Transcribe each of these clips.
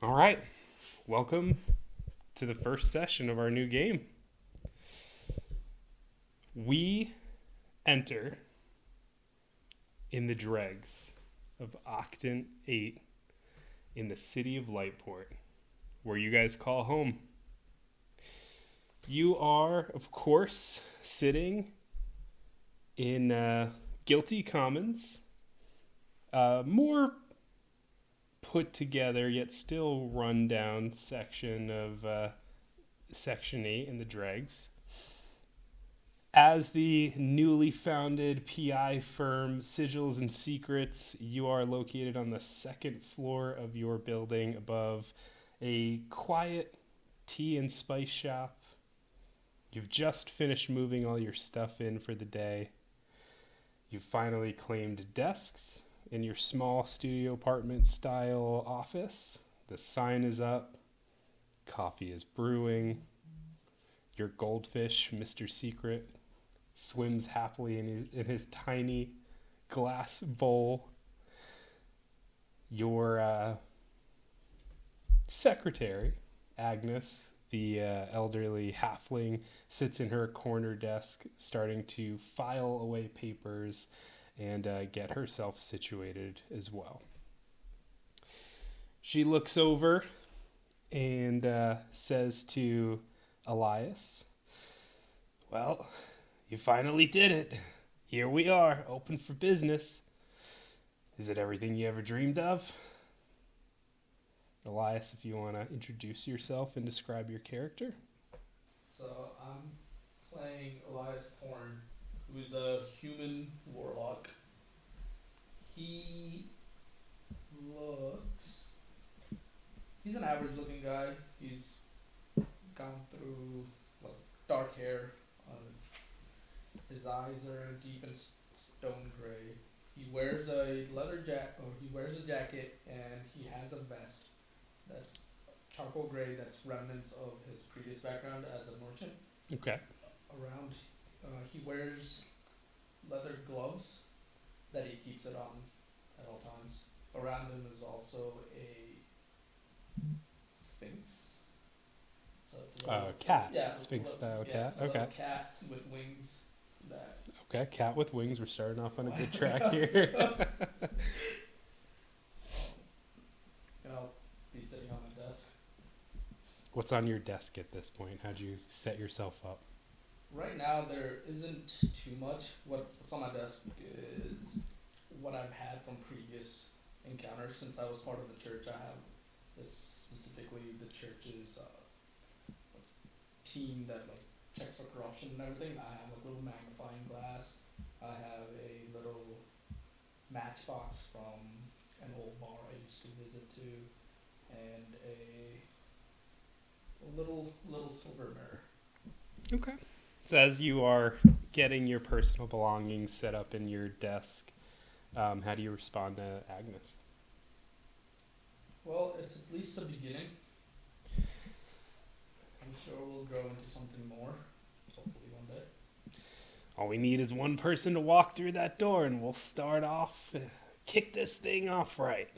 All right. Welcome to the first session of our new game. We enter in the dregs of Octant 8 in the city of Lightport, where you guys call home. You are, of course, sitting in Guilty Commons, more put together yet still run down section of Section 8 in the dregs. As the newly founded PI firm Sigils and Seccrets, you are located on the second floor of your building above a quiet tea and spice shop. You've just finished moving all your stuff in for the day. You've finally claimed desks in your small studio apartment style office. The sign is up. Coffee is brewing. Your goldfish, Mr. Secret, swims happily in his tiny glass bowl. Your secretary, Agnes, the elderly halfling, sits in her corner desk starting to file away papers and get herself situated as well. She looks over and says to Elias, "Well, you finally did it. Here we are, open for business. Is it everything you ever dreamed of?" Elias, if you want to introduce yourself and describe your character. So I'm playing Elias Thorn, who's a human warlock. He looks. He's an average looking guy. He's gone through dark hair. His eyes are deep and stone gray. He wears a he wears a jacket, and he has a vest that's charcoal gray. That's remnants of his previous background as a merchant. Okay. He wears leather gloves that he keeps it on at all times. Around him is also a sphinx. So it's a little cat. yeah, Sphinx style yeah, cat. a Okay. little cat with wings. That Okay, cat with wings. We're starting off on a good track here. I'll be sitting on my desk. What's on your desk at this point? How'd you set yourself up? Right now, there isn't too much. What's on my desk is what I've had from previous encounters. Since I was part of the church, I have specifically the church's team that checks for corruption and everything. I have a little magnifying glass. I have a little matchbox from an old bar I used to visit to, and a little silver mirror. Okay. So as you are getting your personal belongings set up in your desk, how do you respond to Agnes? Well, it's at least a beginning. I'm sure we'll grow into something more, hopefully one day. All we need is one person to walk through that door and we'll start off, kick this thing off right.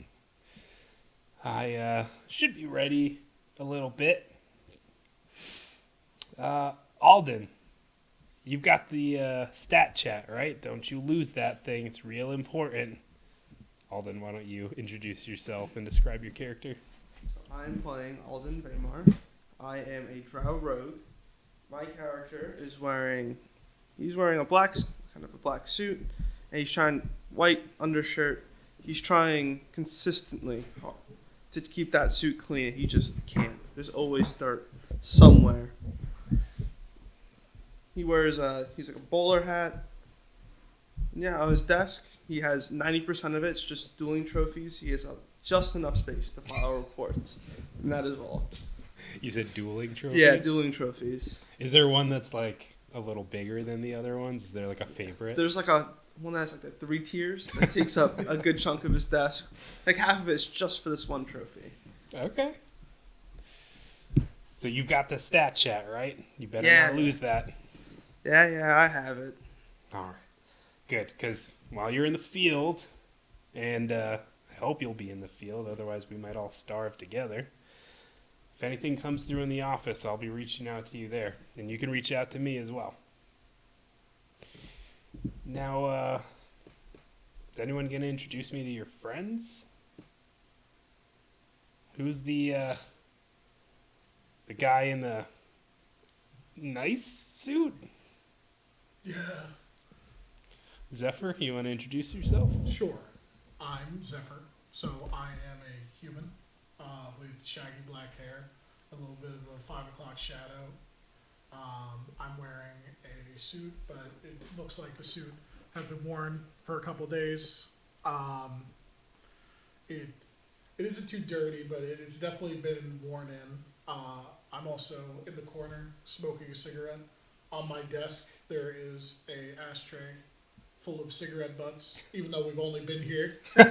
I should be ready a little bit. Alden, you've got the stat chat, right? Don't you lose that thing. It's real important. Alden, why don't you introduce yourself and describe your character? So I'm playing Alden Vaymar. I am a drow rogue. My character is wearing a black suit, and he's trying white undershirt. He's trying consistently hard to keep that suit clean. He just can't. There's always dirt somewhere. He wears he's like a bowler hat. Yeah, on his desk, he has 90% of it's just dueling trophies. He has just enough space to file reports, and that is all. You said dueling trophies? Yeah, dueling trophies. Is there one that's like a little bigger than the other ones? Is there like a favorite? There's like one that's like the 3 tiers that takes up a good chunk of his desk. Like half of it's just for this one trophy. Okay. So you've got the stat chat, right? You better Yeah. not lose that. Yeah, I have it. All right. Good, because while you're in the field and hope you'll be in the field, otherwise we might all starve together. If anything comes through in the office, I'll be reaching out to you there. And you can reach out to me as well. Now, is anyone going to introduce me to your friends? Who's the guy in the nice suit? Yeah, Zephyr, you want to introduce yourself? sure. I'm Zephyr, so I am a human with shaggy black hair, a little bit of a 5 o'clock shadow. I'm wearing a suit, but it looks like the suit has been worn for a couple days. It isn't too dirty, but it's definitely been worn in. I'm also in the corner smoking a cigarette. On my desk, there is a ashtray full of cigarette butts, even though we've only been here for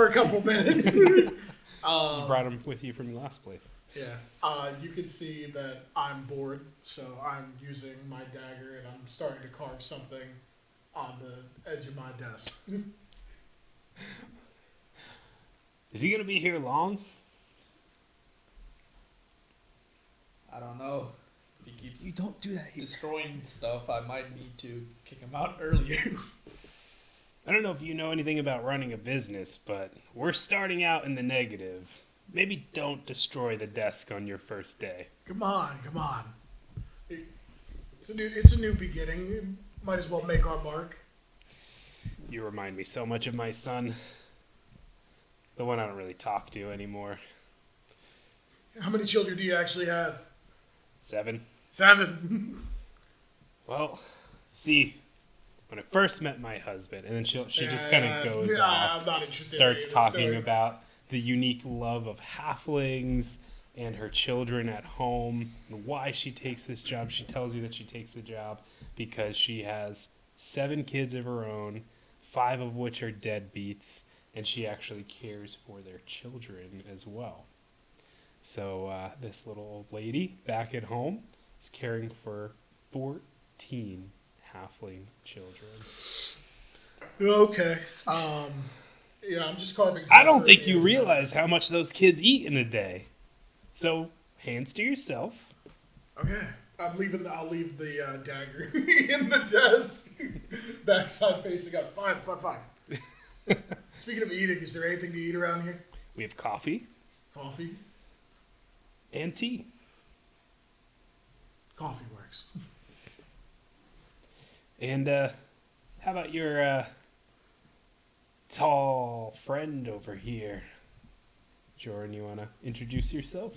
a couple minutes. You brought him with you from the last place. Yeah. You can see that I'm bored, so I'm using my dagger and I'm starting to carve something on the edge of my desk. Is he going to be here long? I don't know. If he keeps You don't do that here. destroying stuff, I might need to kick him out earlier. I don't know if you know anything about running a business, but we're starting out in the negative. Maybe don't destroy the desk on your first day. Come on. It's a new beginning. We might as well make our mark. You remind me so much of my son. The one I don't really talk to anymore. How many children do you actually have? 7. 7. Well, see, when I first met my husband, and then she just kind of goes I'm off, not interested. starts in the talking story. about the unique love of halflings and her children at home and why she takes this job. She tells you that she takes the job because she has 7 kids of her own, 5 of which are deadbeats, and she actually cares for their children as well. So this little old lady back at home is caring for 14 halfling children. Okay. Yeah, I'm just carving. I don't Zephyr think you ears. realize how much those kids eat in a day. So, hands to yourself. Okay. I'll leave the dagger in the desk. Backside facing up. Fine. Speaking of eating, is there anything to eat around here? We have coffee Coffee? and tea. Coffee works. And how about your tall friend over here? Jordan, you want to introduce yourself?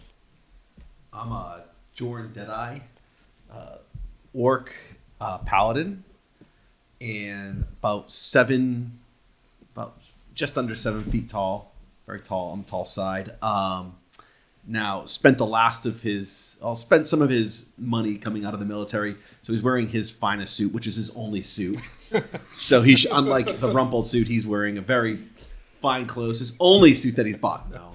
I'm Jordan Deadeye, orc paladin, and about just under 7 feet tall, very tall on the tall side. Now spent spent some of his money coming out of the military, so he's wearing his finest suit, which is his only suit. So he's unlike the rumpled suit, he's wearing a very fine clothes, his only suit that he's bought now.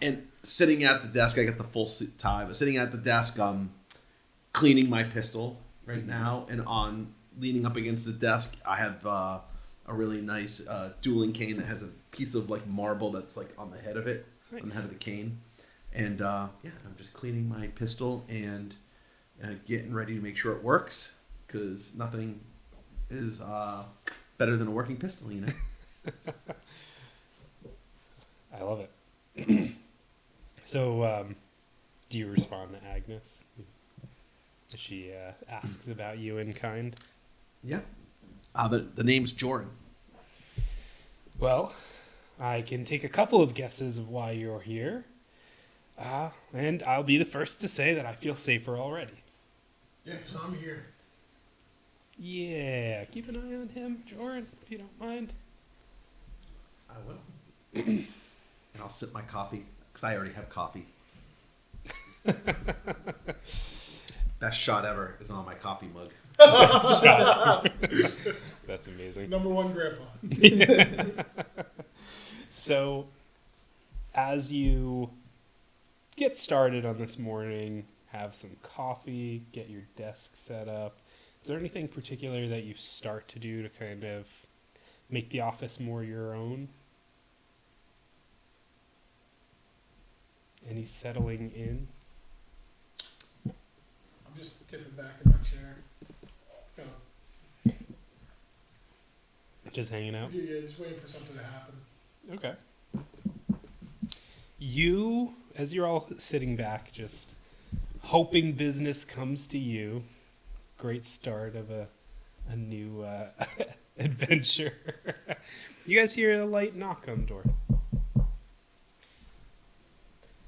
And sitting at the desk, I got the full suit tie, but sitting at the desk, cleaning my pistol right now, and leaning up against the desk, I have a really nice dueling cane that has a piece of like marble that's like on the head of it, on the head of the cane. And I'm just cleaning my pistol and getting ready to make sure it works, because nothing is better than a working pistol, you know. I love it. So, do you respond to Agnes? She asks about you in kind. Yeah. The name's Jordan. Well, I can take a couple of guesses of why you're here. And I'll be the first to say that I feel safer already. Yeah, because I'm here. Yeah, keep an eye on him, Jordan, if you don't mind. I will. And I'll sip my coffee, because I already have coffee. Best shot ever is on my coffee mug. That's amazing. Number 1 grandpa. So, as you get started on this morning, have some coffee, get your desk set up, is there anything particular that you start to do to kind of make the office more your own. And he's settling in. I'm just tipping back in my chair. Kind Just hanging out. yeah, just waiting for something to happen. Okay. You, as you're all sitting back, just hoping business comes to you. Great start of a new adventure. You guys hear a light knock on the door.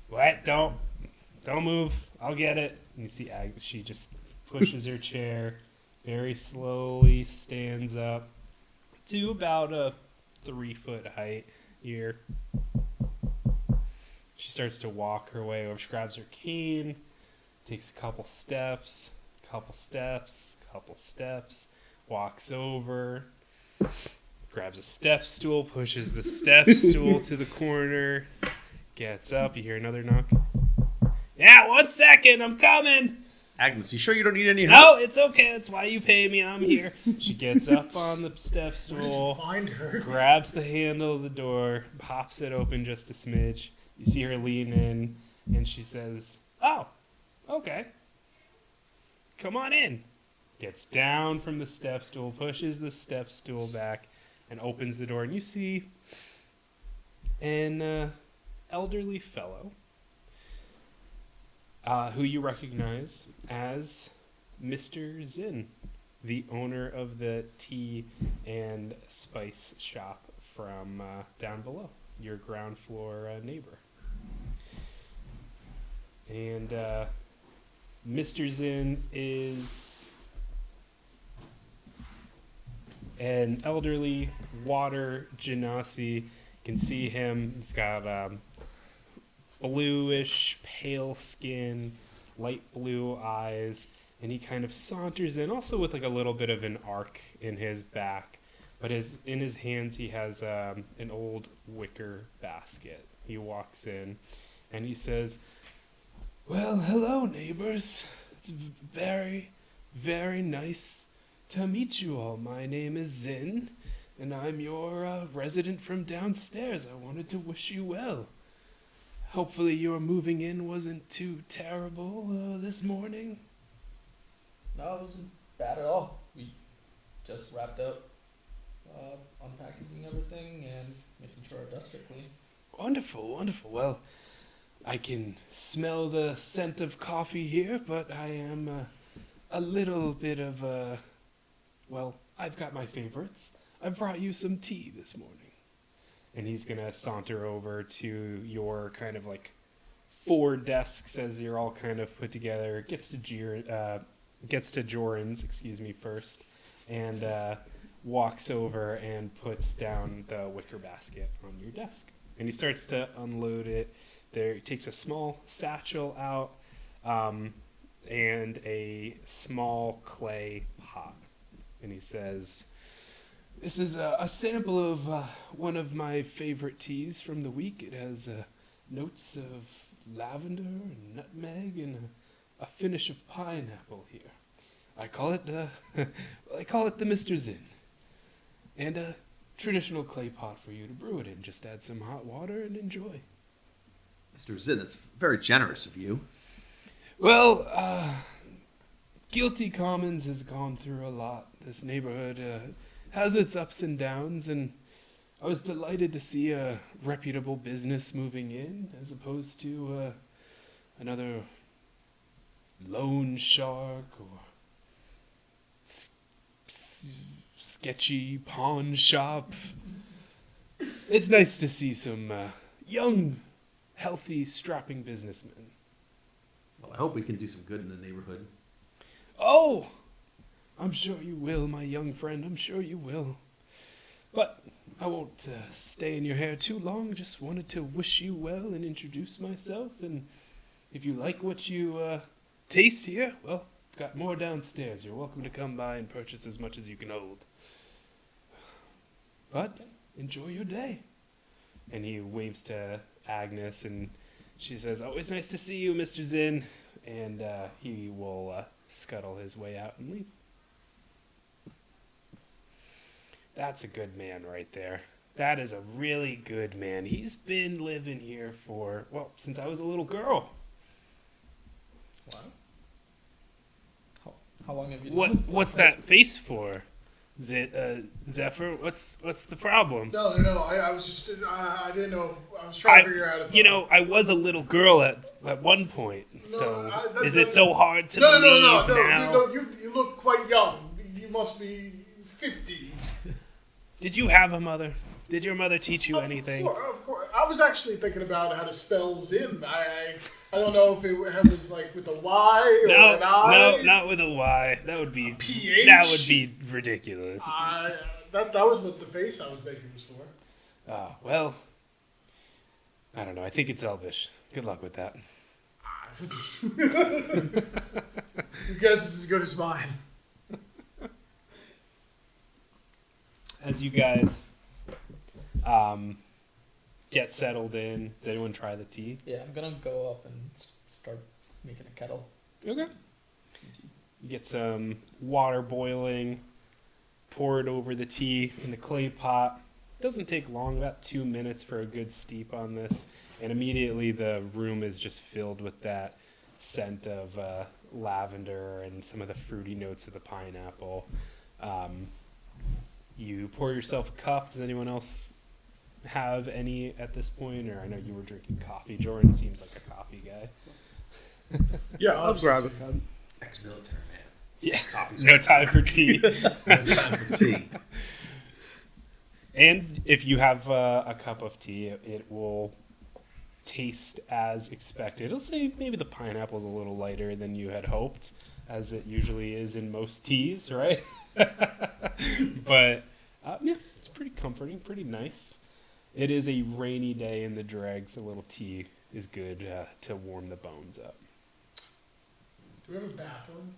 What? Don't move. I'll get it. And you see Agnes. She just pushes her chair, very slowly stands up to about a 3-foot height here. She starts to walk her way over. She grabs her cane, takes a couple steps, walks over, grabs a step stool, pushes the step stool to the corner, gets up. You hear another knock. Yeah, 1 second, I'm coming. Agnes, you sure you don't need any help? No, it's okay. That's why you pay me. I'm here. She gets up on the step Where did you stool, find her? grabs the handle of the door, pops it open just a smidge. You see her lean in, and she says, "Oh, okay. Come on in." Gets down from the step stool, pushes the step stool back, and opens the door. And you see an elderly fellow who you recognize as Mr. Zinn, the owner of the tea and spice shop from down below, your ground floor neighbor. And Mr. Zinn is an elderly water genasi. You can see him. He's got bluish, pale skin, light blue eyes, and he kind of saunters in, also with like a little bit of an arc in his back. But in his hands, he has an old wicker basket. He walks in, and he says, "Well, hello, neighbors. It's very, very nice to meet you all. My name is Zinn, and I'm your resident from downstairs. I wanted to wish you well. Hopefully your moving in wasn't too terrible this morning." No, it wasn't bad at all. We just wrapped up unpackaging everything and making sure our desks are clean. Wonderful, wonderful. Well, I can smell the scent of coffee here, but I am a little bit of well, I've got my favorites. I brought you some tea this morning. And he's going to saunter over to your kind of like 4 desks as you're all kind of put together. Gets to Joran's, first, and walks over and puts down the wicker basket on your desk. And he starts to unload it. He takes a small satchel out and a small clay pot. And he says, "This is a sample of one of my favorite teas from the week. It has notes of lavender and nutmeg and a finish of pineapple here. I call it the Mr. Zinn. And a traditional clay pot for you to brew it in. Just add some hot water and enjoy." Mr. Zinn, that's very generous of you. Well, Guilty Commons has gone through a lot. This neighborhood has its ups and downs, and I was delighted to see a reputable business moving in as opposed to another loan shark or sketchy pawn shop. It's nice to see some young, healthy, strapping businessmen. Well, I hope we can do some good in the neighborhood. Oh, I'm sure you will, my young friend. I'm sure you will. But I won't stay in your hair too long. Just wanted to wish you well and introduce myself. And if you like what you taste here, well, I've got more downstairs. You're welcome to come by and purchase as much as you can hold. But enjoy your day. And he waves to Agnes, and she says, "Always nice to see you, Mr. Zinn." And he will scuttle his way out and leave. That's a good man right there. That is a really good man. He's been living here for, well, since I was a little girl. Wow. How long have you known? What's that face for? Zephyr? What's the problem? No. I was just, I didn't know. I was trying to figure out if. I was a little girl at one point. Is it so hard to No. believe now? No, you look quite young. You must be 50. Did you have a mother? Did your mother teach you anything? Of course. I was actually thinking about how to spell Zim. I don't know if it was like with a Y or an I. No, not with a Y. That would be PH? That would be ridiculous. That was what the face I was making was for. Oh, well, I don't know. I think it's Elvish. Good luck with that. Your guess is as good as mine. As you guys get settled in, does anyone try the tea? Yeah, I'm gonna go up and start making a kettle. Okay. You get some water boiling, pour it over the tea in the clay pot. Doesn't take long, about 2 minutes for a good steep on this, and immediately the room is just filled with that scent of lavender and some of the fruity notes of the pineapple. You pour yourself a cup. Does anyone else have any at this point? Or I know you were drinking coffee. Jordan seems like a coffee guy. Yeah, I'll grab a cup. Ex-military man. Yeah, Coffee's no time for tea. No time for tea. And if you have a cup of tea, it will taste as expected. It'll say maybe the pineapple's a little lighter than you had hoped, as it usually is in most teas, right? But yeah, it's pretty comforting, pretty nice. It is a rainy day in the dregs. A little tea is good to warm the bones up. Do we have a bathroom?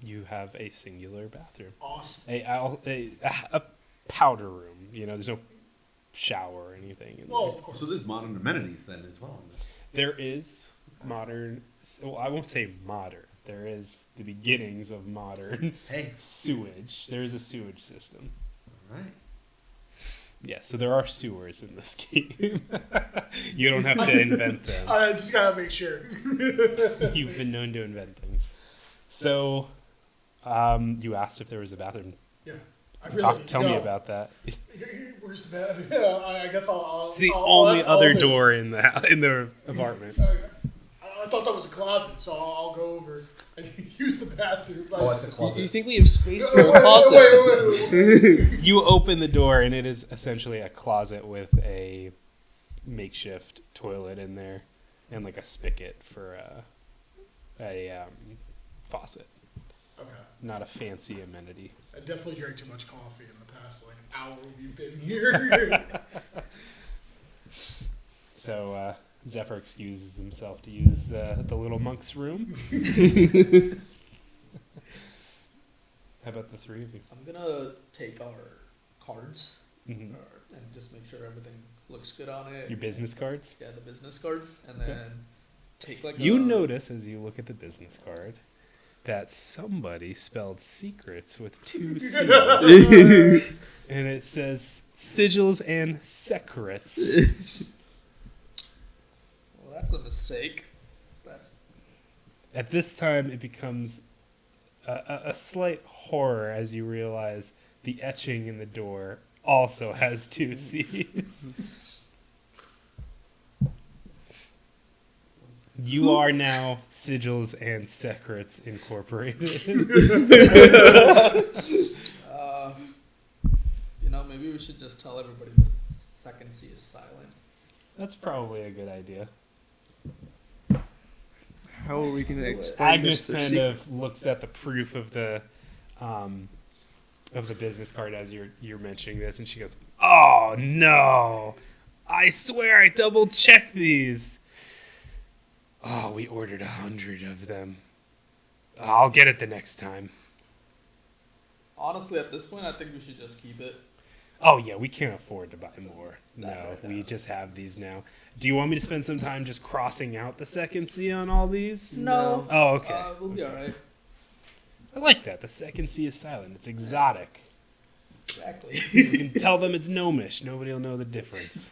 You have a singular bathroom. Awesome. A powder room. There's no shower or anything in Well, there. of course. So there's modern amenities then as well. There is modern, well, I won't say modern. There is the beginnings of modern Hey. sewage. There is a sewage system. All right. Yeah, so there are sewers in this game. You don't have to invent them. I just gotta make sure. You've been known to invent things. So, you asked if there was a bathroom. Yeah. I really Tell me about that. Where's the bathroom? Yeah, I guess I'll. It's the I'll only ask other Alden. door in the apartment. I thought that was a closet, so I'll go over and use the bathroom. Oh, it's a closet. You think we have space for Wait, a closet? wait. You open the door, and it is essentially a closet with a makeshift toilet in there and like a spigot for a faucet. Okay. Not a fancy amenity. I definitely drank too much coffee in the past hour we've been here. So Zephyr excuses himself to use the little monk's room. How about the three of you? I'm gonna take our cards Mhm. and just make sure everything looks good on it. Your business cards? Yeah, the business cards, and then take like You a, notice as you look at the business card that somebody spelled Seccrets with 2 C's. And it says Sigils and Seccrets. Well, that's a mistake. That's At this time, it becomes a slight horror as you realize the etching in the door also has 2 C's. You are now Sigils and Seccrets Incorporated. maybe we should just tell everybody the second C is silent. That's probably a good idea. How are we going to explain Agnes this to kind Seek- of looks at the proof of the business card as you're mentioning this, and she goes, "Oh no! I swear I double checked these. Oh, we ordered 100 of them. I'll get it the next time." Honestly, at this point, I think we should just keep it. Oh yeah, we can't afford to buy more. No, No. we just have these now. Do you want me to spend some time just crossing out the second C on all these? No. Oh, okay. We'll be alright. I like that. The second C is silent. It's exotic. Exactly. You can tell them it's gnomish. Nobody will know the difference.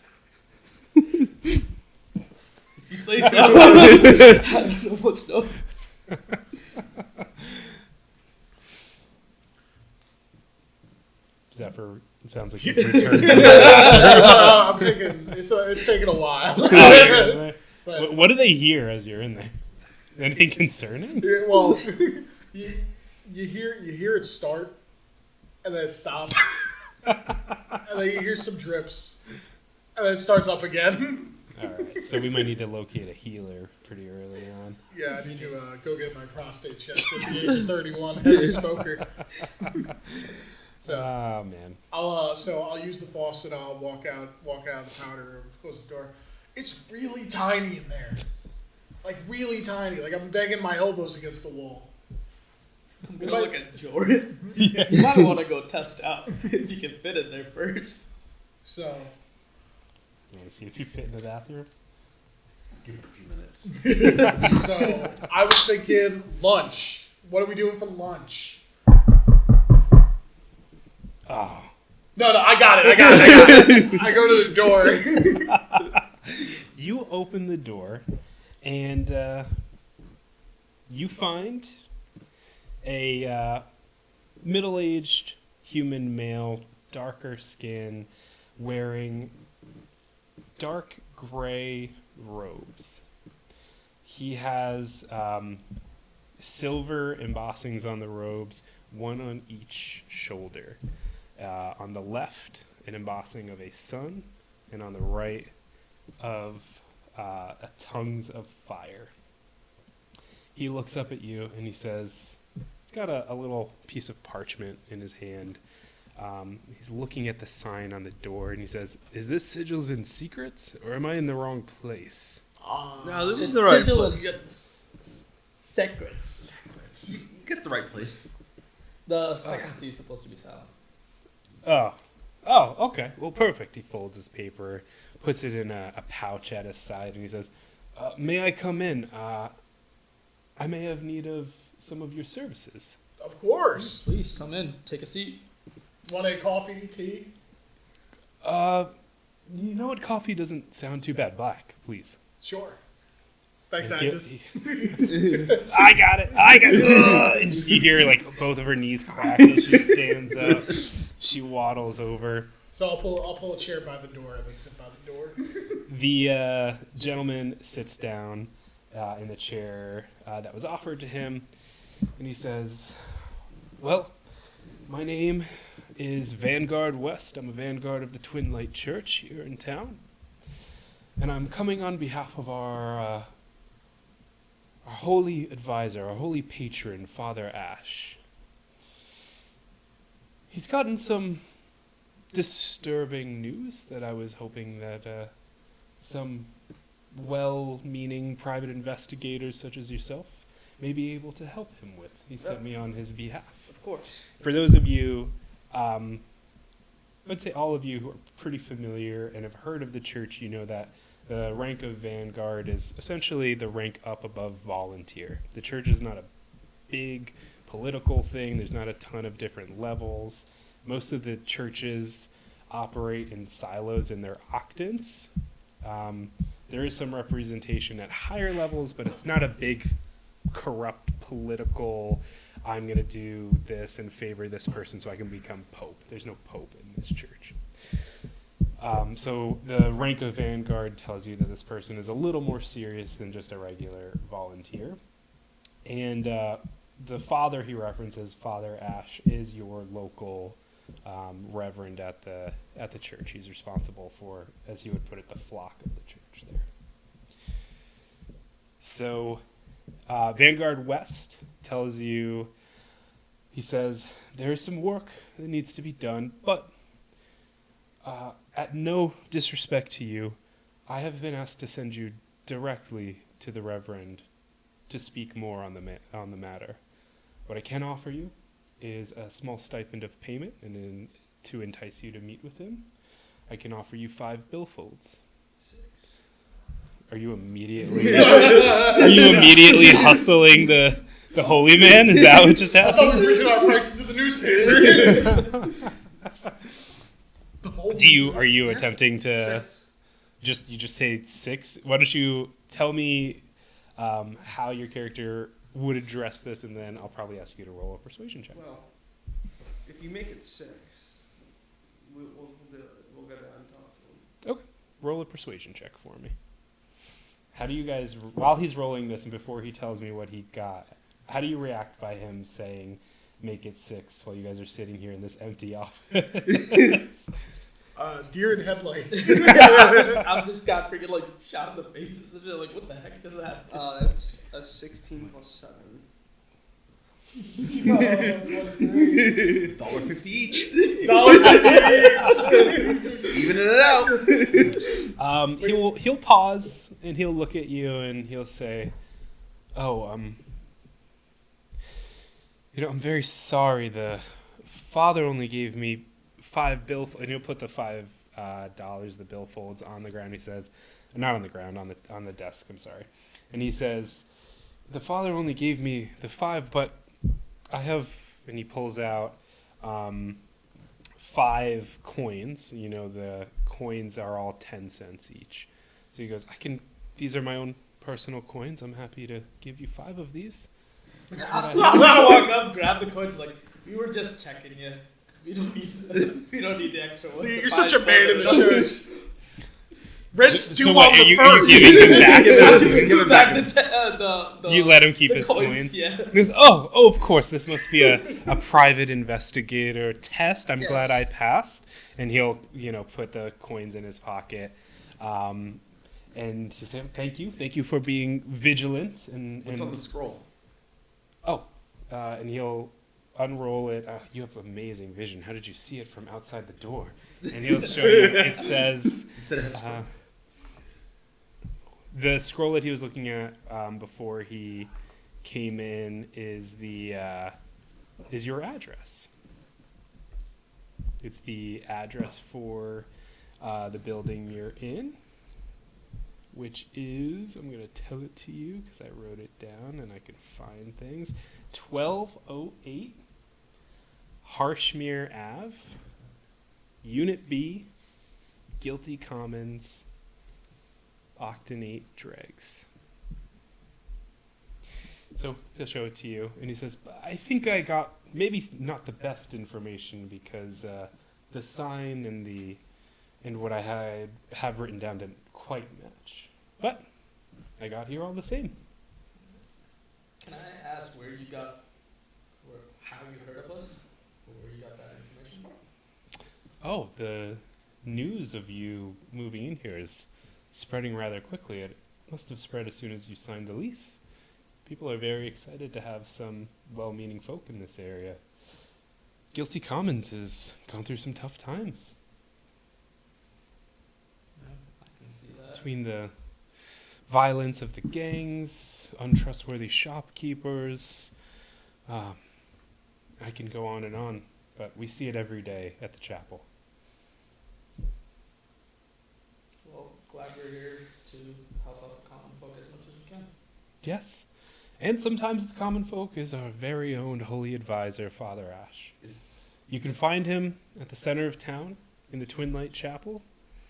You say so. I don't know what's no. Zephyr, it sounds like you've returned. I'm taking. It's taking a while. But, What do they hear as you're in there? Anything concerning? well, you hear it start, and then it stops, and then you hear some drips, and then it starts up again. All right, so we might need to locate a healer pretty early on. Yeah, I need to go get my prostate checked at the age of 31, heavy smoker. So Oh man. I'll use the faucet. I'll walk out of the powder room, close the door. It's really tiny in there, like really tiny. Like I'm banging my elbows against the wall. I'm gonna look at Jordan. You might want to go test out if you can fit in there first. So You want to see if you fit in the bathroom? Give it a few minutes. so I was thinking lunch. What are we doing for lunch? Oh. No, I got it. I go to the door. You open the door, and you find a middle-aged human male, darker skin, wearing dark gray robes. He has silver embossings on the robes, one on each shoulder. On the left, an embossing of a sun, and on the right, of a tongues of fire. He looks up at you and he says, he's got a little piece of parchment in his hand. He's looking at the sign on the door and he says, "Is this Sigils and Seccrets, or am I in the wrong place?" No, this is the right place. Seccrets. You get the right place. The second C is supposed to be silent. Oh, okay. Well, perfect. He folds his paper, puts it in a pouch at his side, and he says, "May I come in? I may have need of some of your services." Of course. Please come in. Take a seat. Want a coffee, tea? You know what? Coffee doesn't sound too bad. Black, please. Sure. Thanks, And Agnes. I got it. And you hear like both of her knees crack as she stands up. She waddles over. So I'll pull a chair by the door and then sit by the door. The gentleman sits down in the chair that was offered to him, and he says, "Well, my name is Vanguard West. I'm a Vanguard of the Twin Light Church here in town, and I'm coming on behalf of our holy advisor, our holy patron, Father Ash. He's gotten some disturbing news that I was hoping that some well-meaning private investigators such as yourself may be able to help him with. He sent me on his behalf." Of course. For those of you, I'd say all of you who are pretty familiar and have heard of the church, you know that the rank of Vanguard is essentially the rank up above volunteer. The church is not a big political thing. There's not a ton of different levels. Most of the churches operate in silos in their octants. There is some representation at higher levels, but it's not a big corrupt political, I'm going to do this and favor this person so I can become pope. There's no pope in this church. So the rank of Vanguard tells you that this person is a little more serious than just a regular volunteer. And the father he references, Father Ash, is your local reverend at the church. He's responsible for, as he would put it, the flock of the church there. So Vanguard West tells you, he says, "There's some work that needs to be done, but at no disrespect to you, I have been asked to send you directly to the Reverend to speak more on the matter. What I can offer you is a small stipend of payment, and to entice you to meet with him, I can offer you 5 billfolds." 6. Are you immediately hustling the holy man? Is that what just I thought happened? we were pushing our prices in the newspaper. Are you attempting to 6. just say 6? Why don't you tell me how your character would address this, and then I'll probably ask you to roll a persuasion check. Well, if you make it 6, we'll do it. We'll go down and talk to him. Roll a persuasion check for me. How do you guys, while he's rolling this and before he tells me what he got, how do you react by him saying make it 6 while you guys are sitting here in this empty office? Deer in headlights. I've just got freaking like shot in the faces and shit. Like, what the heck does that? That's a 16 plus 7. $1.50 each. Evening it out. He'll pause and he'll look at you and he'll say, "Oh, I'm very sorry. The father only gave me 5 and he'll put the $5 the billfolds on the ground. He says, not on the ground, on the desk. I'm sorry, and he says, the father only gave me the 5, but I have, and he pulls out 5 coins. You know, the coins are all 10 cents each. So he goes, these are my own personal coins. I'm happy to give you 5 of these. I'm gonna walk up, grab the coins, like, we were just checking you. We don't need the extra one. See, you're such a man in the church. Rent's due on what, the are you first. giving him back? Give it back. You let him keep the his coins, coins? yeah. He goes, oh, of course, this must be a private investigator test. I'm glad I passed. And he'll, put the coins in his pocket. And he'll say, thank you for being vigilant. What's on the scroll? And he'll unroll it. You have amazing vision. How did you see it from outside the door? And he'll show you. It says... You said it has scroll. The scroll that he was looking at before he came in is your address. It's the address for the building you're in, which is, I'm going to tell it to you because I wrote it down and I can find things. 1208 Harshmere Ave, Unit B, Guilty Commons, Octonate Dregs. So he'll show it to you, and he says, I think I got maybe not the best information because the sign and what I have written down didn't quite match. But I got here all the same. Can I ask how you heard of us? Or where you got that information from? Oh, the news of you moving in here is spreading rather quickly. It must have spread as soon as you signed the lease. People are very excited to have some well-meaning folk in this area. Guilty Commons has gone through some tough times. Yeah, I can see that. Between the violence of the gangs, untrustworthy shopkeepers, I can go on and on, but we see it every day at the chapel. Well, glad we're here to help out the common folk as much as we can. Yes. And sometimes the common folk is our very own holy advisor, Father Ash. You can find him at the center of town in the Twin Light Chapel.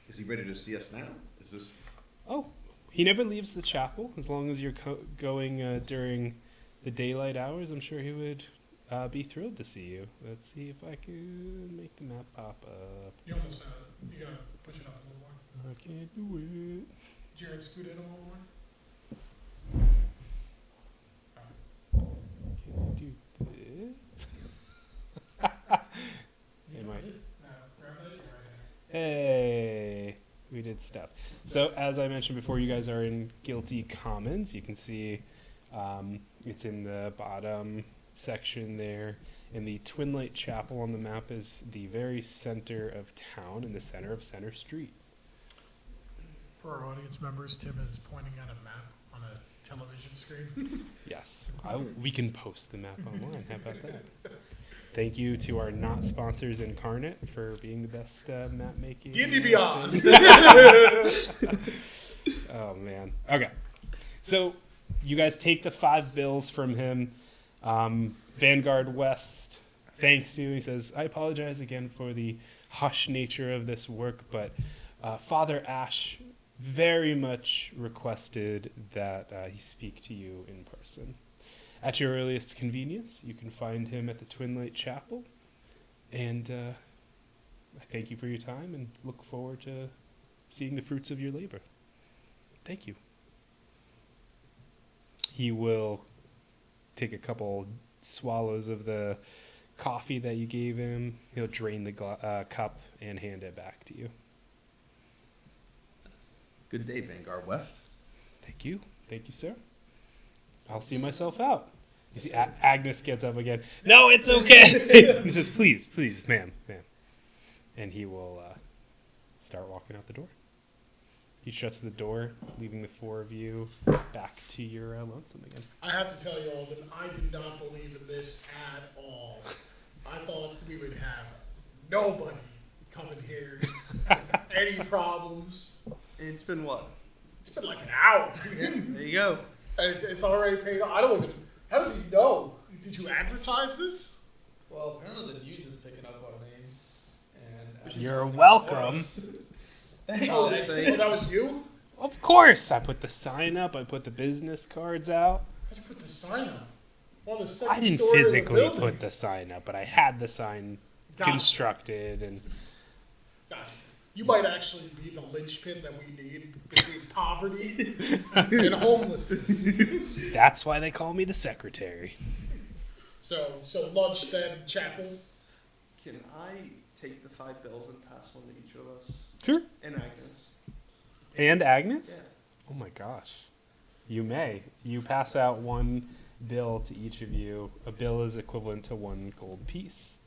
Is he ready to see us now? Is this... Oh, he never leaves the chapel as long as you're going during the daylight hours. I'm sure he would be thrilled to see you. Let's see if I can make the map pop up. You almost had it. You gotta push it up a little more. I can't do it. Jared, scoot in a little more. Can I do this? Am I? Grab that in your right hand. Hey, we did stuff. So as I mentioned before, you guys are in Guilty Commons. You can see it's in the bottom section there. And the Twin Light Chapel on the map is the very center of town, in the center of Center Street. For our audience members, Tim is pointing at a map on a television screen. Yes, we can post the map online. How about that? Thank you to our not sponsors Incarnate for being the best map making. D&D Beyond. Oh man. Okay. So you guys take the 5 bills from him. Vanguard West thanks you. He says, I apologize again for the hush nature of this work, but Father Ash very much requested that he speak to you in person. At your earliest convenience, you can find him at the Twin Light Chapel. And I thank you for your time and look forward to seeing the fruits of your labor. Thank you. He will take a couple swallows of the coffee that you gave him. He'll drain the cup and hand it back to you. Good day, Vanguard West. Thank you. Thank you, sir. I'll see myself out. You see, Agnes gets up again. No, it's okay. He says, please, please, ma'am. And he will start walking out the door. He shuts the door, leaving the four of you back to your lonesome again. I have to tell you, Alden, I did not believe in this at all. I thought we would have nobody come in here with any problems. It's been what? It's been like an hour. There you go. And it's already paid off. I don't even. How does he know? Did you advertise this? Well, apparently the news is picking up our names. And You're welcome. Thanks. Oh, Thanks. that was you? Of course. I put the sign up. I put the business cards out. How'd you put the sign up? On the second I didn't story of the physically building. put the sign up, but I had the sign Gotcha. constructed. And Gotcha. You might actually be the linchpin that we need between poverty and homelessness. that's why they call me the secretary. So lunch then, chapel. Can I take the 5 bills and pass one to each of us? Sure. And Agnes. And Agnes? Yeah. Oh my gosh. You may. You pass out one bill to each of you. A bill is equivalent to 1 gold piece.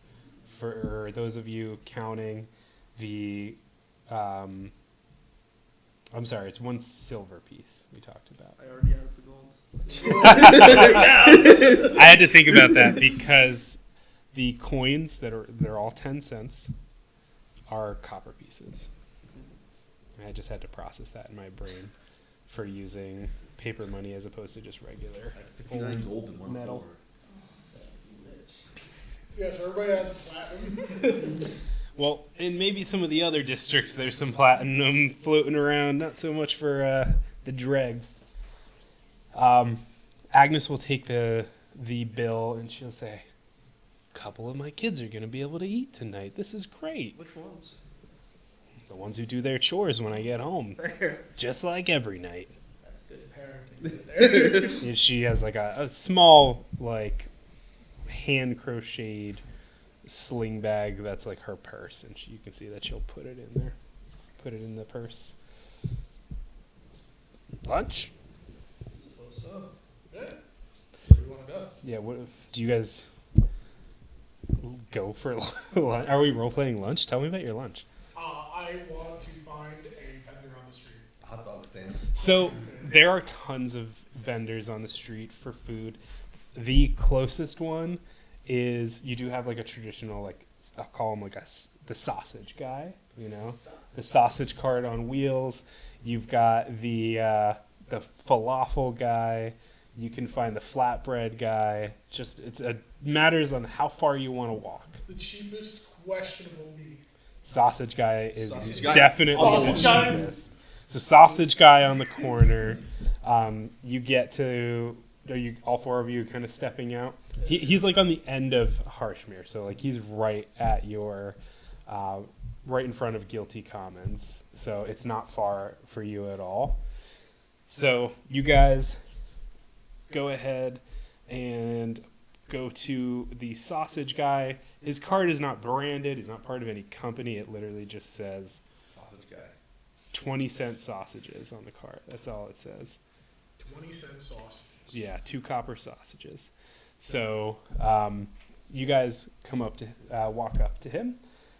For those of you counting the... I'm sorry, it's 1 silver piece we talked about. I already have the gold. I had to think about that because the coins they're all 10 cents are copper pieces. I just had to process that in my brain for using paper money as opposed to just regular 59 gold and 1 metal. silver. Yes, everybody has a platinum. Well, in maybe some of the other districts, there's some platinum floating around. Not so much for the dregs. Agnes will take the bill and she'll say, "A couple of my kids are going to be able to eat tonight. This is great. Which ones? The ones who do their chores when I get home, There. just like every night." That's good parenting right there. And she has like a small, like, hand crocheted sling bag that's like her purse, and you can see that she'll put it in there, put it in the purse. Lunch? Suppose so. Yeah. Where do you want to go? Yeah. What do you guys go for lunch? Are we role playing lunch? Tell me about your lunch. I want to find a vendor on the street. Hot dog stand. So there are tons of vendors on the street for food. The closest one is you do have like a traditional, like, I'll call him like the sausage guy, you know, the sausage cart on wheels. You've got the falafel guy. You can find the flatbread guy. Just it matters on how far you want to walk. The cheapest questionable meat. Sausage guy is Sausage guy. definitely Sausage the guy? cheapest. So sausage guy on the corner. You get to. Are you all 4 of you kind of stepping out? He's like on the end of Harshmere, so like he's right at your, right in front of Guilty Commons. So it's not far for you at all. So you guys go ahead and go to the sausage guy. His card is not branded. He's not part of any company. It literally just says Sausage guy. 20-cent sausages on the card. That's all it says. 20-cent sauce. Yeah, 2 copper sausages. So you guys come up to walk up to him.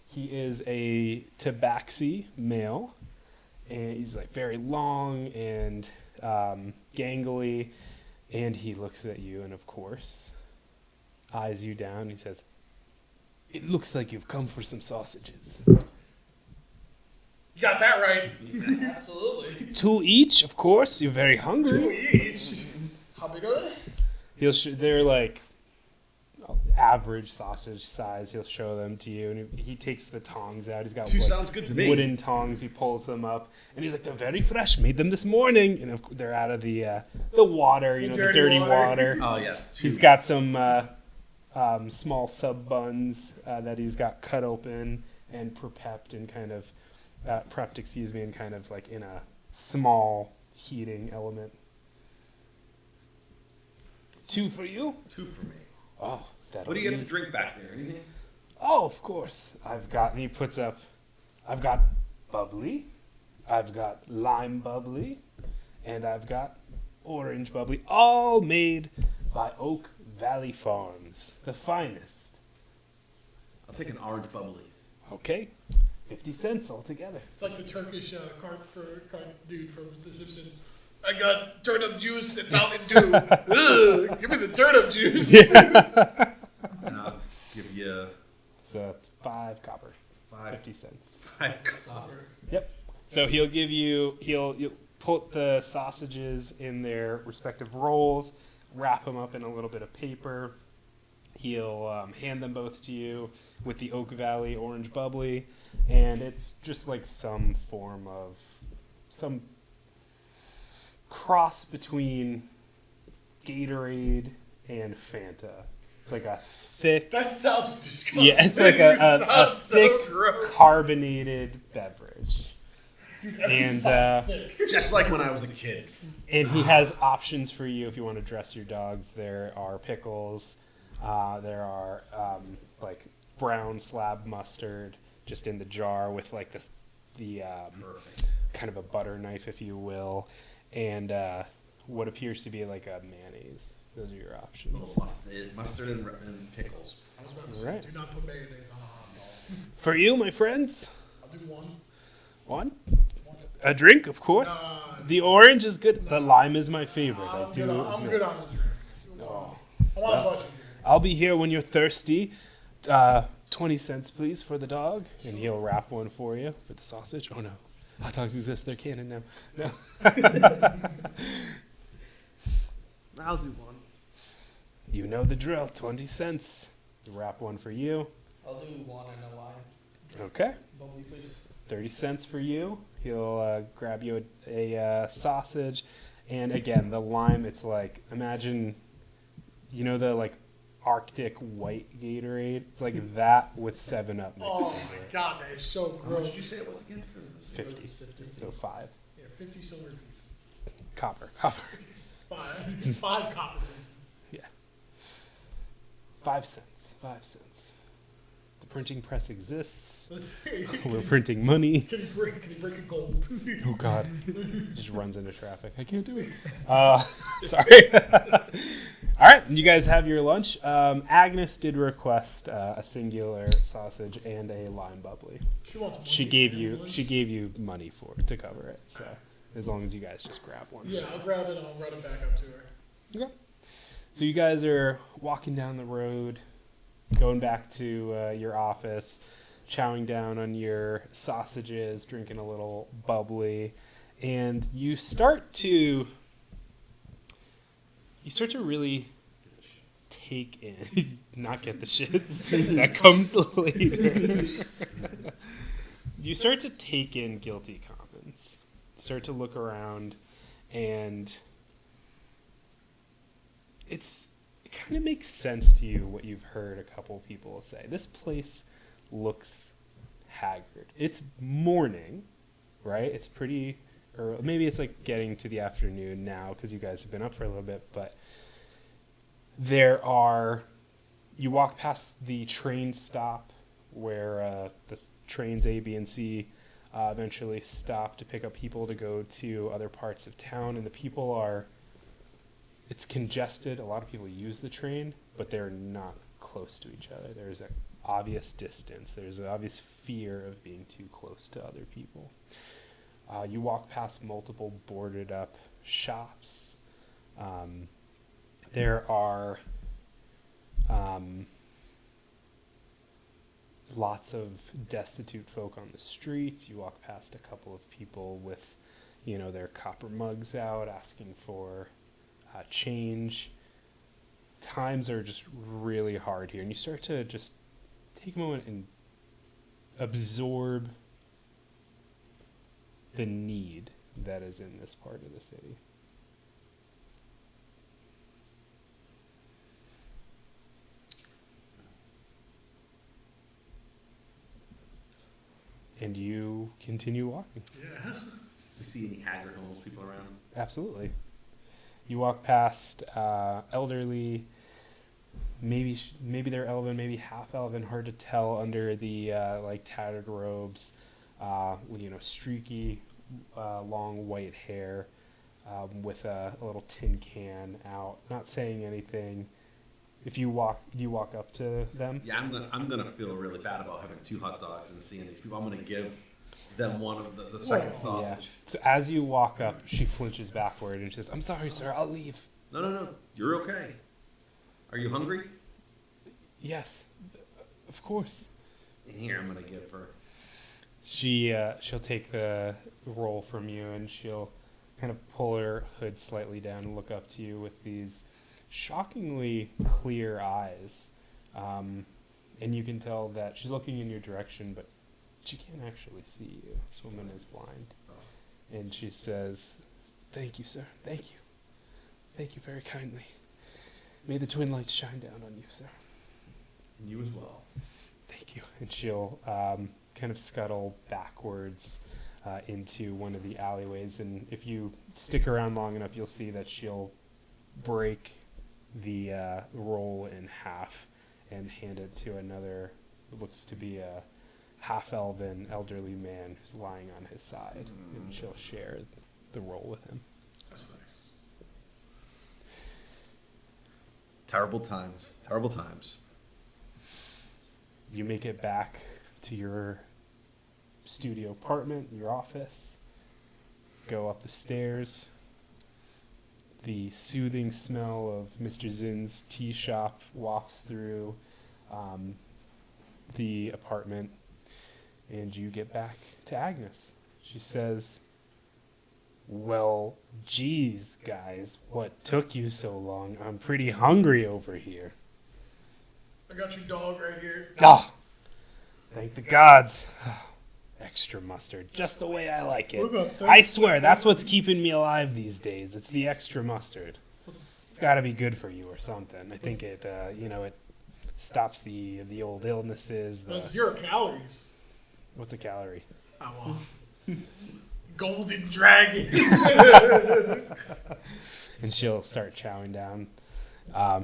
He is a tabaxi male, and he's like very long and gangly, and he looks at you and of course eyes you down. And he says, "It looks like you've come for some sausages." You got that right. Absolutely. 2 each, of course. You're very 2 hungry. each. How big are they? They're like average sausage size. He'll show them to you, and he takes the tongs out. He's got Two like, sounds good to me. wooden tongs. He pulls them up, and he's like, "They're very fresh. Made them this morning." And they're out of the water, the dirty water. Oh yeah. He's got some small sub buns that he's got cut open and prepped and kind of prepped, and kind of like in a small heating element. 2 for you. 2 for me. Oh, that. What do you get to drink back there? Anything? Oh, of course. And he puts up, I've got bubbly, I've got lime bubbly, and I've got orange bubbly, all made by Oak Valley Farms, the finest. I'll take an orange bubbly. Okay, 50 cents altogether. It's like the Turkish cart dude from The Simpsons. I got turnip juice and Mountain Dew. Ugh, give me the turnip juice. And I'll give you So it's 5 copper, 5 50 cents. 5 copper. Yep. So he'll put the sausages in their respective rolls, wrap them up in a little bit of paper. He'll hand them both to you with the Oak Valley Orange Bubbly, and it's just like some form of some cross between Gatorade and Fanta. It's like a thick, That sounds disgusting. yeah, it's like a sounds so thick gross. carbonated beverage. Dude, And Just like when I was a kid. and he has options for you if you want to dress your dogs. There are pickles. There are like brown slab mustard just in the jar with like the Perfect. kind of a butter knife, if you will, and what appears to be like a mayonnaise. Those are your options. Little mustard and pickles. I was about to say, Right. do not put mayonnaise on a hot dog. For you, my friends, I'll do one. one. A drink, of course. The orange is good. The lime is my favorite. I'm good on the drink. Oh. I want a budget here. I'll be here when you're thirsty. 20 cents, please, for the dog. And he'll wrap one for you for the sausage. Oh, no. Hot dogs exist. They're canon now. No. I'll do one. You know the drill. 20 cents. Wrap one for you. I'll do 1 and a lime. Okay. Bubbly, please. 30 cents for you. He'll grab you a sausage. And again, the lime, it's like, imagine, the like Arctic white Gatorade. It's like that with 7-Up mixed Oh into my it. god, that is so How much gross. did you say it was again? 50. So 5. Yeah, 50 silver pieces. Copper. 5 copper pieces. 5 cents. 5 cents. The printing press exists. Let's see. We're printing money. Can he break a gold? Oh God! Just runs into traffic. I can't do it. Sorry. All right, you guys have your lunch. Agnes did request a singular sausage and a lime bubbly. She wants money. She gave you money to cover it. So as long as you guys just grab one. Yeah, I'll grab it and I'll run it back up to her. Okay. So you guys are walking down the road, going back to your office, chowing down on your sausages, drinking a little bubbly, and you start to really take in, not get the shits, that comes later. You start to take in Guilty Commons, start to look around, and it kind of makes sense to you what you've heard a couple people say. This place looks haggard. It's morning, right? It's pretty early. Maybe it's like getting to the afternoon now because you guys have been up for a little bit, but you walk past the train stop where the trains A, B, and C eventually stop to pick up people to go to other parts of town, and the people it's congested. A lot of people use the train, but they're not close to each other. There's an obvious distance. There's an obvious fear of being too close to other people. You walk past multiple boarded up shops. There are lots of destitute folk on the streets. You walk past a couple of people with, their copper mugs out asking for change. times are just really hard here, and you start to just take a moment and absorb the need that is in this part of the city. And you continue walking. Yeah. We see any haggard homeless people around? Absolutely. You walk past elderly, maybe they're elven, maybe half elven, hard to tell under the like tattered robes, streaky, long white hair, with a little tin can out, not saying anything. If you walk up to them. Yeah, I'm gonna feel really bad about having 2 hot dogs and seeing these people. I'm gonna give them one of the second sausage. Yeah. So as you walk up, she flinches backward and she says, "I'm sorry, sir. I'll leave." No. You're okay. Are you hungry? Yes, of course. Here, I'm gonna give her. She'll take the roll from you and she'll kind of pull her hood slightly down and look up to you with these shockingly clear eyes, and you can tell that she's looking in your direction, but she can't actually see you. This woman is blind. And she says, "Thank you, sir. Thank you. Thank you very kindly. May the twin lights shine down on you, sir." And you as well. Thank you. And she'll kind of scuttle backwards into one of the alleyways, and if you stick around long enough, you'll see that she'll break the roll in half and hand it to another, looks to be a half-elven elderly man who's lying on his side, and she'll share the roll with him. That's nice. Terrible times. Terrible times. You make it back to your studio apartment, your office, go up the stairs. The soothing smell of Mr. Zinn's tea shop wafts through the apartment, and you get back to Agnes. She says, "Well, geez, guys, what took you so long? I'm pretty hungry over here." I got your dog right here. Ah, thank the gods. Extra mustard, just the way I like it. What about that? I swear, that's what's keeping me alive these days. It's the extra mustard. It's got to be good for you or something. I think it, it stops the old illnesses. That's 0 calories. What's a calorie? Oh, well. Golden dragon. And she'll start chowing down.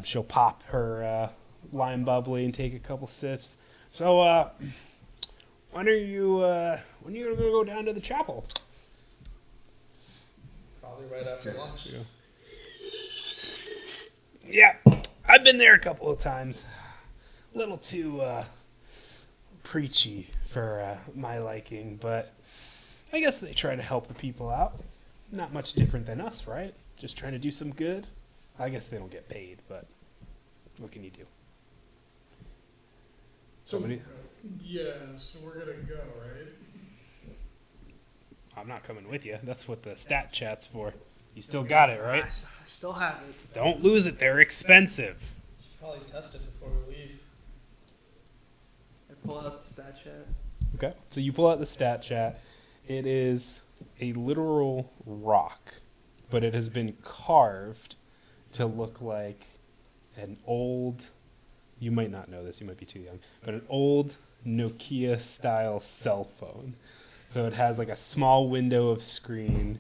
She'll pop her lime bubbly and take a couple sips. So, when are you gonna go down to the chapel? Probably right after lunch. Yeah, I've been there a couple of times. A little too preachy for my liking, but I guess they try to help the people out. Not much different than us, right? Just trying to do some good. I guess they don't get paid, but what can you do? So, Somebody- so we're gonna go, right? I'm not coming with you. That's what the stat chat's for. You still got it, right? I still have it. Don't lose it. They're expensive. Should probably test it before we leave. I pull out the stat chat. Okay. So you pull out the stat chat. It is a literal rock, but it has been carved to look like an old, you might not know this, you might be too young, but an old Nokia style cell phone. So it has like a small window of screen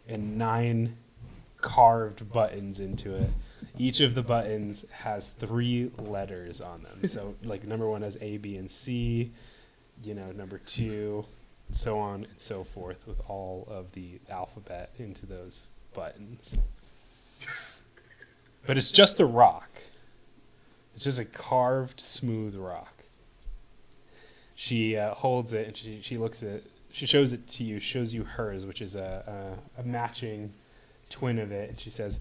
and 9 carved buttons into it. Each of the buttons has 3 letters on them. So like number 1 has A, B, and C, number 2, so on and so forth, with all of the alphabet into those buttons. But it's just a rock. It's just a carved, smooth rock. She holds it and she looks at it. She shows it to you, shows you hers, which is a matching twin of it. And she says,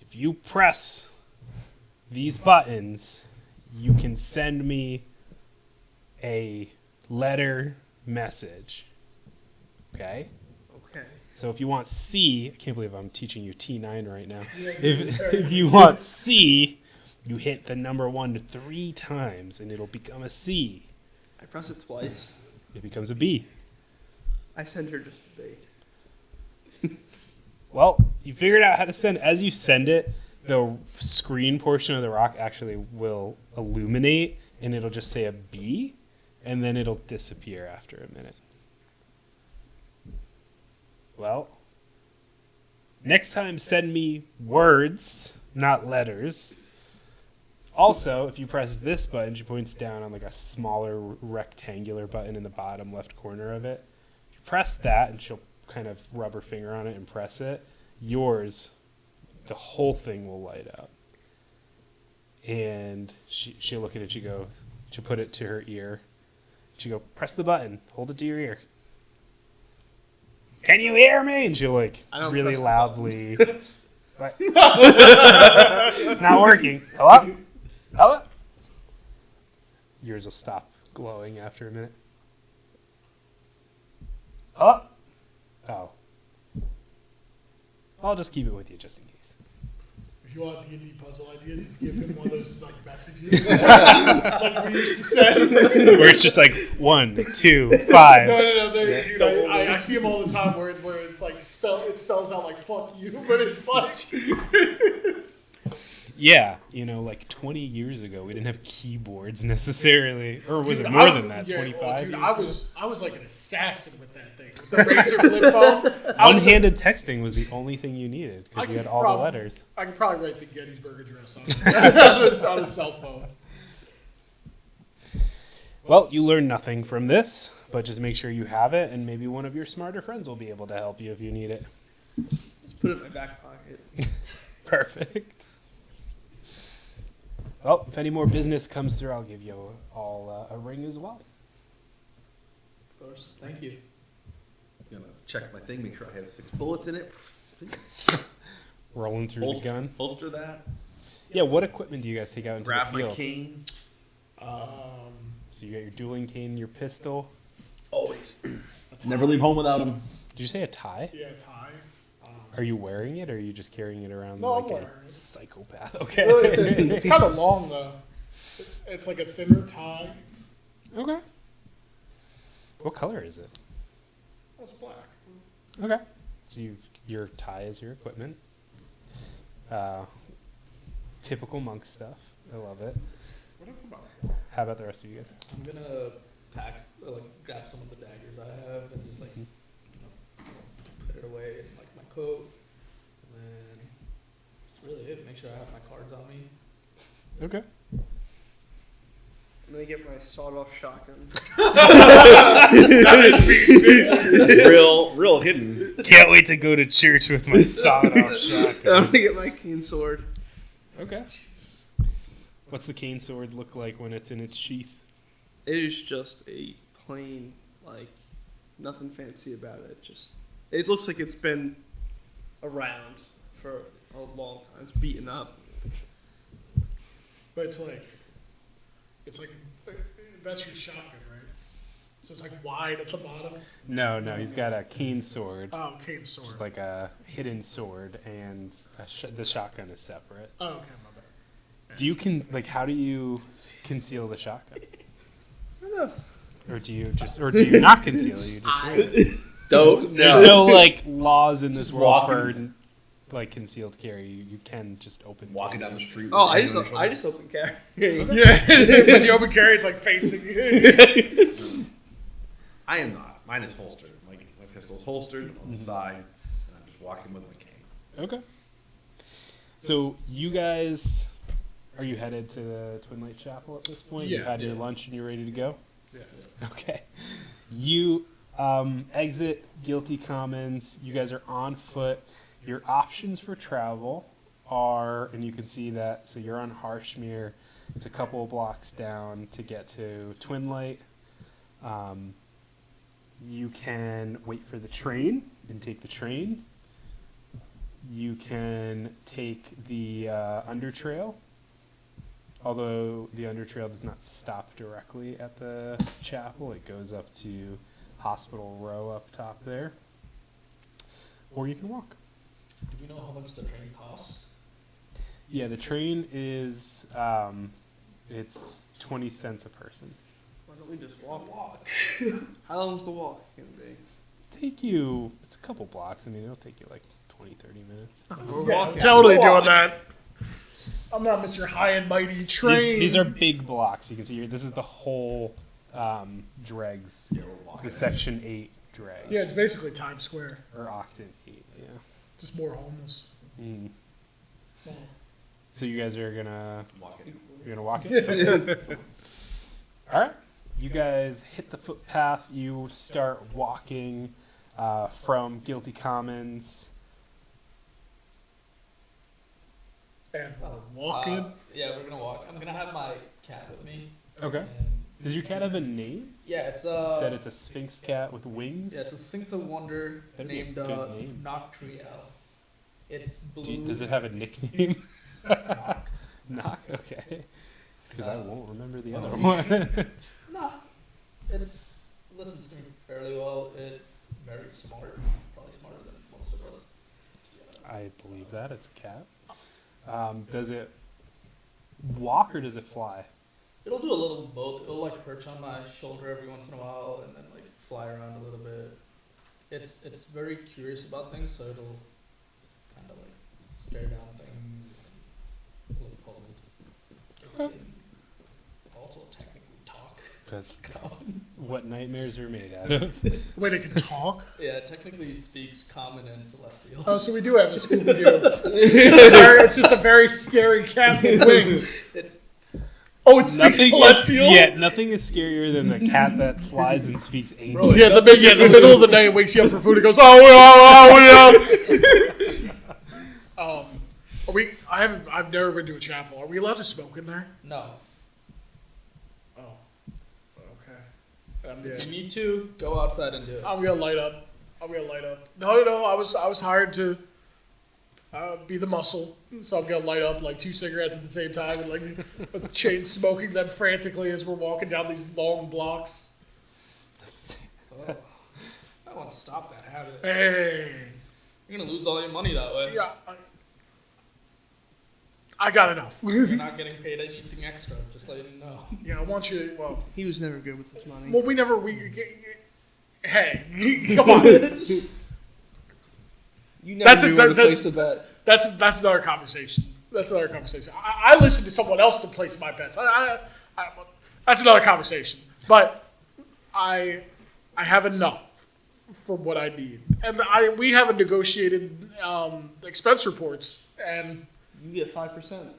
"If you press these buttons, you can send me a letter message." Okay? Okay. So if you want C, I can't believe I'm teaching you T9 right now. Yeah, If you want C, You hit the number 1 3 times, and it'll become a C. I press it twice. It becomes a B. I send her just a bait. Well, you figured out how to send. As you send it, the screen portion of the rock actually will illuminate, and it'll just say a B, and then it'll disappear after a minute. Well, next time send me words, not letters. Also, if you press this button, she points down on like a smaller rectangular button in the bottom left corner of it. You press that, and she'll kind of rub her finger on it and press it. Yours, the whole thing will light up. And she'll look at it, she'll put it to her ear. She'll go, press the button, hold it to your ear. Can you hear me? And she'll like I don't really press the loudly. What? It's not working. Hello? Hello? Yours will stop glowing after a minute. Oh. Oh. I'll just keep it with you just in case. If you want a D&D puzzle idea, just give him one of those like messages like we used to send. Where it's just like 1, 2, 5. No, dude. I see them all the time where it's like it spells out like "fuck you," but it's like. Yeah, like 20 years ago, we didn't have keyboards necessarily, or was Dude, it more than that? Yeah, 25. dude, years I was like an assassin with that thing. With the Razor flip phone. One-handed texting was the only thing you needed because you had all the letters. I could probably write the Gettysburg Address on on a cell phone. Well, you learn nothing from this, but just make sure you have it, and maybe one of your smarter friends will be able to help you if you need it. Just put it in my back pocket. Perfect. Well, if any more business comes through, I'll give you all a ring as well. Of course. Thank you. I'm gonna check my thing, make sure I have 6 bullets in it. Rolling through the gun. Holster that. Yeah, what equipment do you guys take out into Grab the my field? cane. So you got your dueling cane, your pistol. Always. Never leave home without them. Did you say a tie? Yeah, it's high. Are you wearing it, or are you just carrying it around No, I'm like wearing a it. psychopath? Okay. Well, it's kind of long though. It's like a thinner tie. Okay. What color is it? Oh, it's black. Okay. So your tie is your equipment. Typical monk stuff. I love it. What about? How about the rest of you guys? I'm gonna grab some of the daggers I have and just put it away in like my coat. And then that's really it. Make sure I have my cards on me. Okay. I'm gonna get my sawed-off shotgun. real hidden. Can't wait to go to church with my sawed-off I'm shotgun. gonna get my keen sword. Okay. What's the cane sword look like when it's in its sheath? It is just a plain, like, nothing fancy about it. It looks like it's been around for a long time. It's beaten up. But it's like that's your shotgun, right? So it's like wide at the bottom. No, he's got a cane sword. Oh, cane sword. It's like a hidden sword, and the shotgun is separate. Oh, okay, my bad. How do you conceal the shotgun? I don't know. Or do you not conceal it? You just wear it? Don't. There's no laws in this world for concealed carry. You can just open Walking carry. down the street. Oh, I just open carry. Yeah, but you open carry, it's like facing you. I am not. Mine is holstered. My pistol's holstered on the side, and I'm just walking with my cane. Okay. So you guys, are you headed to the Twin Light Chapel at this point? You Yeah. had your lunch and you're ready to go? Yeah. Okay. You exit Guilty Commons. You guys are on foot. Your options for travel are, and you can see that, so you're on Harshmere. It's a couple of blocks down to get to Twin Light. You can wait for the train and take the train. You can take the Undertrail, although the Undertrail does not stop directly at the chapel. It goes up to Hospital Row up top there. Or you can walk. Do we know how much the train costs? Yeah, the train is it's 20 cents a person. Why don't we just walk? How long is the walk gonna be? Take you, it's a couple blocks. I mean, it'll take you like 20, 30 minutes. We're Yeah, walking. totally It's a doing walk. that. I'm not Mr. High and Mighty Train. These are big blocks. You can see here. This is the whole dregs. Yeah, we're walking. The Section 8 drag. Yeah, it's basically Times Square. Or Octant 8, yeah. Just more homeless. Mm. So you guys are gonna Walking. you're gonna walk it. All right. You guys hit the footpath. You start walking from Guilty Commons. And we're walking. Yeah, we're gonna walk. I'm gonna have my cat with me. Okay. And Does your cat have a name? yeah, it's You said it's a Sphinx cat with wings. yeah, it's a Sphinx of Wonder Better be a named good name. Noctriel. It's blue. Does it have a nickname? Knock. Okay. Because I won't remember the other one. Nah, it's listens to me fairly well. It's very smart, probably smarter than most of us. to be honest. I believe that it's a cat. Does it walk or does it fly? It'll do a little of both. It'll like perch on my shoulder every once in a while and then like fly around a little bit. It's very curious about things, so it'll kind of like stare down things. A little puzzled. Okay. And also technically talk. That's what nightmares are made out of. Wait, it can talk? Yeah, it technically speaks common and celestial. Oh, so we do have a Scooby-Doo. It's just a very scary cat with wings. Oh, it speaks celestial? Nothing is scarier than the cat that flies and speaks angel. Bro, Yeah, the middle of the night, it wakes you up for food. It goes, I've never been to a chapel. Are we allowed to smoke in there? No. Oh, okay. If you need to, go outside and do it. I'm gonna light up. No. I was hired to be the muscle, so I'm gonna light up like 2 cigarettes at the same time and like chain smoking them frantically as we're walking down these long blocks. Oh. I want to stop that habit. Hey, You're gonna lose all your money that way. yeah, I got enough. You're not getting paid anything extra. Just letting you know. Yeah, I want you. Well, He was never good with his money. Hey, come on. You never That's knew a- where that- to place a bet. That's another conversation. I listen to someone else to place my bets. That's another conversation. But I have enough for what I need, and we haven't negotiated expense reports, and You get 5%.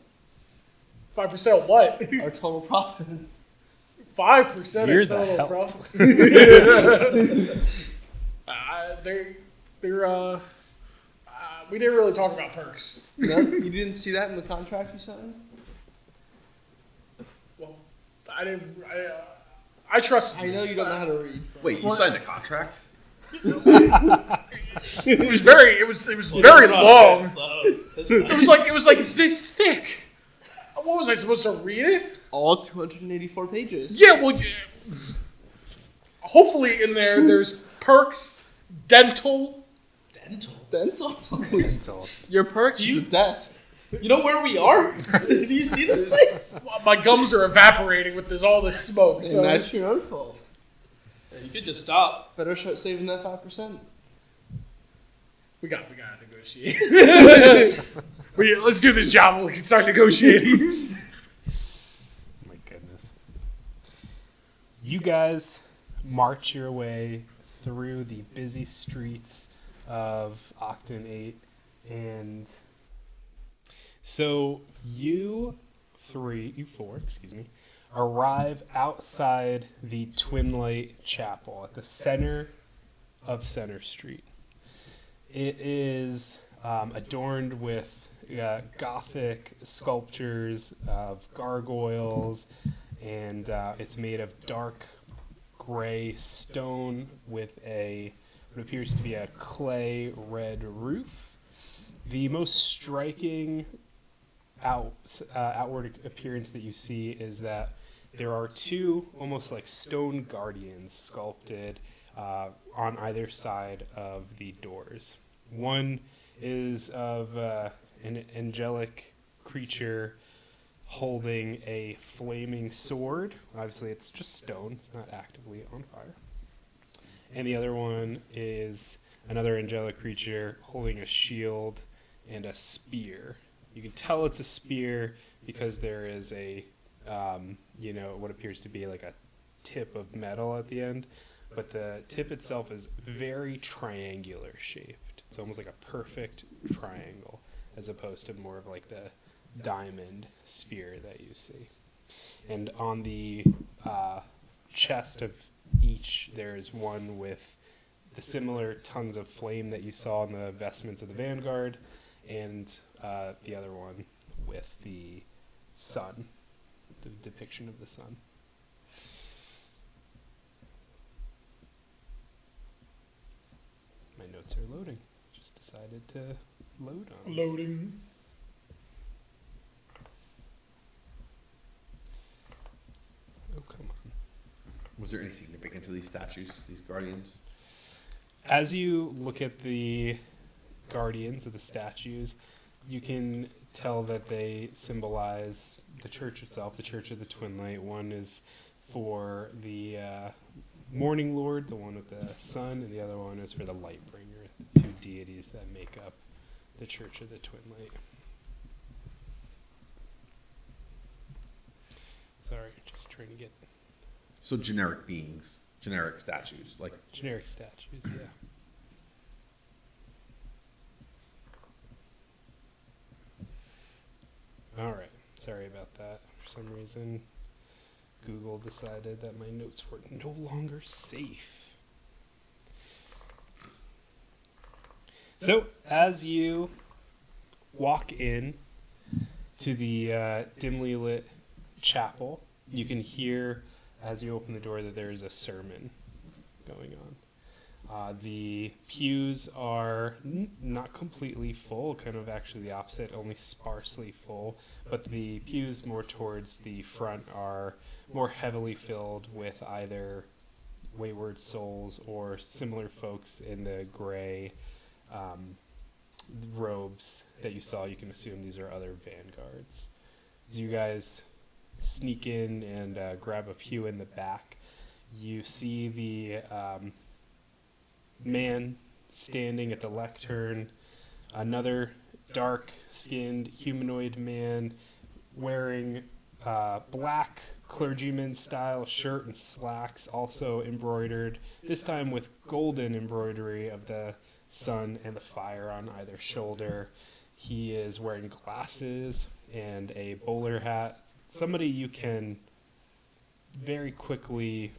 5% what? Our total profit. 5% You're of the total hell. profit. We didn't really talk about perks. No, you didn't see that in the contract you signed? Well, I trust. I know you don't know how to read. Wait, you signed a contract? It was very long. It was like this thick. What was I supposed to read it? All 284 pages. Yeah, well, hopefully in there's perks, dental. Dental. Dental. Your perks You- is the desk. You know where we are? Do you see this place? My gums are evaporating with all this smoke. So And that's your own fault. Yeah, you could just stop. Better start saving that 5%. we got to negotiate. Let's do this job and we can start negotiating. My goodness. You guys march your way through the busy streets of Octant 8, and so you four, arrive outside the Twinlight Chapel at the center of Center Street. It is adorned with Gothic sculptures of gargoyles, and it's made of dark gray stone with what appears to be a clay red roof. The most striking outward appearance that you see is that there are 2 almost like stone guardians sculpted on either side of the doors. One is of an angelic creature holding a flaming sword. Obviously, it's just stone. It's not actively on fire. And the other one is another angelic creature holding a shield and a spear. You can tell it's a spear because there is a, what appears to be like a tip of metal at the end. But the tip itself is very triangular shaped. It's almost like a perfect triangle, as opposed to more of like the diamond spear that you see. And on the chest of each, there's one with the similar tongues of flame that you saw in the vestments of the Vanguard, and the other one with the sun, the depiction of the sun. My notes are loading. Just decided to load on. Loading. Oh, come on. Was there any significance to these statues, these guardians? As you look at the guardians of the statues, you can tell that they symbolize the church itself, the Church of the Twin Light. One is for the Morning Lord, the one with the sun, and the other one is for the Lightbringer, the two deities that make up the Church of the Twin Light. Sorry, just trying to get So generic beings, generic statues, like generic statues, yeah. All right, sorry about that. For some reason, Google decided that my notes were no longer safe. So, as you walk in to the dimly lit chapel, you can hear, as you open the door, that there is a sermon going on. The pews are not completely full, kind of actually the opposite, only sparsely full, but the pews more towards the front are more heavily filled with either wayward souls or similar folks in the gray robes that you saw. You can assume these are other vanguards. As you guys sneak in and grab a pew in the back, you see the man standing at the lectern, another dark-skinned humanoid man wearing black clergyman-style shirt and slacks, also embroidered, this time with golden embroidery of the sun and the fire on either shoulder. He is wearing glasses and a bowler hat. Somebody you can very quickly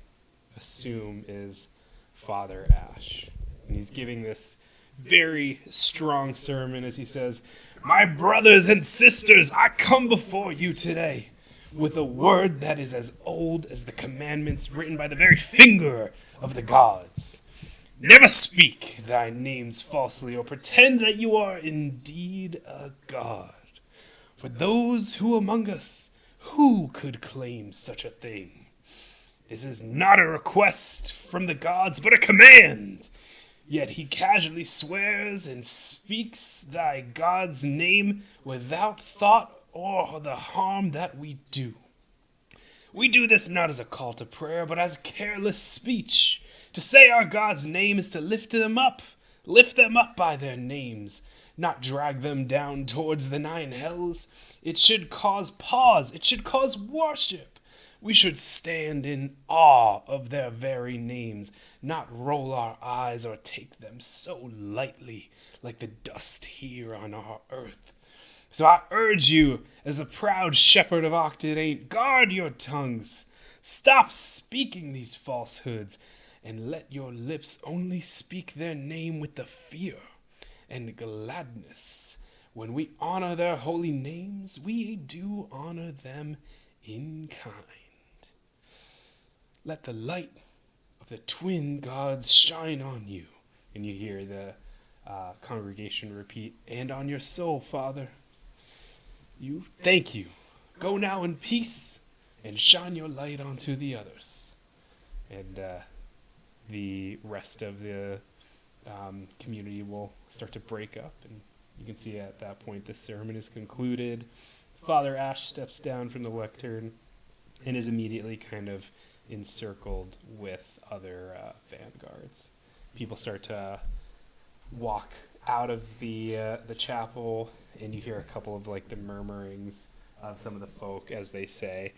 assume is Father Ash. And he's giving this very strong sermon as he says, "My brothers and sisters, I come before you today with a word that is as old as the commandments written by the very finger of the gods. Never speak thy names falsely or pretend that you are indeed a god. For those who among us, who could claim such a thing? This is not a request from the gods, but a command. Yet he casually swears and speaks thy God's name without thought or the harm that we do. We do this not as a call to prayer, but as careless speech. To say our God's name is to lift them up by their names, not drag them down towards the nine hells. It should cause pause, it should cause worship. We should stand in awe of their very names, not roll our eyes or take them so lightly like the dust here on our earth. So I urge you, as the proud shepherd of Octane, guard your tongues. Stop speaking these falsehoods, and let your lips only speak their name with the fear and gladness. When we honor their holy names, we do honor them in kind. Let the light of the twin gods shine on you." And you hear the congregation repeat, "And on your soul, Father. You thank you. Go now in peace and shine your light onto the others." And the rest of the community will start to break up, and You can see at that point the sermon is concluded. Father Ash steps down from the lectern and is immediately kind of encircled with other vanguards. People start to walk out of the chapel, and you hear a couple of like the murmurings of some of the folk as they say,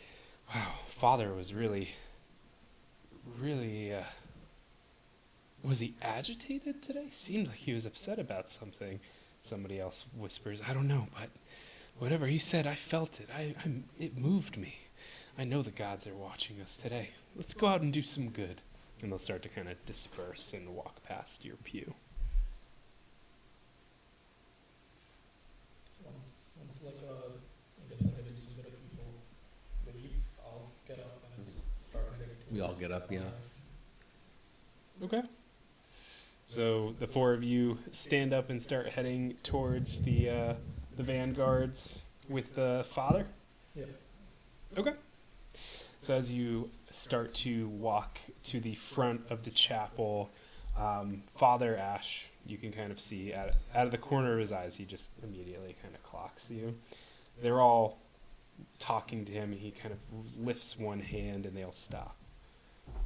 "Wow, Father was really, was he agitated today? Seemed like he was upset about something." Somebody else whispers, "I don't know, but whatever he said, I felt it. It moved me. I know the gods are watching us today. Let's go out and do some good." And they'll start to kind of disperse and walk past your pew. Once like a decent bit of people leave, I'll get up and start heading towards We all get up, yeah. Okay. So the four of you stand up and start heading towards the vanguards with the father? Yeah. Okay. So as you start to walk to the front of the chapel, Father Ash, you can kind of see out of the corner of his eyes, he just immediately kind of clocks you. They're all talking to him, and he kind of lifts one hand, and they'll stop.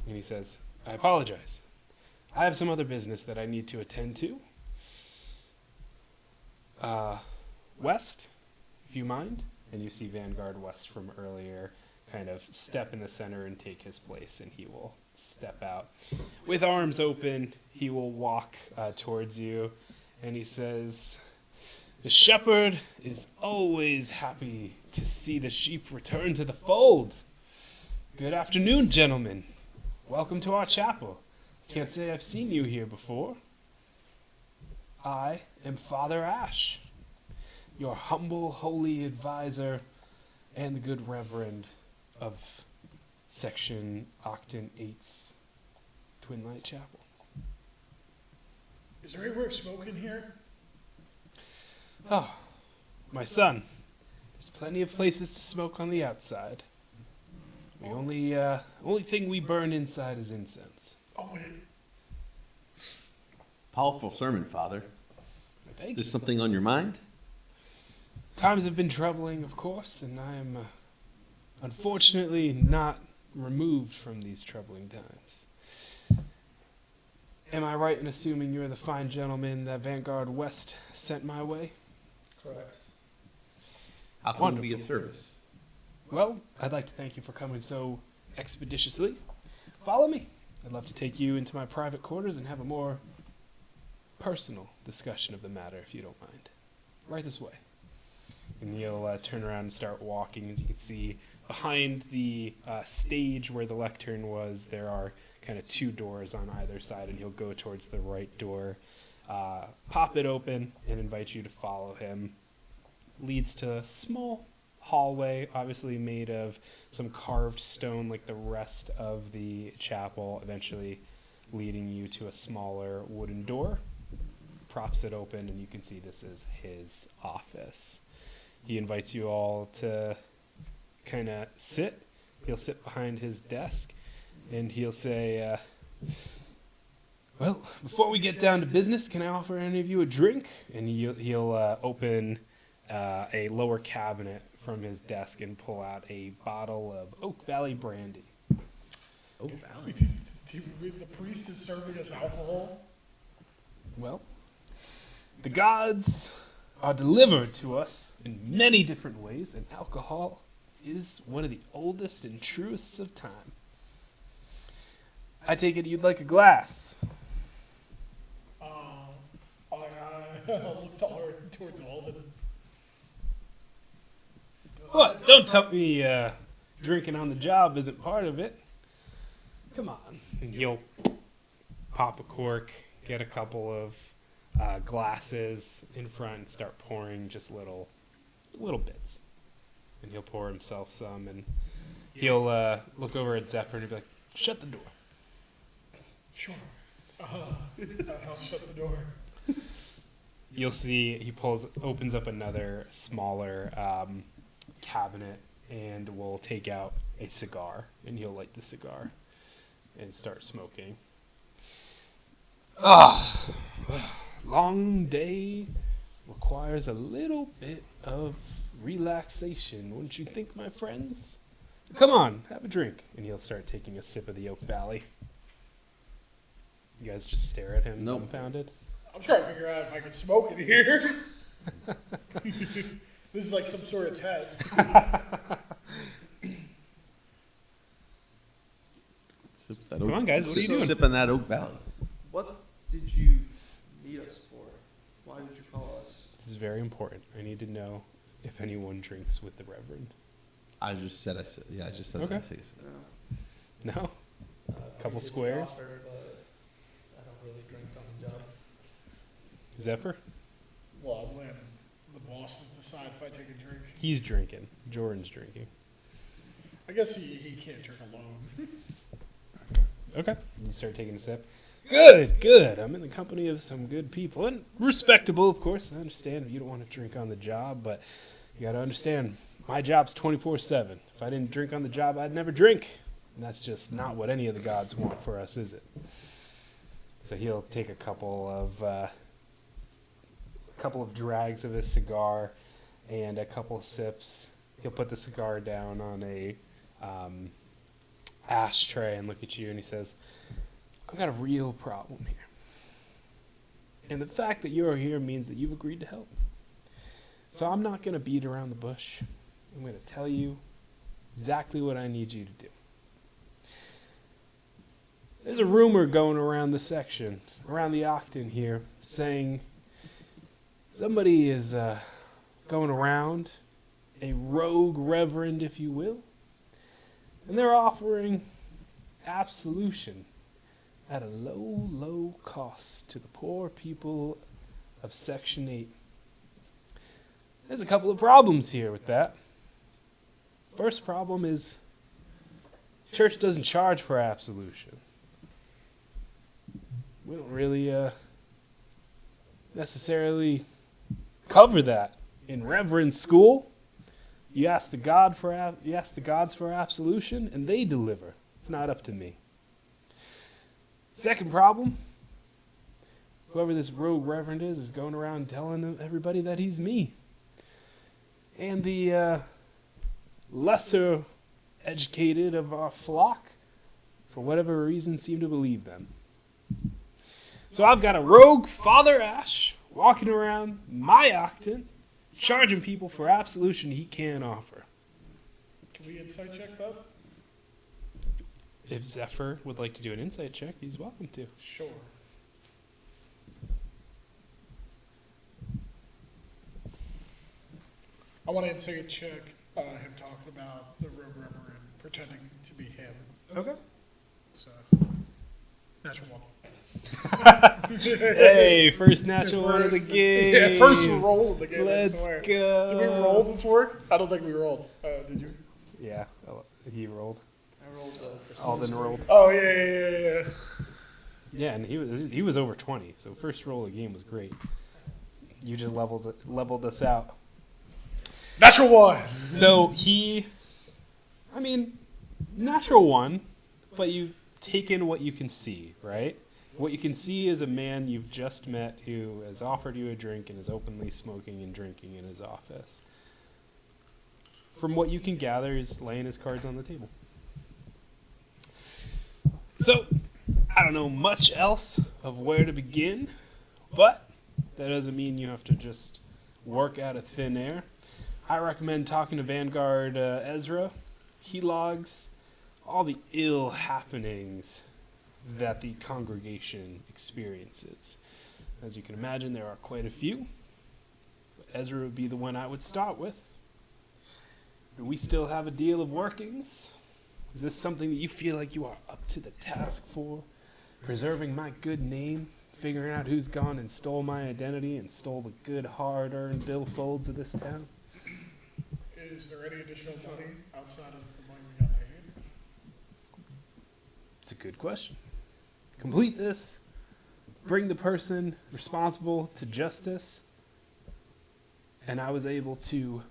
And he says, "I apologize. I have some other business that I need to attend to. West, if you mind." And you see Vanguard West from earlier kind of step in the center and take his place, and he will step out. With arms open, he will walk towards you, and he says, "The shepherd is always happy to see the sheep return to the fold. Good afternoon, gentlemen. Welcome to our chapel. Can't say I've seen you here before. I am Father Ash, your humble, holy advisor, and the good reverend of Section Octon 8's Twin Light Chapel." Is there anywhere smoking here? "Oh, my son, there's plenty of places to smoke on the outside. The only thing we burn inside is incense." Oh, wait. Powerful sermon, Father. Thank Is you. something on your mind? Times have been troubling, of course, and I am unfortunately not removed from these troubling times. Am I right in assuming you're the fine gentleman that Vanguard West sent my way? Correct. How can we be of Wonderful. service? Well, I'd like to thank you for coming so expeditiously. Follow me. I'd love to take you into my private quarters and have a more personal discussion of the matter, if you don't mind. Right this way. And he'll turn around and start walking. As you can see, behind the stage where the lectern was, there are kind of two doors on either side, and he'll go towards the right door, pop it open, and invite you to follow him. Leads to a small hallway, obviously made of some carved stone like the rest of the chapel, eventually leading you to a smaller wooden door. Props it open, and you can see this is his office. He invites you all to kind of sit. He'll sit behind his desk, and he'll say, "Well, before we get down to business, can I offer any of you a drink?" And he'll open a lower cabinet from his desk and pull out a bottle of Oak Valley brandy. Oh, Valley. The priest is serving us alcohol? Well, the gods are delivered to us in many different ways, and alcohol is one of the oldest and truest of time. I take it you'd like a glass. I'll look taller towards Alden. What? Don't tell me drinking on the job isn't part of it. Come on. And he'll pop a cork, get a couple of glasses in front, and start pouring just little bits. And he'll pour himself some, and he'll look over at Zephyr and he'll be like, "Shut the door." Sure. I'll shut the door. You'll see he opens up another smaller cabinet and will take out a cigar, and he'll light the cigar and start smoking. Long day, requires a little bit of relaxation, wouldn't you think, my friends? Come on, have a drink. And he'll start taking a sip of the Oak Valley. You guys just stare at him, Nope. dumbfounded. I'm trying to figure out if I can smoke in here. This is like some sort of test. Come on, guys, what are you doing? Sipping that Oak Valley. What did you need us for? Why did you call us? This is very important. I need to know if anyone drinks with the Reverend. I just said I just said Okay. that. No. No? Couple Usually squares? offer, but I don't really drink on the job. Zephyr? Well, I'm letting the bosses decide if I take a drink. He's drinking. Jordan's drinking. I guess he can't drink alone. Okay. You start taking a sip. Good, good. I'm in the company of some good people. And respectable, of course. I understand you don't want to drink on the job, but you got to understand, my job's 24/7. If I didn't drink on the job, I'd never drink. And that's just not what any of the gods want for us, is it? So he'll take a couple of drags of his cigar and a couple sips. He'll put the cigar down on a ashtray and look at you, and he says, I've got a real problem here. And the fact that you're here means that you've agreed to help. So I'm not going to beat around the bush. I'm going to tell you exactly what I need you to do. There's a rumor going around the section, around the Octon here, saying somebody is going around, a rogue reverend, if you will, and they're offering absolution at a low, low cost to the poor people of Section 8. There's a couple of problems here with that. First problem is church doesn't charge for absolution. We don't really necessarily cover that in reverend school. You ask the gods for absolution, and they deliver. It's not up to me. Second problem, whoever this rogue reverend is going around telling everybody that he's me. And the lesser educated of our flock, for whatever reason, seem to believe them. So I've got a rogue Father Ash walking around my Octon, charging people for absolution he can't offer. Can we insight check that? If Zephyr would like to do an insight check, he's welcome to. Sure. I want to insight check him talking about the rogue reverend pretending to be him. Okay. So, natural one. Hey, first natural one of the game. Yeah, first roll of the game. I Let's swear. go. Did we roll before? I don't think we rolled. Did you? Yeah, he rolled. I rolled Alden rolled. Oh yeah. Yeah, and he was over 20, so first roll of the game was great. You just leveled us out. Natural one. So natural one, but you take in what you can see, right? What you can see is a man you've just met who has offered you a drink and is openly smoking and drinking in his office. From what you can gather, he's laying his cards on the table. So, I don't know much else of where to begin, but that doesn't mean you have to just work out of thin air. I recommend talking to Vanguard Ezra. He logs all the ill happenings that the congregation experiences. As you can imagine, there are quite a few. But Ezra would be the one I would start with. Do we still have a deal of workings? Is this something that you feel like you are up to the task for? Preserving my good name? Figuring out who's gone and stole my identity and stole the good hard-earned billfolds of this town? Is there any additional money outside of the money we got paid? It's a good question. Complete this. Bring the person responsible to justice. And I was able to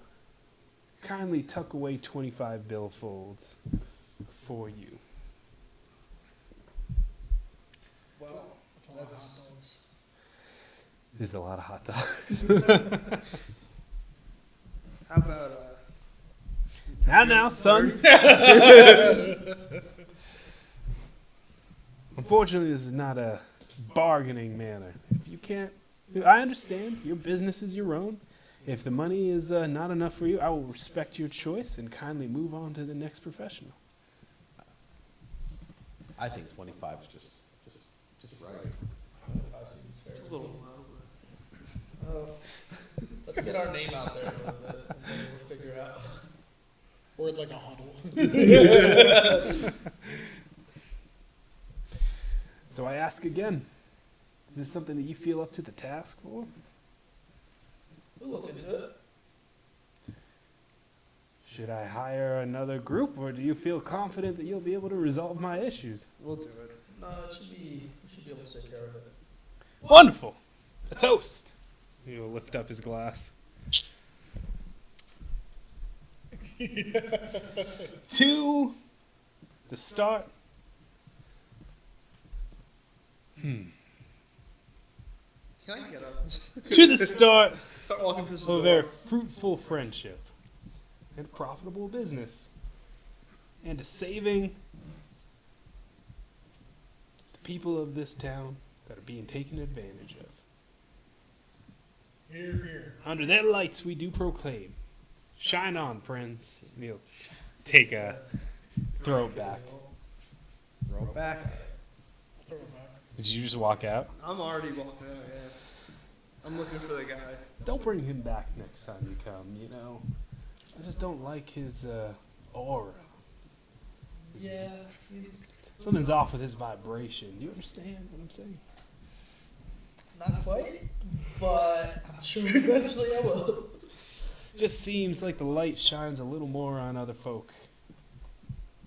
kindly tuck away 25 billfolds for you. Well, that's a lot of hot dogs. There's a lot of hot dogs. How about Now, son. Unfortunately, this is not a bargaining manner. If you can't, I understand. Your business is your own. If the money is not enough for you, I will respect your choice and kindly move on to the next professional. I think 25 is just right. Seems fair. it's a little low? Let's get our name out there a little bit, and then we'll figure out. We're in like a huddle. So I ask again, is this something that you feel up to the task for? We'll look into it. Should I hire another group, or do you feel confident that you'll be able to resolve my issues? We'll do it. No, we should be able to take care of it. Wonderful. A toast. He'll lift up his glass. To the start. Can I get up? To the start Start walking through of a very fruitful friendship and profitable business, and to saving the people of this town that are being taken advantage of. Here, here. Under their lights we do proclaim, shine on, friends. And he'll take a throw it back. Throw it back. Throw it back. Did you just walk out? I'm already walking out, yeah. I'm looking for the guy. Don't bring him back next time you come, you know. I just don't like his aura. Yeah, he's Something's off with his vibration. Do you understand what I'm saying? not quite, but I'm sure eventually I will. Just seems like the light shines a little more on other folk.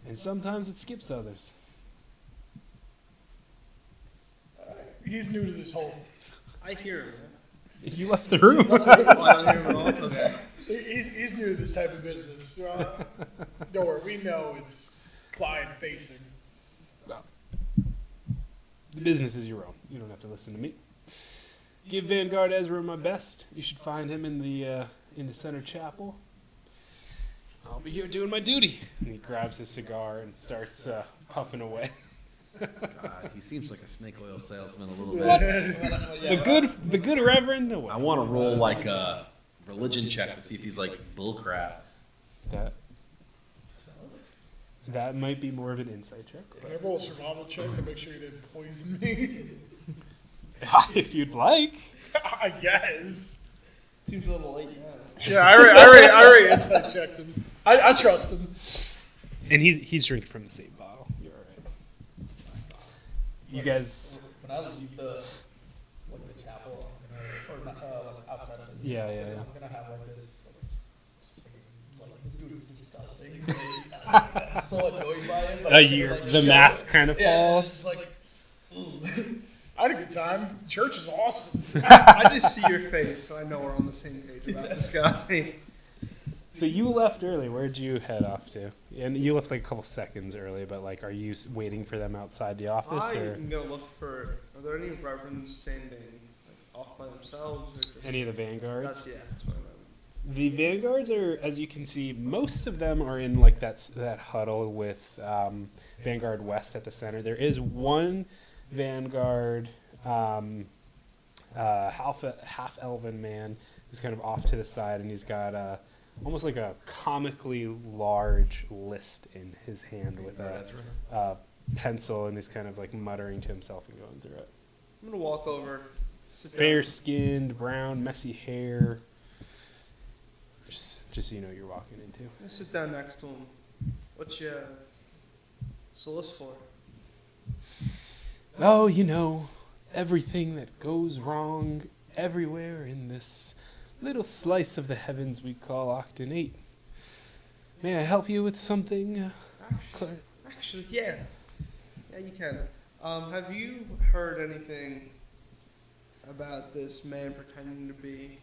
And sometimes it skips others. He's new to this whole. I hear him. You left the room. I don't hear him at all. Okay. He's new to this type of business. Don't worry, we know it's client facing. The business is your own. You don't have to listen to me. Give Vanguard Ezra my best. You should find him in the center chapel. I'll be here doing my duty. And he grabs his cigar and starts puffing away. God, he seems like a snake oil salesman a little What? bit. The good Reverend? No way. I want to roll like a religion check to see if he's like bullcrap. That might be more of an insight check. Can I roll a survival check to make sure he didn't poison me? If you'd like. I guess. Seems a little late now. Yeah, I already insight checked him. I trust him. And he's drinking from the same bottle. You're all right. You guys. When I leave the chapel, or not, outside of the Yeah. I'm gonna have like this. Like this dude is disgusting. I'm so annoyed by it. But The mask kind of falls. It's like, ooh. I had a good time. Church is awesome. I just see your face, so I know we're on the same page about this guy. So you left early. Where'd you head off to? And you left like a couple seconds early, but like, are you waiting for them outside the office, or I'm gonna look for. Are there any reverends standing off by themselves? Or just, any of the vanguards? that's what I meant. The vanguards are, as you can see, most of them are in like that huddle with Vanguard West at the center. There is one Vanguard half elven man who's kind of off to the side, and he's got almost like a comically large list in his hand with a pencil, and he's kind of like muttering to himself and going through it. I'm gonna walk over. Sit down. Fair-skinned, brown, messy hair. Just so you know what you're walking into. I'm gonna sit down next to him. What you solicit for? Oh, you know, everything that goes wrong everywhere in this little slice of the heavens we call Octon 8. May I help you with something, Claire? Actually, yeah. Yeah, you can. Have you heard anything about this man pretending to be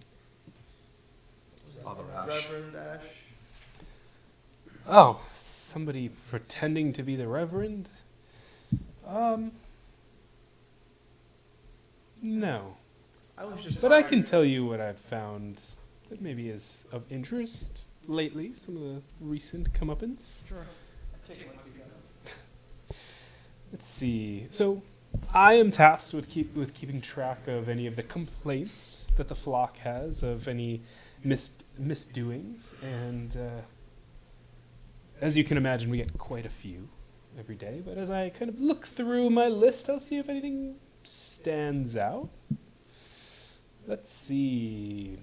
Father Ash. Reverend Ash? Oh, somebody pretending to be the Reverend? No. I was just. But I can tired. tell you what I've found that maybe is of interest lately. Some of the recent comeuppance. Sure. Take my feet out. Let's see. So, I am tasked with keeping track of any of the complaints that the flock has of any misdoings, and as you can imagine, we get quite a few every day. But as I kind of look through my list, I'll see if anything stands out. Let's see.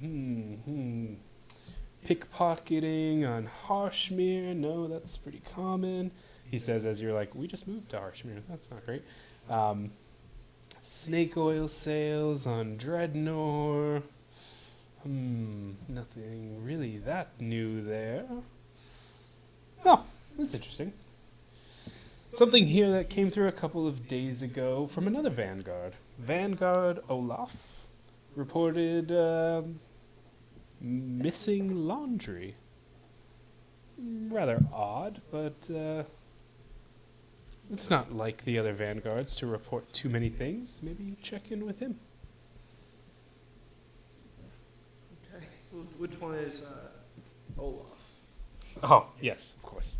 Pickpocketing on Harshmere. No, that's pretty common. He says as you're like, we just moved to Harshmere. That's not great. Snake oil sales on Dreadnought. Nothing really that new there. Oh, that's interesting. Something here that came through a couple of days ago from another Vanguard. Vanguard Olaf reported missing laundry. Rather odd, but it's not like the other Vanguards to report too many things. Maybe check in with him. Okay. Which one is Olaf? Oh, yes, of course.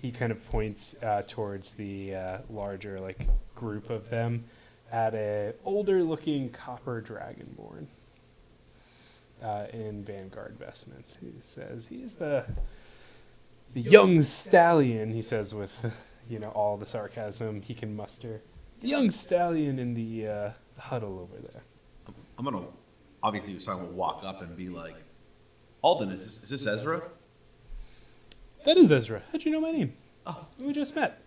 He kind of points towards the larger group of them at a older-looking copper dragonborn in Vanguard vestments. He says he's the young stallion. He says with all the sarcasm he can muster. The young stallion in the huddle over there. I'm gonna obviously so I'm gonna walk up and be like, Alden, is this Ezra? That is Ezra. How'd you know my name? Oh. We just met.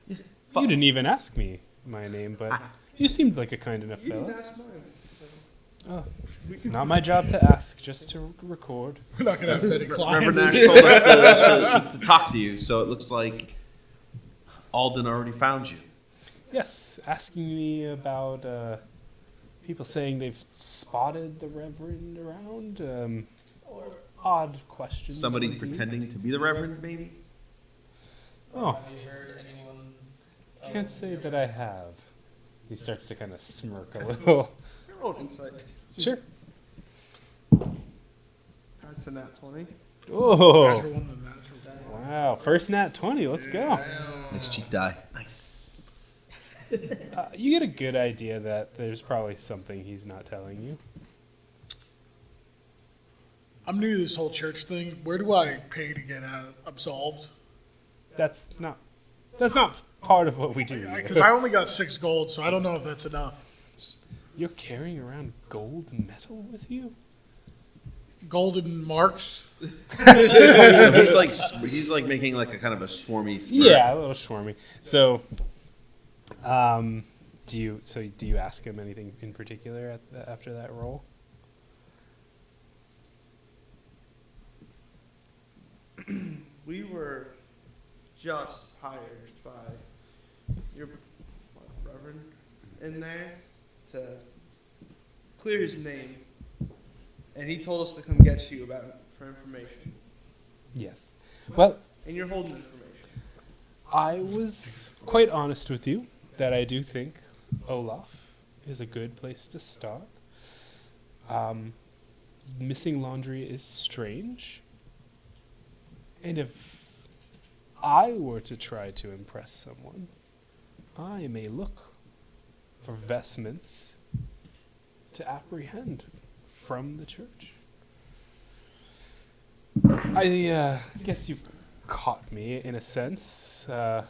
Fuck. You didn't even ask me my name, but you seemed like a kind enough You didn't fellow. ask mine. Oh, it's not my job to ask, just to record. We're not gonna have many Reverend clients. Nash told us to talk to you, so it looks like Alden already found you. Yes, asking me about people saying they've spotted the Reverend around, or odd questions. Somebody indeed. pretending to be the Reverend, maybe? Oh, Have you heard anyone? can't say that I have. He starts to kind of smirk a little. Roll insight. Sure. That's a nat 20. Oh, Natural one and natural die. wow. First nat 20. Let's go. Nice cheat die. Nice. You get a good idea that there's probably something he's not telling you. I'm new to this whole church thing. Where do I pay to get absolved? That's not part of what we do. Because I only got 6 gold, so I don't know if that's enough. You're carrying around gold metal with you? Golden marks. So he's like making like a kind of a swarmy spur. Yeah, a little swarmy. So, do you ask him anything in particular after that roll? We were just hired by your Reverend in there to clear his name, and he told us to come get you for information. Yes. Well, And you're holding information. I was quite honest with you that I do think Olaf is a good place to start. Missing laundry is strange. And if I were to try to impress someone, I may look for vestments to apprehend from the church. I guess you've caught me in a sense. I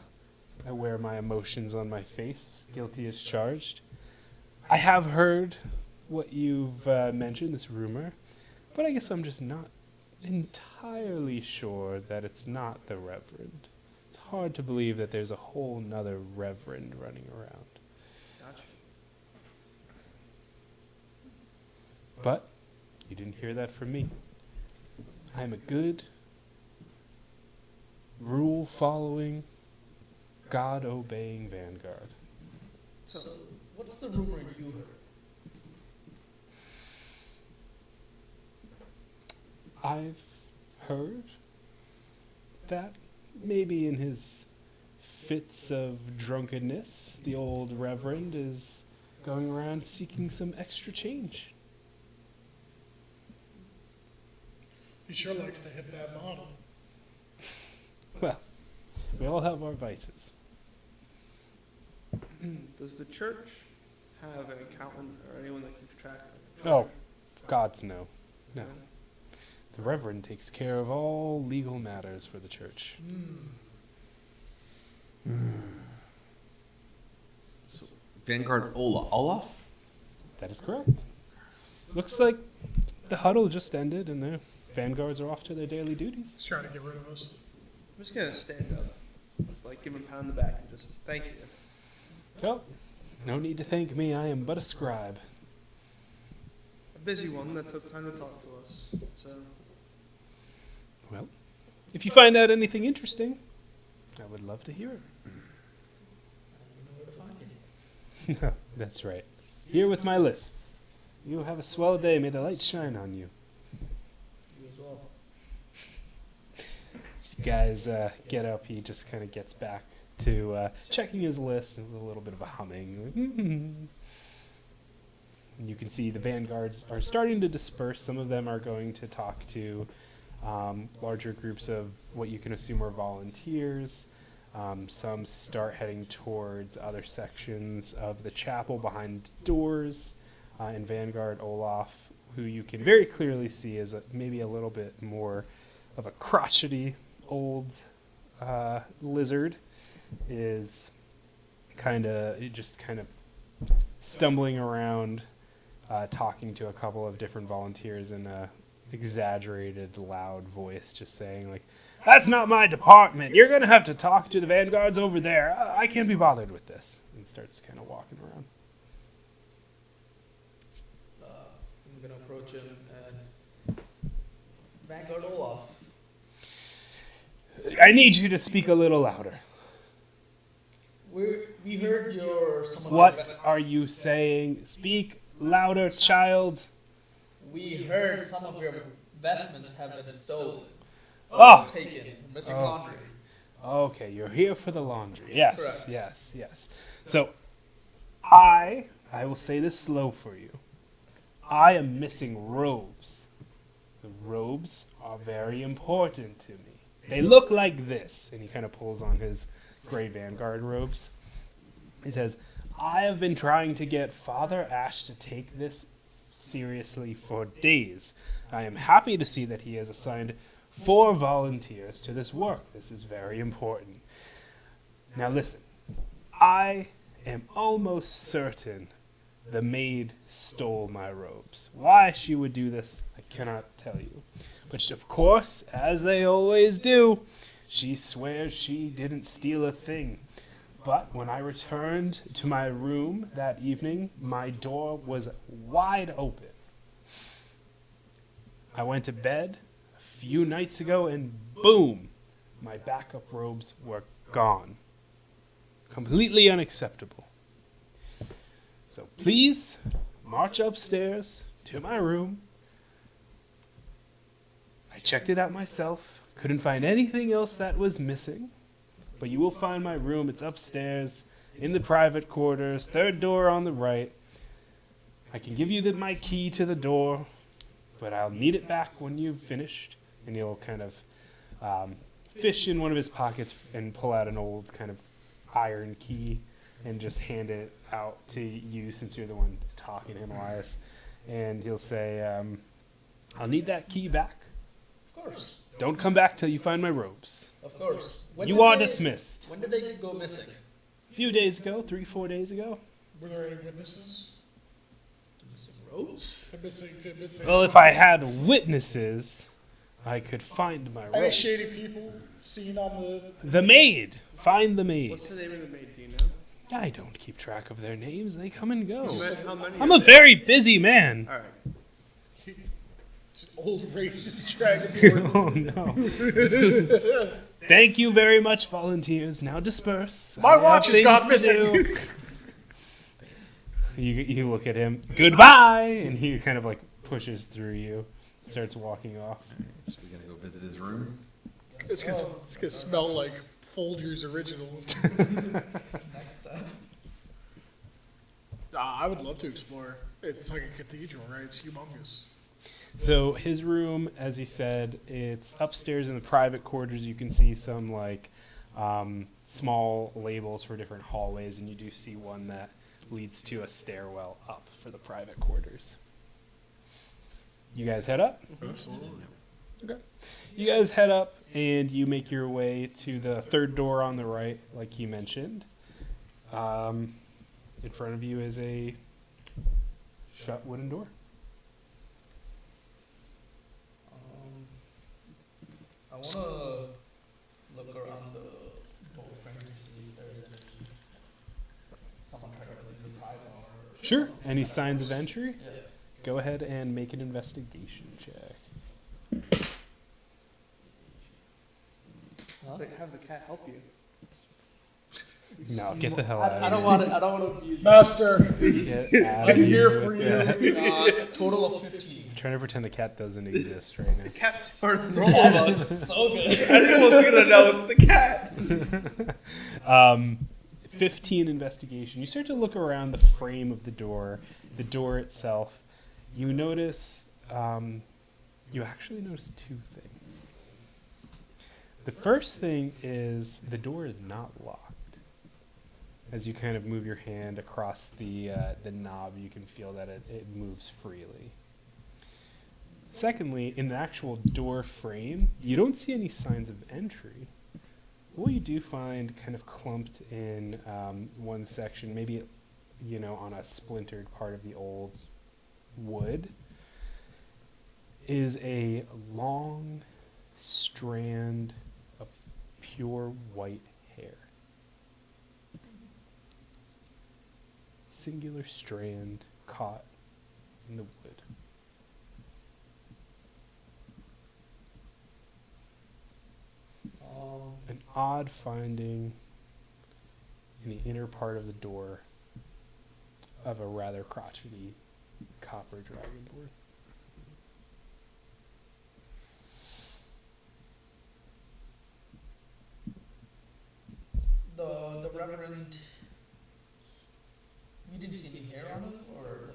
wear my emotions on my face, guilty as charged. I have heard what you've mentioned, this rumor, but I guess I'm just not entirely sure that it's not the Reverend. It's hard to believe that there's a whole nother Reverend running around. Gotcha. But you didn't hear that from me. I'm a good, rule-following, God-obeying vanguard. So, what's the rumor you heard? I've heard that maybe in his fits of drunkenness, the old Reverend is going around seeking some extra change. He sure likes to hit that model. Well, we all have our vices. Does the church have an accountant or anyone that keeps track of it? Oh, gods no. No. The Reverend takes care of all legal matters for the church. So, Vanguard Olaf? That is correct. Looks like the huddle just ended and the vanguards are off to their daily duties. He's trying to get rid of us. I'm just gonna stand up, like give him a pound on the back and just thank you. Well, no need to thank me. I am but a scribe. A busy one that took time to talk to us. So Well, if you find out anything interesting, I would love to hear it. You know where to find it. That's right. Here with my lists. You have a swell day. May the light shine on you. You as well. As you guys get up, he just kind of gets back to checking his list and with a little bit of a humming. And you can see the vanguards are starting to disperse. Some of them are going to talk to larger groups of what you can assume are volunteers. Some start heading towards other sections of the chapel behind doors. And Vanguard Olaf, who you can very clearly see is maybe a little bit more of a crotchety old lizard, is kind of stumbling around, talking to a couple of different volunteers in a exaggerated, loud voice, just saying like, "That's not my department. You're gonna have to talk to the vanguards over there. I can't be bothered with this." And starts kind of walking around. I'm gonna approach him and Vanguard Olaf. I need you to speak a little louder. We heard some of What your are you saying? Speak louder, child. we heard some of your vestments have been stolen. Oh. Taken. Missing Oh. laundry. Okay, you're here for the laundry. Yes, Correct. yes. So, I will say this slow for you. I am missing robes. The robes are very important to me. They look like this. And he kind of pulls on his gray Vanguard robes. He says, I have been trying to get Father Ash to take this seriously for days. I am happy to see that he has assigned 4 volunteers to this work. This is very important. Now listen, I am almost certain the maid stole my robes. Why she would do this, I cannot tell you. But of course, as they always do, she swears she didn't steal a thing. But when I returned to my room that evening, my door was wide open. I went to bed a few nights ago and boom, my backup robes were gone. Completely unacceptable. So please, march upstairs to my room. I checked it out myself. Couldn't find anything else that was missing. But you will find my room. It's upstairs in the private quarters, 3rd door on the right. I can give you my key to the door, but I'll need it back when you've finished. And he'll kind of fish in one of his pockets and pull out an old kind of iron key and just hand it out to you since you're the one talking to him, Elias. And he'll say, I'll need that key back. Of course. Don't come back till you find my robes. Of course. You are dismissed. When did they go missing? A few days ago, 3-4 days ago. Were there any witnesses? Missing robes? To missing. Well, if I had witnesses, I could find my Any robes. shady people seen on The maid. Find the maid. what's the name of the maid? Do you know? I don't keep track of their names. They come and go. How many? I'm a very busy man. All right. old racist dragonborn? Oh, no. Thank you very much, volunteers. Now disperse. My I have watch has gone things to missing. do. You look at him. Goodbye! And he kind of like pushes through you. Starts walking off. So we're gonna go visit his room. It's gonna smell like Folger's originals. Next time. I would love to explore. It's like a cathedral, right? It's humongous. So his room, as he said, it's upstairs in the private quarters. You can see some like small labels for different hallways, and you do see one that leads to a stairwell up for the private quarters. You guys head up? Absolutely. Okay. You guys head up and you make your way to the third door on the right, like he mentioned. In front of you is a shut wooden door. I want to look around the door frame to see if there's any someone trying to like pry or Sure. Any signs of entry? yeah. Go ahead and make an investigation check. Have the cat help you. No, get the hell out of here. I don't want to. I don't want to abuse. Master, Get out of I'm here for with you. that. Total of 15. I'm trying to pretend the cat doesn't exist right now. The cat's smarter than All all of of us. us. So good. Anyone's gonna know it's the cat. 15 investigation. You start to look around the frame of the door itself. You notice, you actually notice two things. The first thing is the door is not locked. As you kind of move your hand across the knob, you can feel that it moves freely. Secondly, in the actual door frame, you don't see any signs of entry. What you do find kind of clumped in one section, maybe on a splintered part of the old wood, is a long strand of pure white hair. Singular strand caught in the wood. An odd finding in the inner part of the door of a rather crotchety copper dragonborn. The Reverend. We didn't see any hair on him, or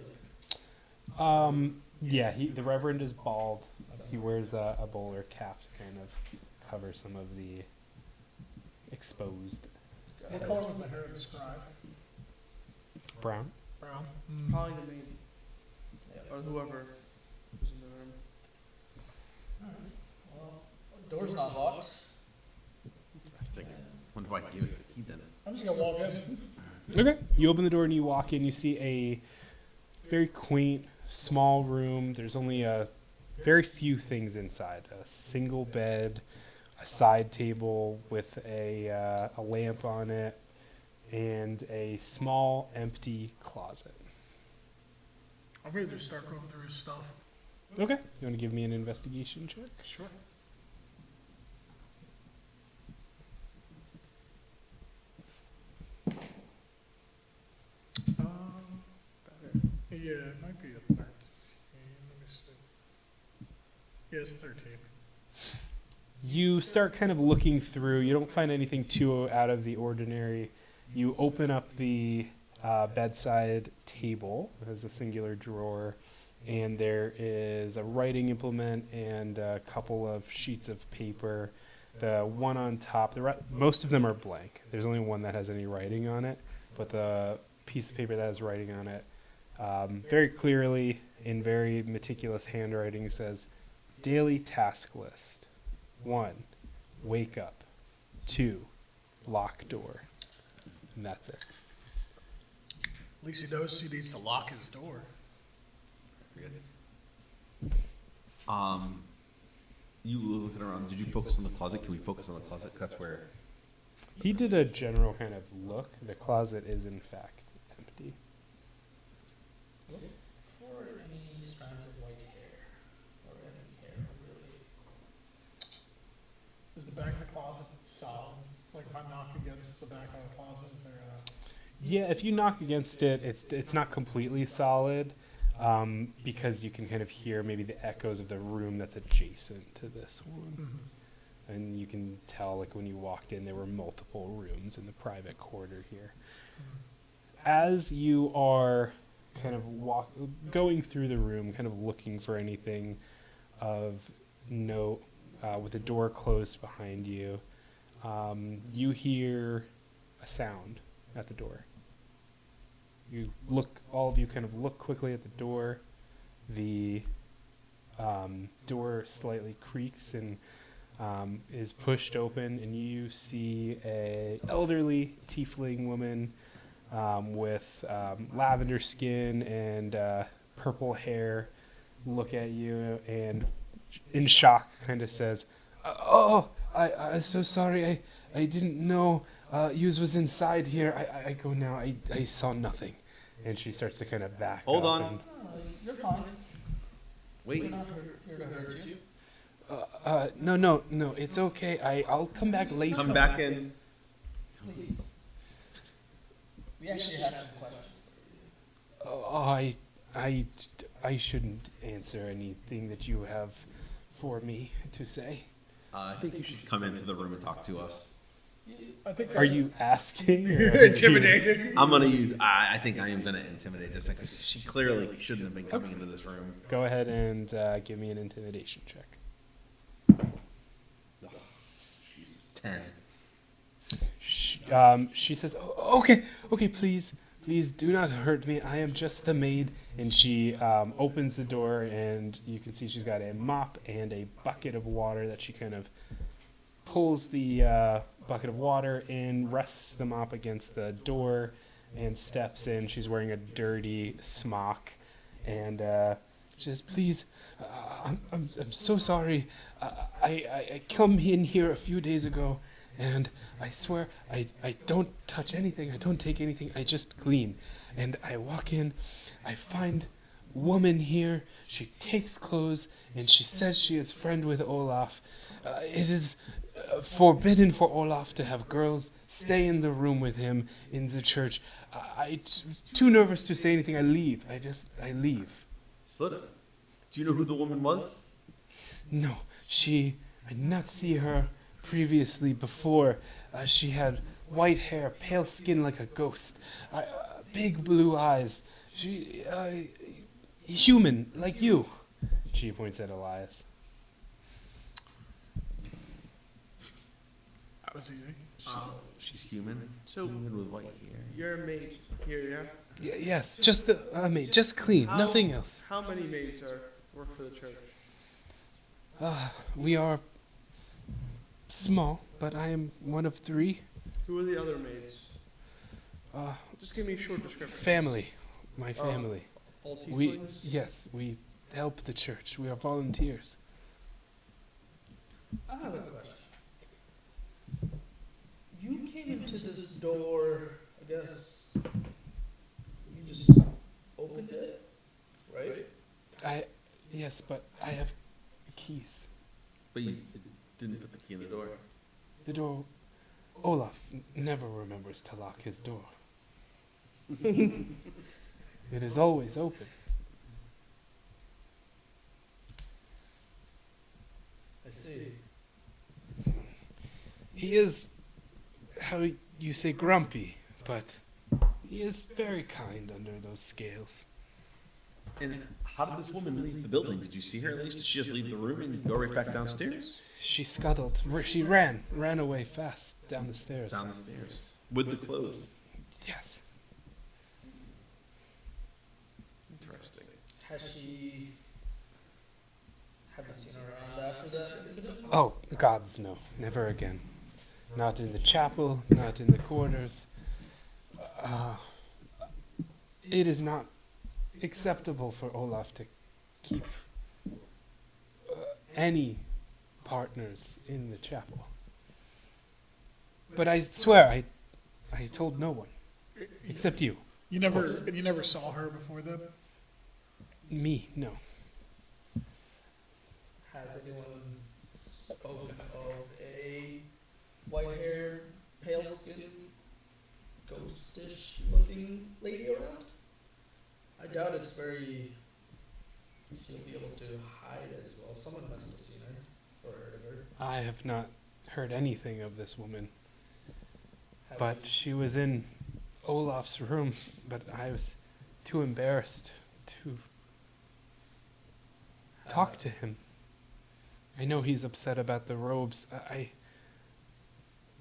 like. Yeah, the Reverend is bald. He wears a bowler cap to kind of cover some of the exposed what color was the hair of the scribe? brown. Brown. Probably the maid. Or whoever was in the room. Well, door's not locked. Interesting. Wonder why he gave us the key then. I'm just gonna walk in. Okay. You open the door and you walk in. You see a very quaint, small room. There's only very few things inside. A single bed, a side table with a lamp on it, and a small empty closet. I'm gonna just start going through his stuff. Okay. You want to give me an investigation check? Sure. Yeah, it might be a 13. Let me see. Yeah, it's 13. You start kind of looking through. You don't find anything too out of the ordinary. You open up the bedside table. It has a singular drawer, and there is a writing implement and a couple of sheets of paper. The one on top, most of them are blank. There's only one that has any writing on it, but the piece of paper that has writing on it, very clearly in very meticulous handwriting, says, "Daily task list. 1, wake up. 2, lock door." And that's it. At least he knows he needs to lock his door. You looking around? Did you focus on the closet? Can we focus on the closet? That's where. He did a general kind of look. The closet is, in fact, empty. For any strands of white hair, or any hair, really. Is the back of the closet solid? Like if I knock against the back of the closet, is there a... Yeah, if you knock against it, it's not completely solid, because you can kind of hear maybe the echoes of the room that's adjacent to this one. And you can tell, like, when you walked in, there were multiple rooms in the private quarter here. as you are kind of going through the room, kind of looking for anything of note, with the door closed behind you, you hear a sound at the door. All of you kind of look quickly at the door. The door slightly creaks and is pushed open, and you see a elderly tiefling woman with lavender skin and purple hair look at you and in shock kind of says, "Oh, I'm so sorry. I didn't know yous was inside here. I go now. I saw nothing." And she starts to kind of back Hold up. on. And, You're fine. Wait. We're not here to hurt you. no, it's okay. I'll come back later. Come back in. Please. We actually had some questions for you. Oh, I shouldn't answer anything that you have for me to say. I think you should come into the room and talk to us. I think Are you asking? Or intimidating? I'm gonna use. I think I am gonna intimidate this because she clearly shouldn't have been coming into this room. Go ahead and give me an intimidation check. Oh, Jesus, 10. She says, "Oh, okay, please do not hurt me. I am just the maid." And she opens the door, and you can see she's got a mop and a bucket of water that she kind of pulls the bucket of water in, rests the mop against the door, and steps in. She's wearing a dirty smock, and she says, "Please, I'm so sorry. I come in here a few days ago, and I swear I don't touch anything. I don't take anything. I just clean. And I walk in, I find woman here. She takes clothes, and she says she is friend with Olaf. It is forbidden for Olaf to have girls stay in the room with him in the church. I'm too nervous to say anything. I leave. I leave." Slow down. Do you know who the woman was? "No, I did not see her previously before. She had white hair, pale skin like a ghost, big blue eyes. She, human, like you." She points at Elias. That was easy. She's human. So- human with white hair. You're a maid here, yeah? Yes, just a maid, just clean, nothing else. How many maids work for the church? We are small, but I am one of 3. Who are the other maids? Uh, Just give me a short description. family, my Oh. family. All We tieflings? we help the church. We are volunteers. I have a question. You came into this door, I guess, you just opened it, right? Yes, but I have keys. But you didn't put the key in the door. The door. Olaf never remembers to lock his door. It is always open. I see. He is, how you say, grumpy, but he is very kind under those scales. And how did this woman leave the building? Did you see her at least? Did she just leave the room and go right back downstairs? She scuttled. She ran away fast down the stairs. Down the stairs. With the clothes. Yes. Interesting. Have you seen her around after that incident? Oh, gods, no. Never again. Not in the chapel, not in the quarters. It is not acceptable for Olaf to keep any partners in the chapel. But I swear, I told no one. Except you. You never saw her before then? Me, no. Has anyone spoken of a white-haired, pale-skinned, ghostish-looking lady around? I doubt it's very... she'll be able to hide as well. Someone must have seen her, or heard of her. I have not heard anything of this woman. Have But you- she was in Olaf's room, but I was too embarrassed to talk to him. I know he's upset about the robes.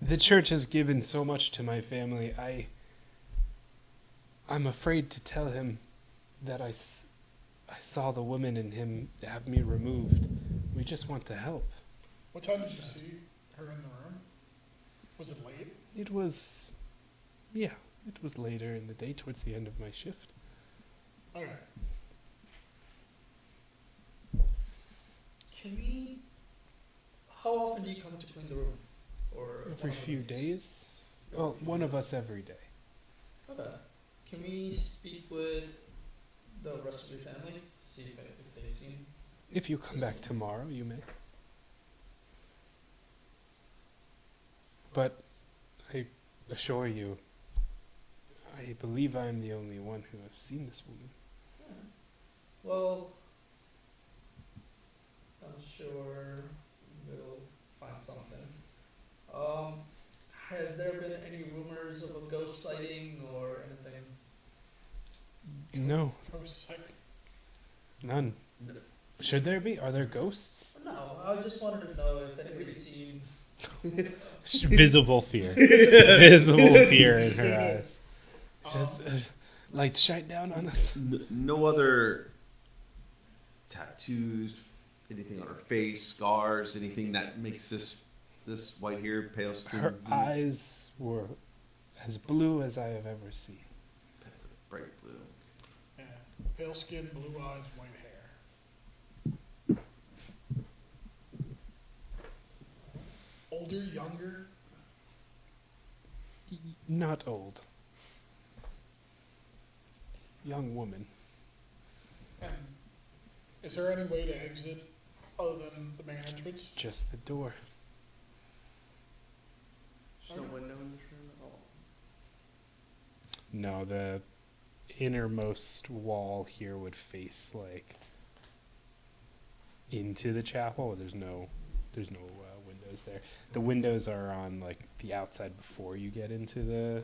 The church has given so much to my family. I'm afraid to tell him that I saw the woman in him have me removed. We just want to help. What time did you see her in the room? Was it late? It was later in the day, towards the end of my shift. Okay. Can we? How often do you come to clean the room? Or Every one of the few mates? days? Well, one of us every day. Okay. Can we speak with the rest of your family? See if they've seen. If you come back tomorrow, you may. But I assure you, I believe I am the only one who has seen this woman. Well, I'm sure we'll find something. Has there been any rumors of a ghost sighting or anything? No, I was like, none. Should there be? Are there ghosts? No, I just wanted to know if anybody's seen. Visible fear. Visible fear in her eyes. Just light shine down on us. No other tattoos, anything on her face, scars, anything that makes this white hair, pale skin, Her eyes were as blue as I have ever seen. bright blue. yeah, pale skin, blue eyes, white hair. Older, younger? Not old. Young woman. And is there any way to exit other than the main entrance? Just the door. There's no window in this room at all. No, the innermost wall here would face like into the chapel. There's no windows there. The windows are on like the outside before you get into the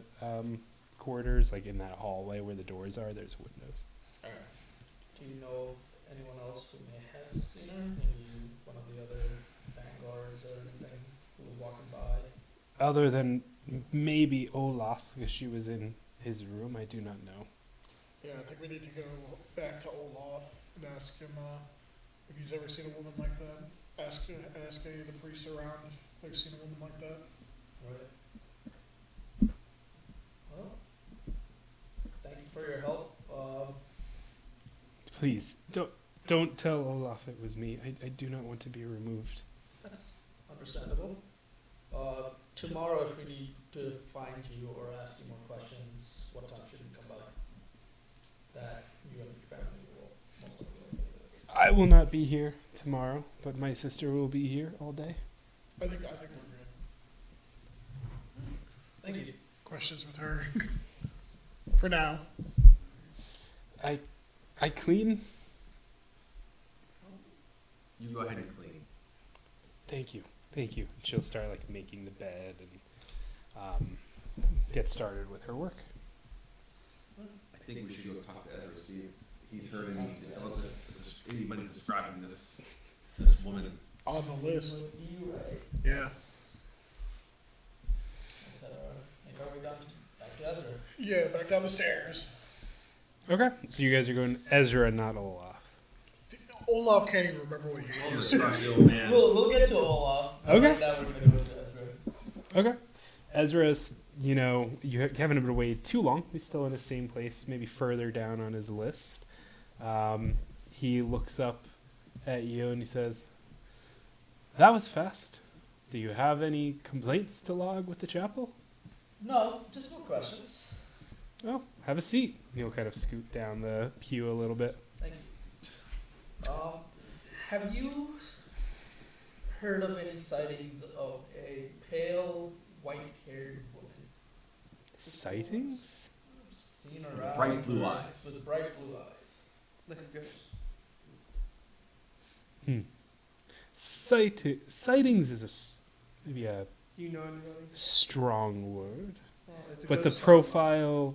quarters, like in that hallway where the doors are. There's windows. Do you know of anyone else who may have seen her? Maybe one of the other vanguards or anything who was walking by? Other than maybe Olaf, because she was in his room, I do not know. Yeah, I think we need to go back to Olaf and ask him if he's ever seen a woman like that. Ask any of the priests around if they've seen a woman like that. Right. Well, thank you for your help. Please don't tell Olaf it was me. I do not want to be removed. That's understandable. Tomorrow, if we need to find you or ask you more questions, what time should we come by? That you and your family will most likely be with. I will not be here tomorrow, but my sister will be here all day. I think we're good. Thank you. Questions with her for now. I clean. You go ahead and clean. Thank you. She'll start like making the bed and get started with her work. I think we should go talk to Ezra, see if he's heard anybody describing this woman. On the list. You right. Yes. Maybe are we done? Back to Ezra. Yeah, back down the stairs. Okay, so you guys are going Ezra, not Olaf. Olaf can't even remember what he I'll is. describe the old man. We'll get to Olaf. Okay. Right now we're gonna go to Ezra. Okay. Ezra's, you haven't been away too long. He's still in the same place, maybe further down on his list. He looks up at you and he says, "That was fast. Do you have any complaints to log with the chapel?" No, just more questions. Oh, have a seat. He'll kind of scoot down the pew a little bit. Thank you. Have you heard of any sightings of a pale, white-haired woman? Sightings? Seen around Bright blue eyes. with bright blue eyes. Like a ghost. Sightings is maybe a Do you know anybody? strong word. Well, it's a but the ghost profile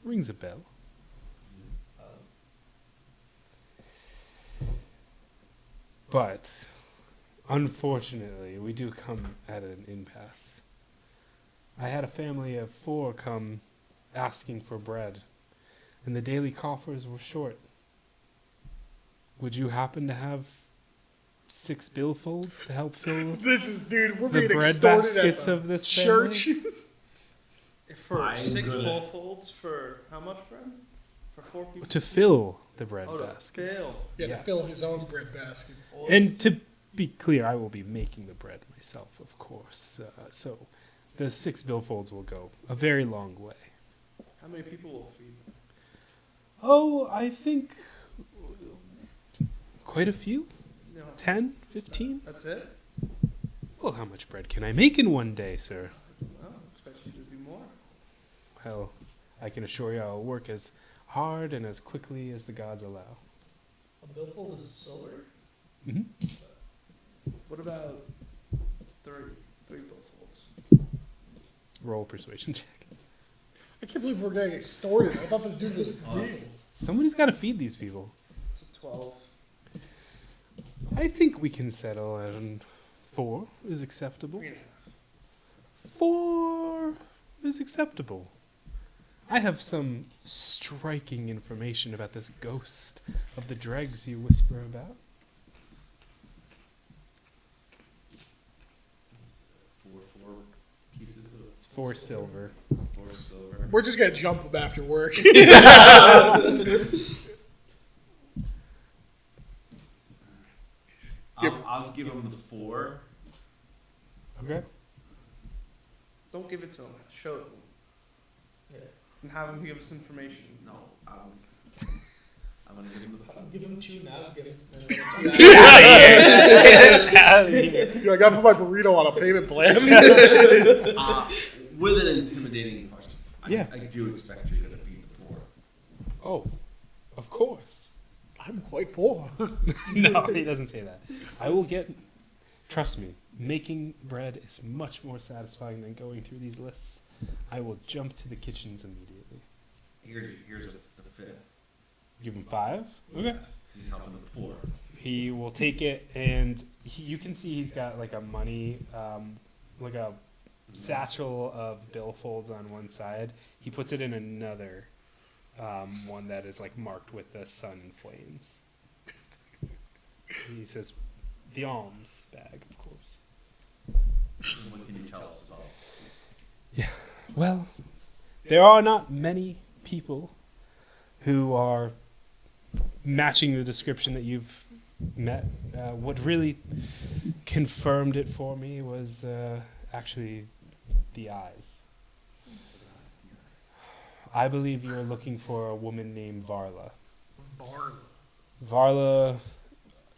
rings a bell. But unfortunately, we do come at an impasse. I had a family of 4 come asking for bread, and the daily coffers were short. Would you happen to have 6 billfolds to help fill This is, dude, we're the being bread extorted baskets at the of this church. family? For I'm 6 good. full folds for how much bread? For 4 people? To fill the bread Oh, to baskets. fill. Yeah, Yeah. to fill his own bread basket. And to be clear, I will be making the bread myself, of course. So the 6 billfolds will go a very long way. How many people will feed them? Oh, I think quite a few. No. 10, 15? That's it? Well, how much bread can I make in one day, sir? Well, I expect you to do more. Well, I can assure you I'll work as hard and as quickly as the gods allow. A billfold is silver. Hmm. What about 3 bill folds? Roll a persuasion check. I can't believe we're getting extorted. I thought this dude was real. Somebody's got to feed these people. It's a 12. I think we can settle on 4 is acceptable. 3.5. 4 is acceptable. I have some striking information about this ghost of the dregs you whisper about. 4 pieces of It's 4 silver. 4 silver. We're just gonna jump him after work. I'll give him the 4. Okay. Don't give it to him. Show it to him. Yeah. And have him give us information. No, I'm gonna give him the 4. Give him 2 now. Give him. Dude, I gotta put my burrito on a payment plan. With an intimidating question. Yeah. I do expect you to feed the poor. Oh, of course. I'm quite poor. No, he doesn't say that. I will get. Trust me, making bread is much more satisfying than going through these lists. I will jump to the kitchens immediately. Here's the 5th. Give him 5. Okay. Yes, 'cause he's helping the poor. He will take it, and you can see he's got like a money, like a satchel of billfolds on one side. He puts it in another one that is like marked with the sun and flames. He says, "The alms bag, of course." What can you tell us about? Well, there are not many people who are matching the description that you've met. What really confirmed it for me was actually the eyes. I believe you're looking for a woman named Varla. Varla,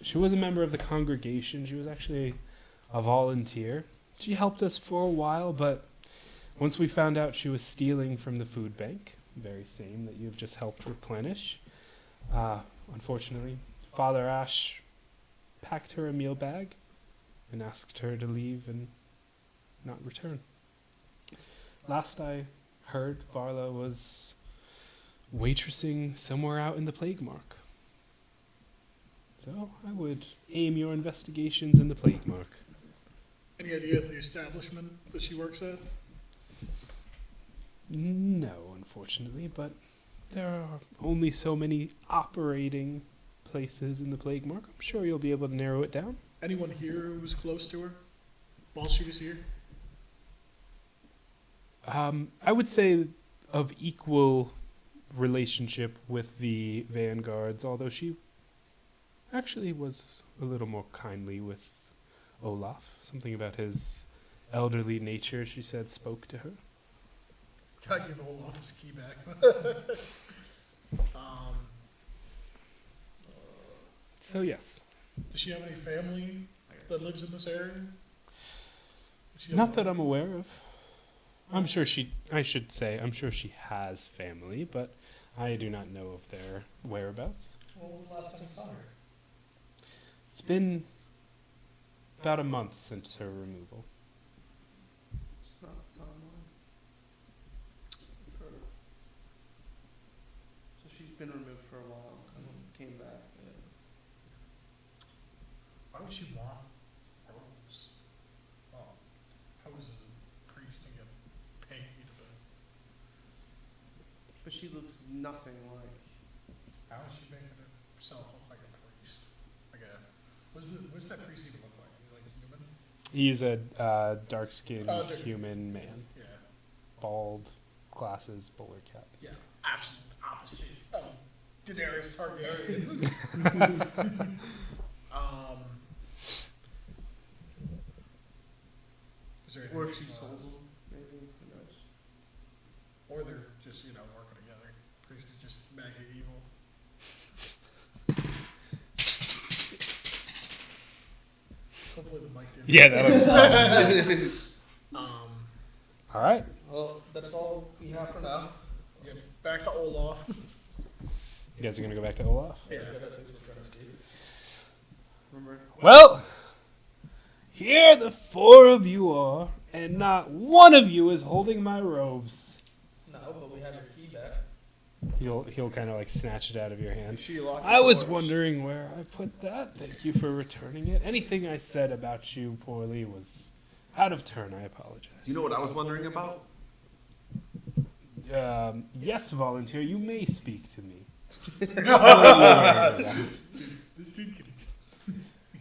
she was a member of the congregation. She was actually a volunteer. She helped us for a while, but once we found out she was stealing from the food bank, very same that you've just helped replenish, unfortunately, Father Ash packed her a meal bag and asked her to leave and not return. Last I heard, Varla was waitressing somewhere out in the Plague Mark. So I would aim your investigations in the Plague Mark. Any idea of the establishment that she works at? No, unfortunately, but there are only so many operating places in the Plague Mark. I'm sure you'll be able to narrow it down. Anyone here who was close to her while she was here? I would say of equal relationship with the vanguards, although she actually was a little more kindly with Olaf. Something about his elderly nature, she said, spoke to her. Gotta give Olaf his key back. So yes, Does she have any family that lives in this area? Is she not that alone? I'm aware of. I'm sure I'm sure she has family, but I do not know of their whereabouts. When was the last time you saw her? It's been about a month since her removal. It's not a timeline. would she want robes? Well, pose as a priest and get paid, But she looks nothing like. how is she making herself look like a priest? Like a, what's that priest even look like? He's like human? He's a dark-skinned Oh, they're- human man. Yeah. Bald, glasses, bowler cap. Yeah. Absolute opposite of Daenerys Targaryen. Is there Or anything she she sold wants? them, maybe. Who knows? Or they're just, working together. Priest is just mega evil. Hopefully the mic didn't. Yeah, that'll be fun. Um, All right. Well, that's all we have for now. yeah, back to Olaf. You guys are going to go back to Olaf? Yeah. Remember? Well, here the four of you are, and not one of you is holding my robes. No, but we have your key back. He'll kind of like snatch it out of your hand. She locked I the was doors. wondering where I put that. Thank you for returning it. Anything I said about you poorly was out of turn. I apologize. Do you know what I was wondering about? Yes, volunteer, you may speak to me. This dude can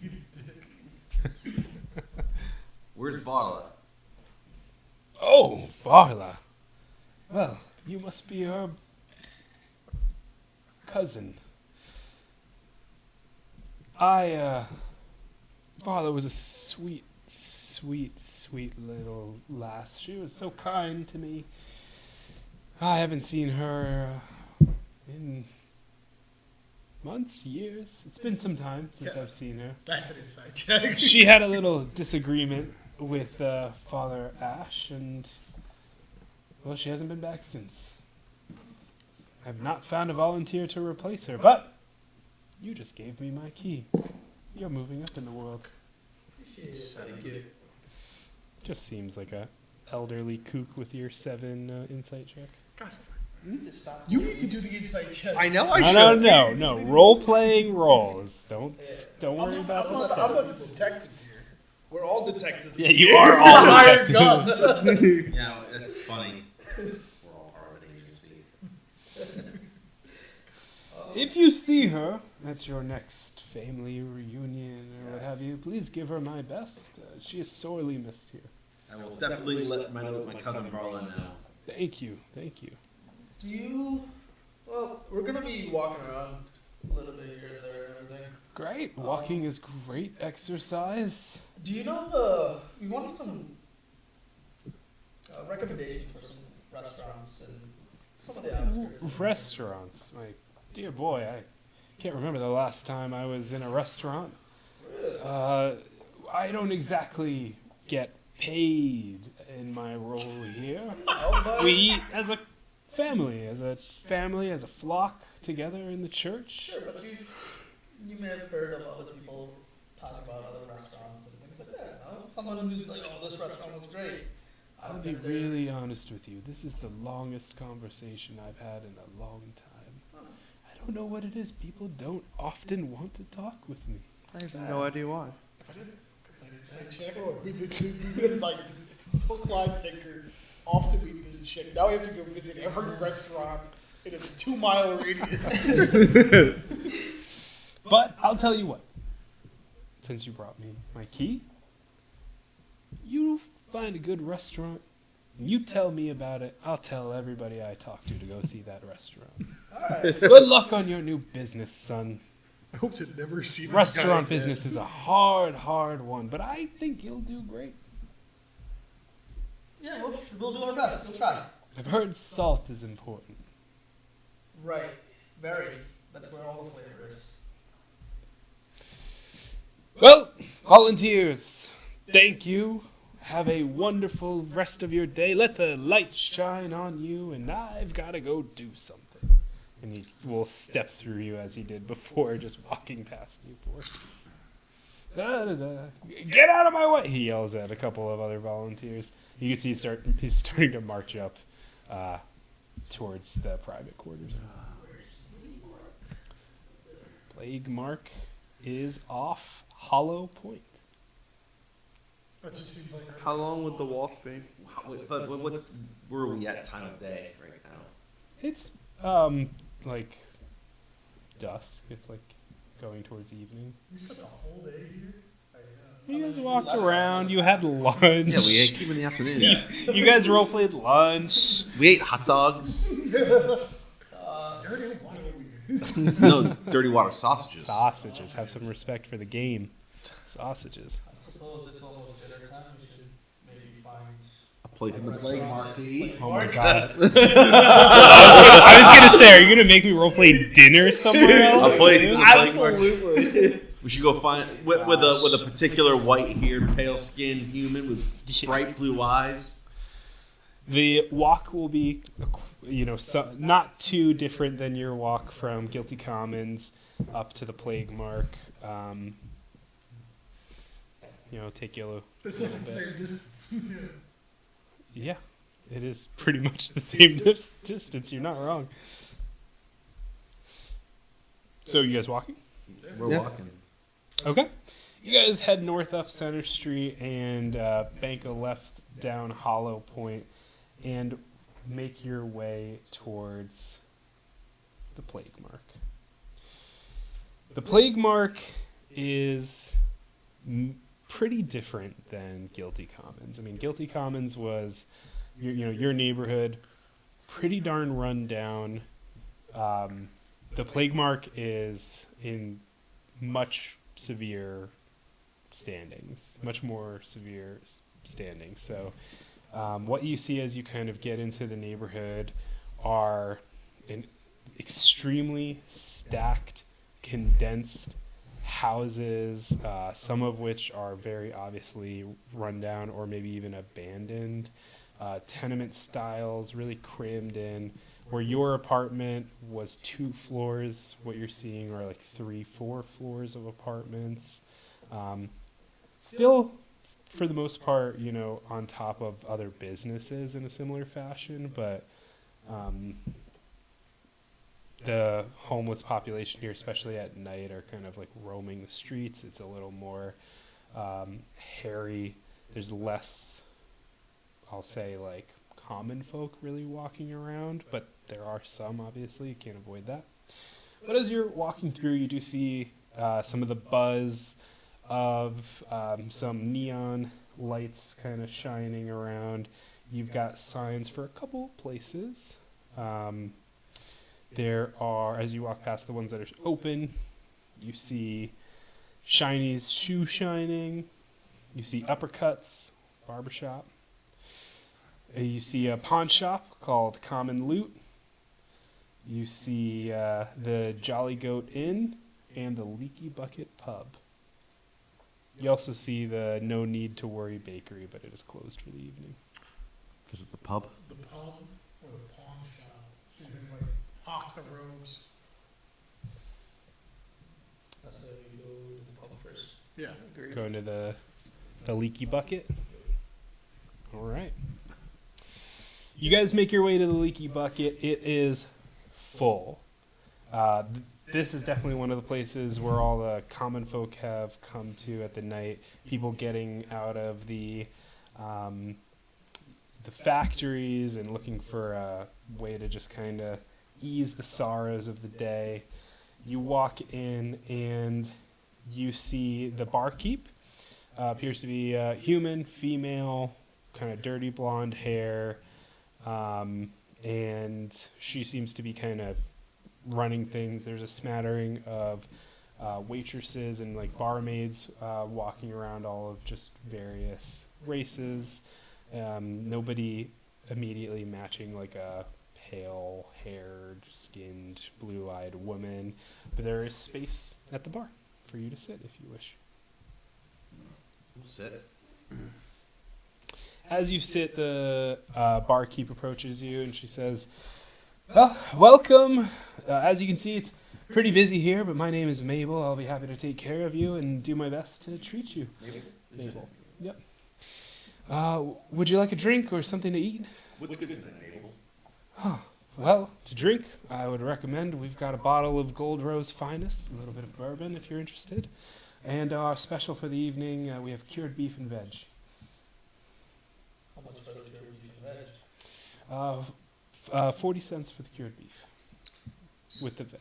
eat a dick. Where's Varla? Oh, Varla. Well, you must be her cousin. Varla was a sweet little lass. She was so kind to me. I haven't seen her in months, years. It's been some time since Yeah. I've seen her. That's an inside check. She had a little disagreement with Father Ash, and well, she hasn't been back since. I've not found a volunteer to replace her, but you just gave me my key. You're moving up in the world. Thank you. Just seems like a elderly kook with your 7 insight check. God, Just stop. you need to do the inside check. I know I No, should. no. Role-playing roles. Don't I'm worry not, about I'm the not, stuff. I'm not the detective here. We're all detectives. Yeah, you are all Hired detectives. Yeah, that's funny. We're all part of an agency. If you see her at your next family reunion or what Yes. have you, please give her my best. She is sorely missed here. I will definitely let my cousin Varla know. Thank you. Do you? Well, we're gonna be walking around a little bit here and there and everything. Great. Walking is great exercise. Do you know we wanted some recommendations for some restaurants and some of the outskirts. Restaurants. My dear boy, I can't remember the last time I was in a restaurant. Really? I don't exactly get paid in my role here. Oh, but We eat as a family, as a flock together in the church. sure, but you may have heard of other people talking about other restaurants and things like that. No? Someone who's like, oh, this restaurant was great. I'll I've be been there. really honest with you. This is the longest conversation I've had in a long time. Huh. I don't know what it is. People don't often want to talk with me. I have no idea why. If I didn't complete inside check, we've been like so Clyde Sinker often we visit shit. Now we have to go visit every restaurant in a 2-mile radius. But I'll tell you what. Since you brought me my key, you find a good restaurant, you tell me about it. I'll tell everybody I talk to go see that restaurant. Alright. Good luck on your new business, son. I hope to never see this Restaurant guy again. business is a hard one, but I think you'll do great. Yeah, we'll do our best. We'll try. I've heard salt is important. Right. Very. That's where all the flavor is. Well, volunteers, thank you. Have a wonderful rest of your day. Let the light shine on you, and I've got to go do something. And he will step through you as he did before, just walking past you for. Get out of my way! He yells at a couple of other volunteers. You can see he's starting to march up towards the private quarters. Plague Mark is off Hollow Point. That just seems like. How long would the walk be? But what where are we at time of day right now? It's like dusk. It's like going towards evening. We spent the whole day here. You guys walked around. You had lunch. Yeah, we came in the afternoon. You guys role played lunch. We ate hot dogs. Dirty water. No, dirty water sausages. Sausages. Have some respect for the game. Sausages. I suppose it's almost dinner time. We should maybe find A place in the plague mark to eat. Oh my god. I was gonna say, are you gonna make me role play dinner somewhere else? A place in the plague mark. Absolutely. We should go find with a particular white-haired, pale-skinned human with bright blue eyes. The walk will be, not too different than your walk from Guilty Commons up to the Plague Mark. Take you a It's little like the bit. same distance. Yeah, it is pretty much the same distance. You're not wrong. So you guys walking? We're walking. Okay. You guys head north up Center Street and bank a left down Hollow Point and make your way towards the Plague Mark. The Plague Mark is pretty different than Guilty Commons. I mean, Guilty Commons was, your neighborhood, pretty darn run down. The Plague Mark is in much more severe standings. So what you see as you kind of get into the neighborhood are an extremely stacked, condensed houses, some of which are very obviously run down or maybe even abandoned, tenement styles really crammed in. Where your apartment was 2 floors, what you're seeing are like 3-4 floors of apartments. Still, for the most part, on top of other businesses in a similar fashion, but the homeless population here, especially at night, are kind of like roaming the streets. It's a little more hairy. There's less, I'll say, like common folk really walking around, but there are some, obviously. You can't avoid that. But as you're walking through, you do see some of the buzz of some neon lights kind of shining around. You've got signs for a couple places. There are, as you walk past the ones that are open, you see Shiny's Shoe Shining. You see Uppercuts Barbershop. You see a pawn shop called Common Loot. You see the Jolly Goat Inn and the Leaky Bucket Pub. You also see the No Need to Worry Bakery, but it is closed for the evening. Visit the pub. The pub or the pawn shop. See, they like hawk the robes. That's how you go to the pub first. Yeah. Going to the Leaky Bucket. All right. You guys make your way to the Leaky Bucket. It is full. This is definitely one of the places where all the common folk have come to at the night. People getting out of the factories and looking for a way to just kind of ease the sorrows of the day. You walk in and you see the barkeep. Appears to be human, female, kind of dirty blonde hair. And she seems to be kind of running things. There's a smattering of waitresses and like barmaids walking around, all of just various races. Nobody immediately matching like a pale-haired, skinned, blue-eyed woman. But there is space at the bar for you to sit if you wish. We'll sit. As you sit, the barkeep approaches you and she says, "Well, welcome. As you can see, it's pretty busy here, but my name is Mabel. I'll be happy to take care of you and do my best to treat you." Mabel. Yep. Would you like a drink or something to eat? What's good tonight, Mabel? Well, to drink, I would recommend we've got a bottle of Gold Rose Finest, a little bit of bourbon if you're interested. And our special for the evening, we have cured beef and veg. How much for the beef and veg? 40 cents for the cured beef with the veg.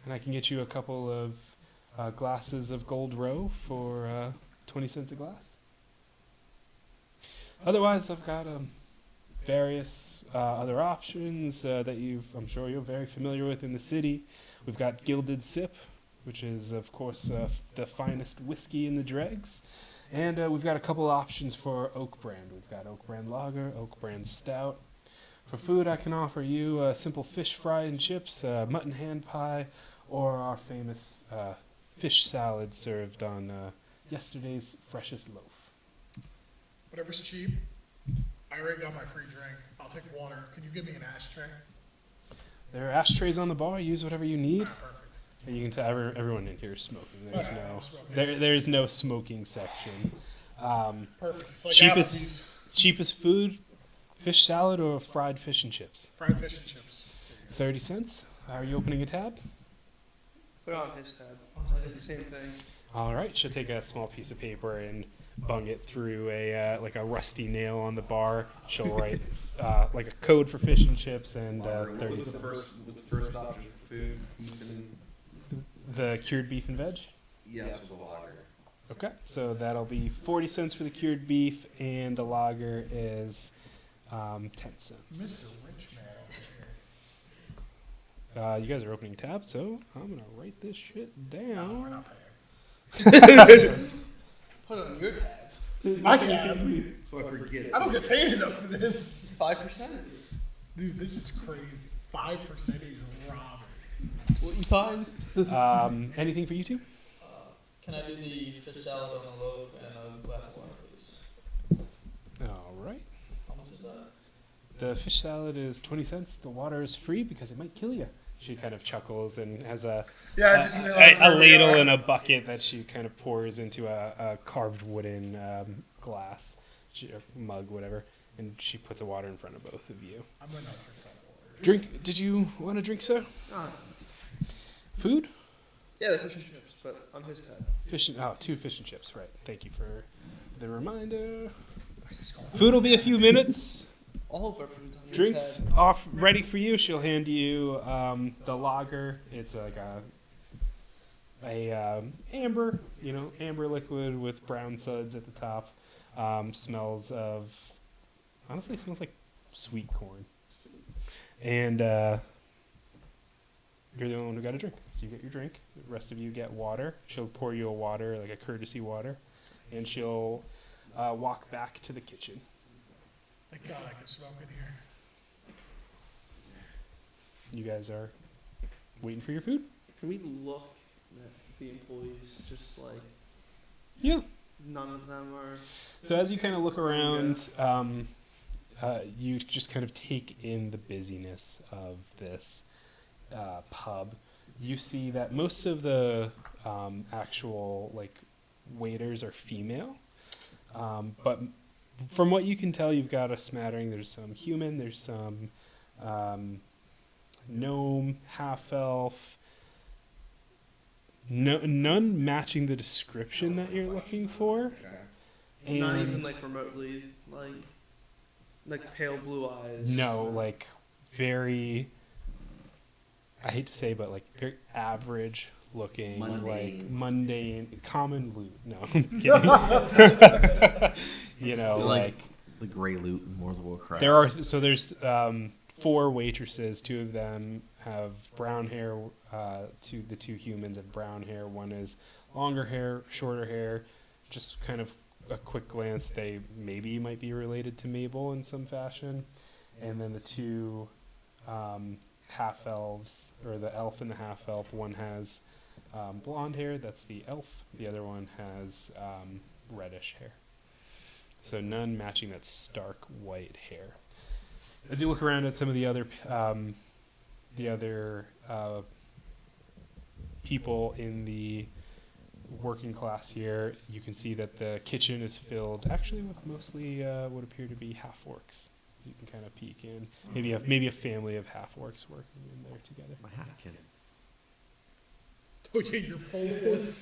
And I can get you a couple of glasses of Gold Row for 20 cents a glass. Otherwise, I've got various other options that I'm sure you're very familiar with in the city. We've got Gilded Sip, which is, of course, the finest whiskey in the dregs. And we've got a couple options for Oak Brand. We've got Oak Brand Lager, Oak Brand Stout. For food, I can offer you a simple fish fry and chips, mutton hand pie, or our famous fish salad served on yesterday's freshest loaf. Whatever's cheap. I already got my free drink. I'll take water. Can you give me an ashtray? There are ashtrays on the bar. Use whatever you need. Perfect. You can tell everyone in here is smoking. I'm smoking. There's no smoking section. Perfect. It's like Cheapest Applebee's. cheapest food, fish salad or fried fish and chips. Fried fish and chips. 30 cents. Are you opening a tab? Put it on his tab. It's the same thing. All right. She'll take a small piece of paper and bung it through a like a rusty nail on the bar. She'll write like a code for fish and chips and 30 What was cents. the first option for food? Beef and The cured beef and veg. yes, with the lager. Okay, so that'll be 40 cents for the cured beef, and the lager is 10 cents. Mr. Rich Man over here. You guys are opening tab, so I'm gonna write this shit No, we're down. not paying. Put it on your tab. My tab. So I forget. I don't get paid enough for this. 5%. Dude, this is crazy. 5% is robbery. That's what you signed. Anything for you two? Can I do the fish salad on a loaf and a glass of water, please? All right. How much is that? The fish salad is 20 cents. The water is free because it might kill you. She kind of chuckles and has a ladle and a bucket that she kind of pours into a carved wooden glass, mug, whatever, and she puts a water in front of both of you. I'm gonna not drink that water. Drink? Did you want a drink, sir? Food? Yeah, the fish and chips, but on his tab. Two fish and chips, right. Thank you for the reminder. Food will be a few minutes. All of our food's on your Drinks tab. off ready for you. She'll hand you the lager. It's like a amber, amber liquid with brown suds at the top. Smells like sweet corn. And you're the only one who got a drink. So you get your drink. The rest of you get water. She'll pour you a water, like a courtesy water. And she'll walk back to the kitchen. Thank God I can smoke in here. You guys are waiting for your food? Can we look at the employees? Just like Yeah. none of them are. So as you kind of look around, you just kind of take in the busyness of this pub. You see that most of the actual waiters are female, but from what you can tell, you've got a smattering. There's some human. There's some gnome, half elf. None matching the description that you're looking for. And Not even remotely like pale blue eyes. no, very. I hate to say, but very average looking, mundane, common loot. No, I'm kidding. The gray loot in World of Warcraft. There's 4 waitresses. 2 of them have brown hair. The 2 humans have brown hair. One is longer hair, shorter hair. Just kind of a quick glance, they maybe might be related to Mabel in some fashion. And then the 2 half elves, or the elf and the half elf. One has blonde hair. That's the elf. The other one has reddish hair. So none matching that stark white hair. As you look around at some of the other people in the working class here, you can see that the kitchen is filled actually with mostly what appear to be half orcs. So you can kind of peek in. Maybe a family of half orcs working in there together. My half kid. Oh yeah, you're full of one.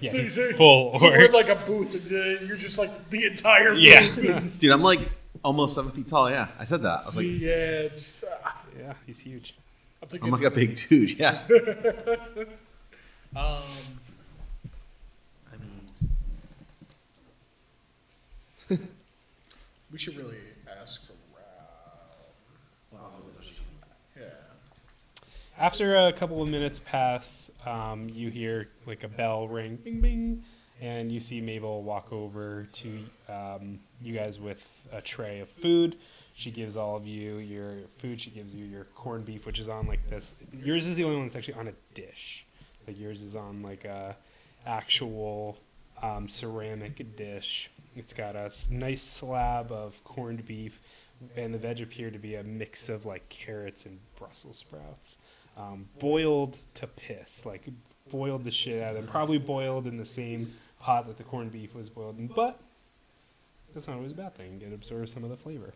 Yeah, So- he's so- full So we're orc. in like a booth, and you're just like the entire booth. Yeah. Dude, I'm like almost 7 feet tall. Yeah, I said that. I was like, Yeah, it's, Yeah, he's huge. I'm thinking. I'm like a big dude. Yeah. Um, I mean, we should really ask around. Yeah. After a couple of minutes pass, you hear like a bell ring, bing bing, and you see Mabel walk over to you guys with a tray of food. She gives all of you your food. She gives you your corned beef, which is on like this. Yours is the only one that's actually on a dish. Like yours is on like a actual ceramic dish. It's got a nice slab of corned beef, and the veg appear to be a mix of like carrots and Brussels sprouts. Boiled to piss, like boiled the shit out of them. Probably boiled in the same pot that the corned beef was boiled in, but that's not always a bad thing. It absorbs some of the flavor.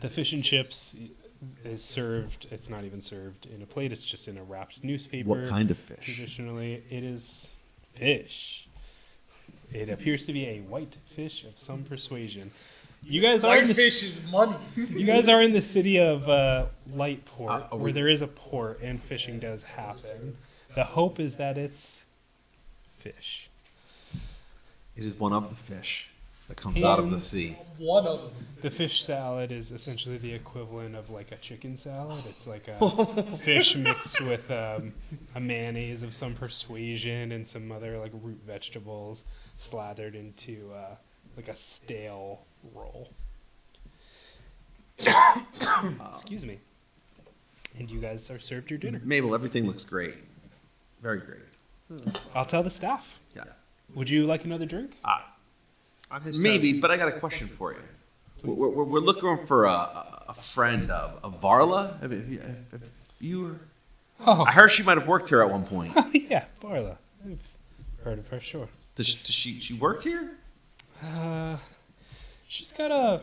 The fish and chips is served. It's not even served in a plate. It's just in a wrapped newspaper. what kind of fish? Traditionally, it is fish. It appears to be a white fish of some persuasion. You guys are in the Whitefish is money. you guys are in the city of Lightport, Are we- where there is a port and fishing does happen. The hope is that it's fish. It is one of the fish that comes out of the sea. One of them. The fish salad is essentially the equivalent of like a chicken salad. It's like a fish mixed with a mayonnaise of some persuasion and some other like root vegetables slathered into like a stale roll. Excuse me. And you guys are served your dinner. Mabel, everything looks great. Very great. I'll tell the staff. Yeah. Would you like another drink? On his Maybe, but I got a question for you. We're looking for a friend of Varla. Have you Oh, I heard she might have worked here at one point. yeah, Barla. I've heard of her, sure. Does she work here? She's got a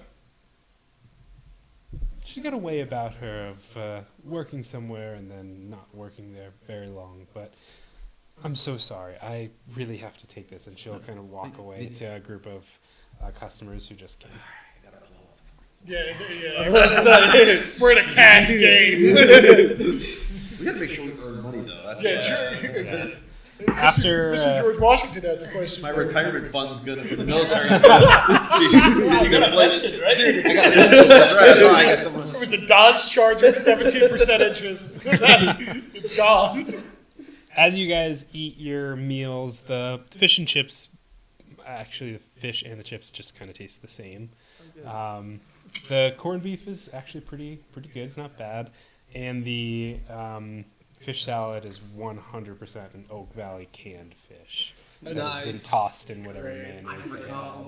way about her of working somewhere and then not working there very long. But I'm so sorry. I really have to take this, and she'll kind of walk away to a group of customers who just came. Yeah. We're in a cash game. We gotta make sure we earn money though. That's Yeah, sure. Yeah. After Mr. George Washington has a question. my for you. retirement fund's good for the military. Dude, I got a pension. That's right. No, I got some. It was a Dodge Charger, 17% interest. It's gone. As you guys eat your meals, the fish and chips, actually the fish and the chips just kind of taste the same. The corned beef is actually pretty good. It's not bad. And the fish salad is 100% an Oak Valley canned fish. This has been tossed in whatever mayonnaise they have.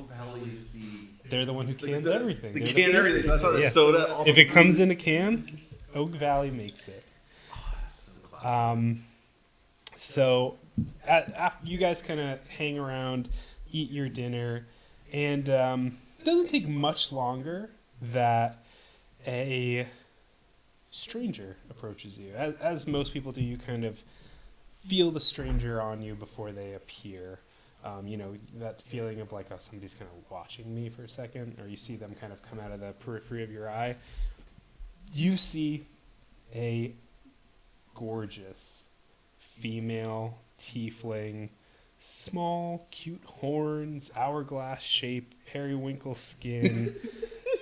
They're the one who cans everything. They They're can the- everything. That's why the Yes. soda. all If the it comes food- in a can, Oak Valley makes it. So after you guys kind of hang around, eat your dinner, and it doesn't take much longer that a stranger approaches you. As most people do, you kind of feel the stranger on you before they appear. That feeling of like, oh, somebody's kind of watching me for a second, or you see them kind of come out of the periphery of your eye. You see a gorgeous female tiefling, small, cute horns, hourglass shape, periwinkle skin,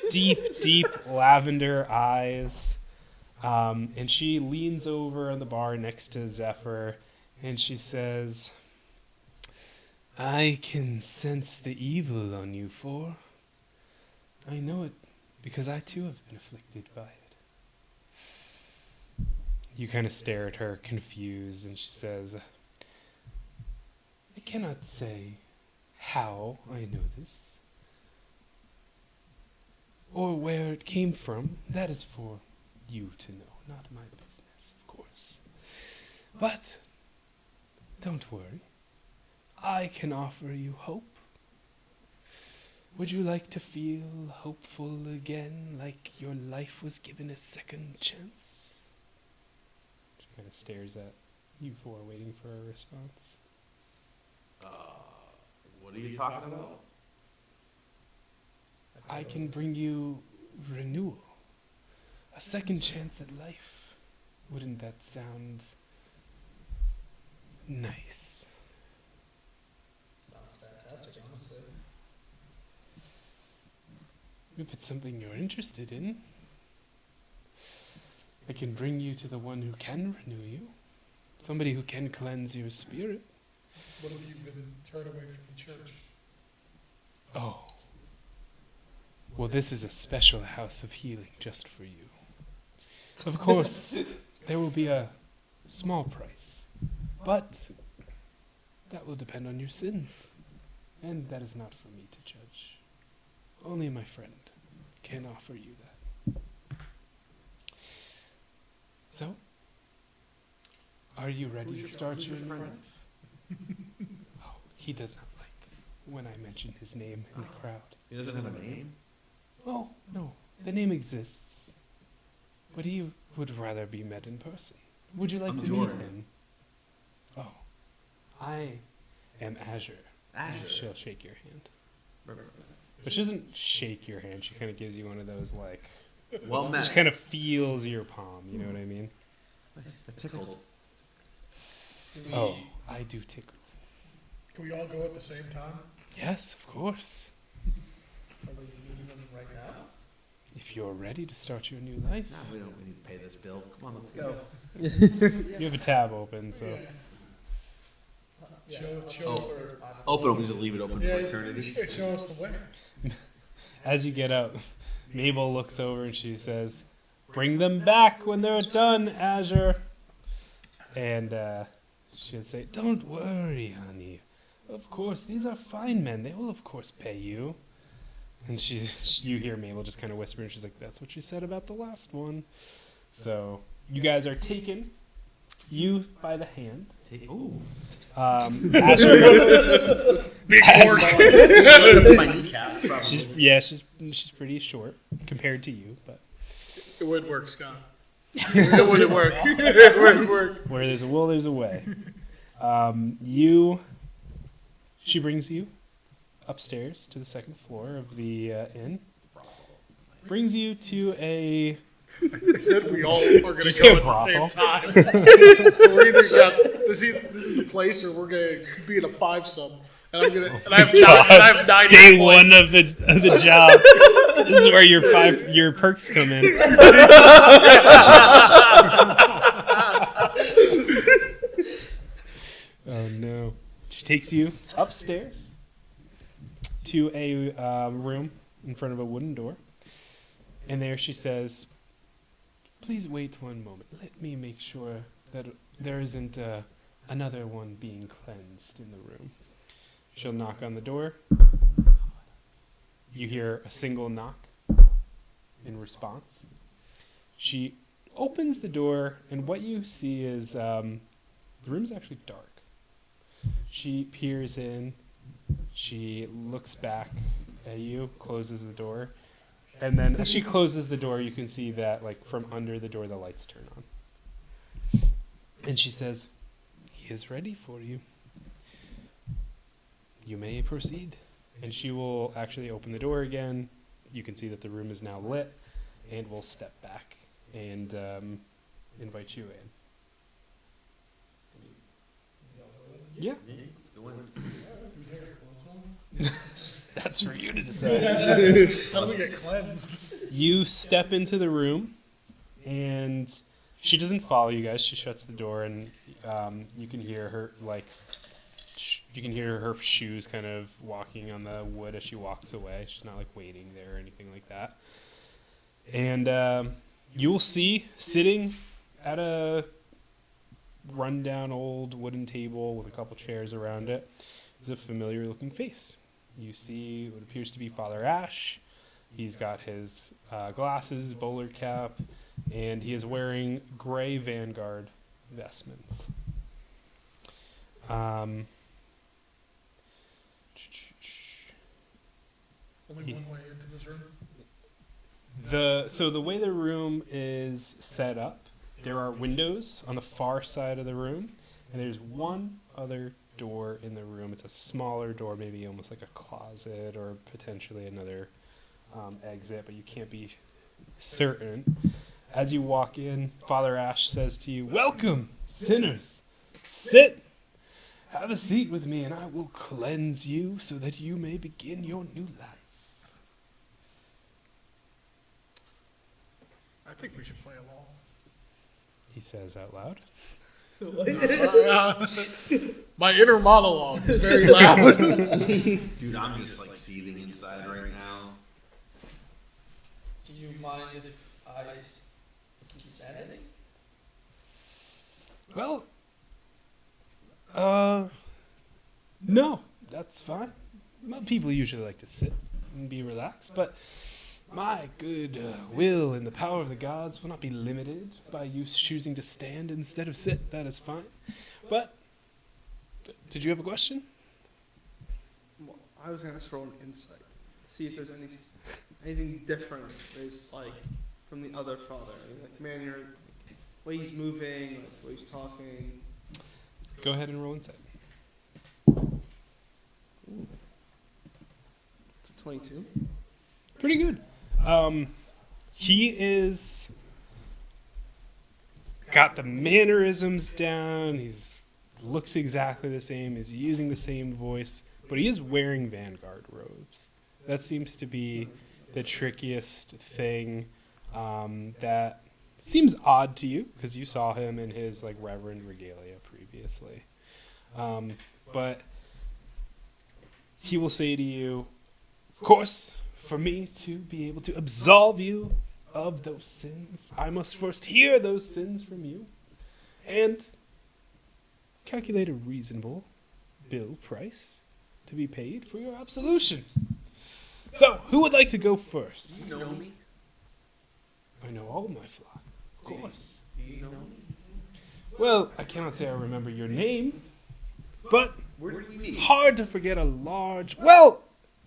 deep lavender eyes. And she leans over on the bar next to Zephyr, and she says, "I can sense the evil on you, four. I know it because I too have been afflicted by it." You kind of stare at her, confused, and she says, "I cannot say how I know this, or where it came from. That is for you to know, not my business, of course. But don't worry. I can offer you hope. Would you like to feel hopeful again, like your life was given a second chance?" She kind of stares at You four waiting for a response. What are you talking about? I can bring you renewal. A second chance at life. Wouldn't that sound nice? Sounds fantastic, honestly. If it's something you're interested in, I can bring you to the one who can renew you. Somebody who can cleanse your spirit. What have you been turned away from the church? Oh. Well, this is a special house of healing just for you. Of course, there will be a small price, but that will depend on your sins, and that is not for me to judge. Only my friend can offer you that. So, are you ready to start your new life? Oh, he does not like when I mention his name in the crowd. He doesn't have a name? Oh, no, the name exists, but he would rather be met in person. Would you like I'm to Jordan. meet him? Oh, I am Azure. Azure. She'll shake your hand. But she doesn't shake your hand. She kind of gives you one of those, like, Well she met. kind of feels your palm, you know what I mean? That tickled. Oh, I do tickle. Can we all go at the same time? Yes, of course. Are we meeting them right now? If you're ready to start your new life. Nah, we need to pay this bill. Come on, let's go. You have a tab open, so. Yeah. Show Or, Open it, we just leave it open for eternity. show us the way. As you get up, Mabel looks over and she says, "Bring them back when they're done, Azure." And she'll say, "Don't worry, honey. Of course, these are fine men. They will, of course, pay you." And you hear Mabel just kind of whisper, and she's like, "That's what you said about the last one." So you guys are taken, you by the hand. Ooh. Azure, Big orc. My kneecaps, probably. she's pretty short compared to you, but It would work, Scott. It wouldn't work. It wouldn't work. where there's a will, there's a way. She brings you upstairs to the second floor of the inn. Brings you to a. I said we all are going to say go a at the same brothel? time. So we're either got this is the place, or we're going to be in a five-sum. And I'm gonna. And I have 9 Day points. one of the job. This is where your perks come in. Oh no! She takes you upstairs to a room in front of a wooden door, and there she says, "Please wait one moment. Let me make sure that there isn't another one being cleansed in the room." She'll knock on the door. You hear a single knock in response. She opens the door, and what you see is the room's actually dark. She peers in. She looks back at you, closes the door, and then as she closes the door, you can see that, like, from under the door, the lights turn on. And she says, "He is ready for you. You may proceed." And she will actually open the door again. You can see that the room is now lit, and we'll step back and invite you in. Yeah, Let's go in. that's for you to decide. How do we get cleansed? You step into the room, and she doesn't follow you guys. She shuts the door, and you can hear her, like, you can hear her shoes kind of walking on the wood as she walks away. She's not, like, waiting there or anything like that. And you will see, sitting at a rundown old wooden table with a couple chairs around it, is a familiar-looking face. You see what appears to be Father Ash. He's got his glasses, bowler cap, and he is wearing gray Vanguard vestments. Only one way into this room. So the way the room is set up, there are windows on the far side of the room, And there's one other door in the room. It's a smaller door, maybe almost like a closet or potentially another exit, but you can't be certain. As you walk in, Father Ash says to you, "Welcome, sinners. Sit. Have a seat with me, and I will cleanse you so that you may begin your new life." I think we should play along. He says out loud. My inner monologue is very loud. Dude, I'm just like seething inside right now. Do you mind if I keep standing? Well, no, that's fine. People usually like to sit and be relaxed, but my good will and the power of the gods will not be limited by you choosing to stand instead of sit. That is fine. But, did you have a question? Well, I was gonna throw an insight, see if there's anything different based like from the other father, like manner, way he's moving, like way he's talking. Go ahead and roll insight. It's a 22. Pretty good. He is got the mannerisms down. He's looks exactly the same. He's using the same voice, but he is wearing Vanguard robes. That seems to be the trickiest thing. That seems odd to you because you saw him in his like Reverend regalia previously. But he will say to you, "Of course, for me to be able to absolve you of those sins, I must first hear those sins from you and calculate a reasonable bill price to be paid for your absolution. So, who would like to go first?" You know me? "I know all my flock, of course." Do you know me? "Well, I cannot say I remember your name, but Where did we meet? hard to forget a large... Well,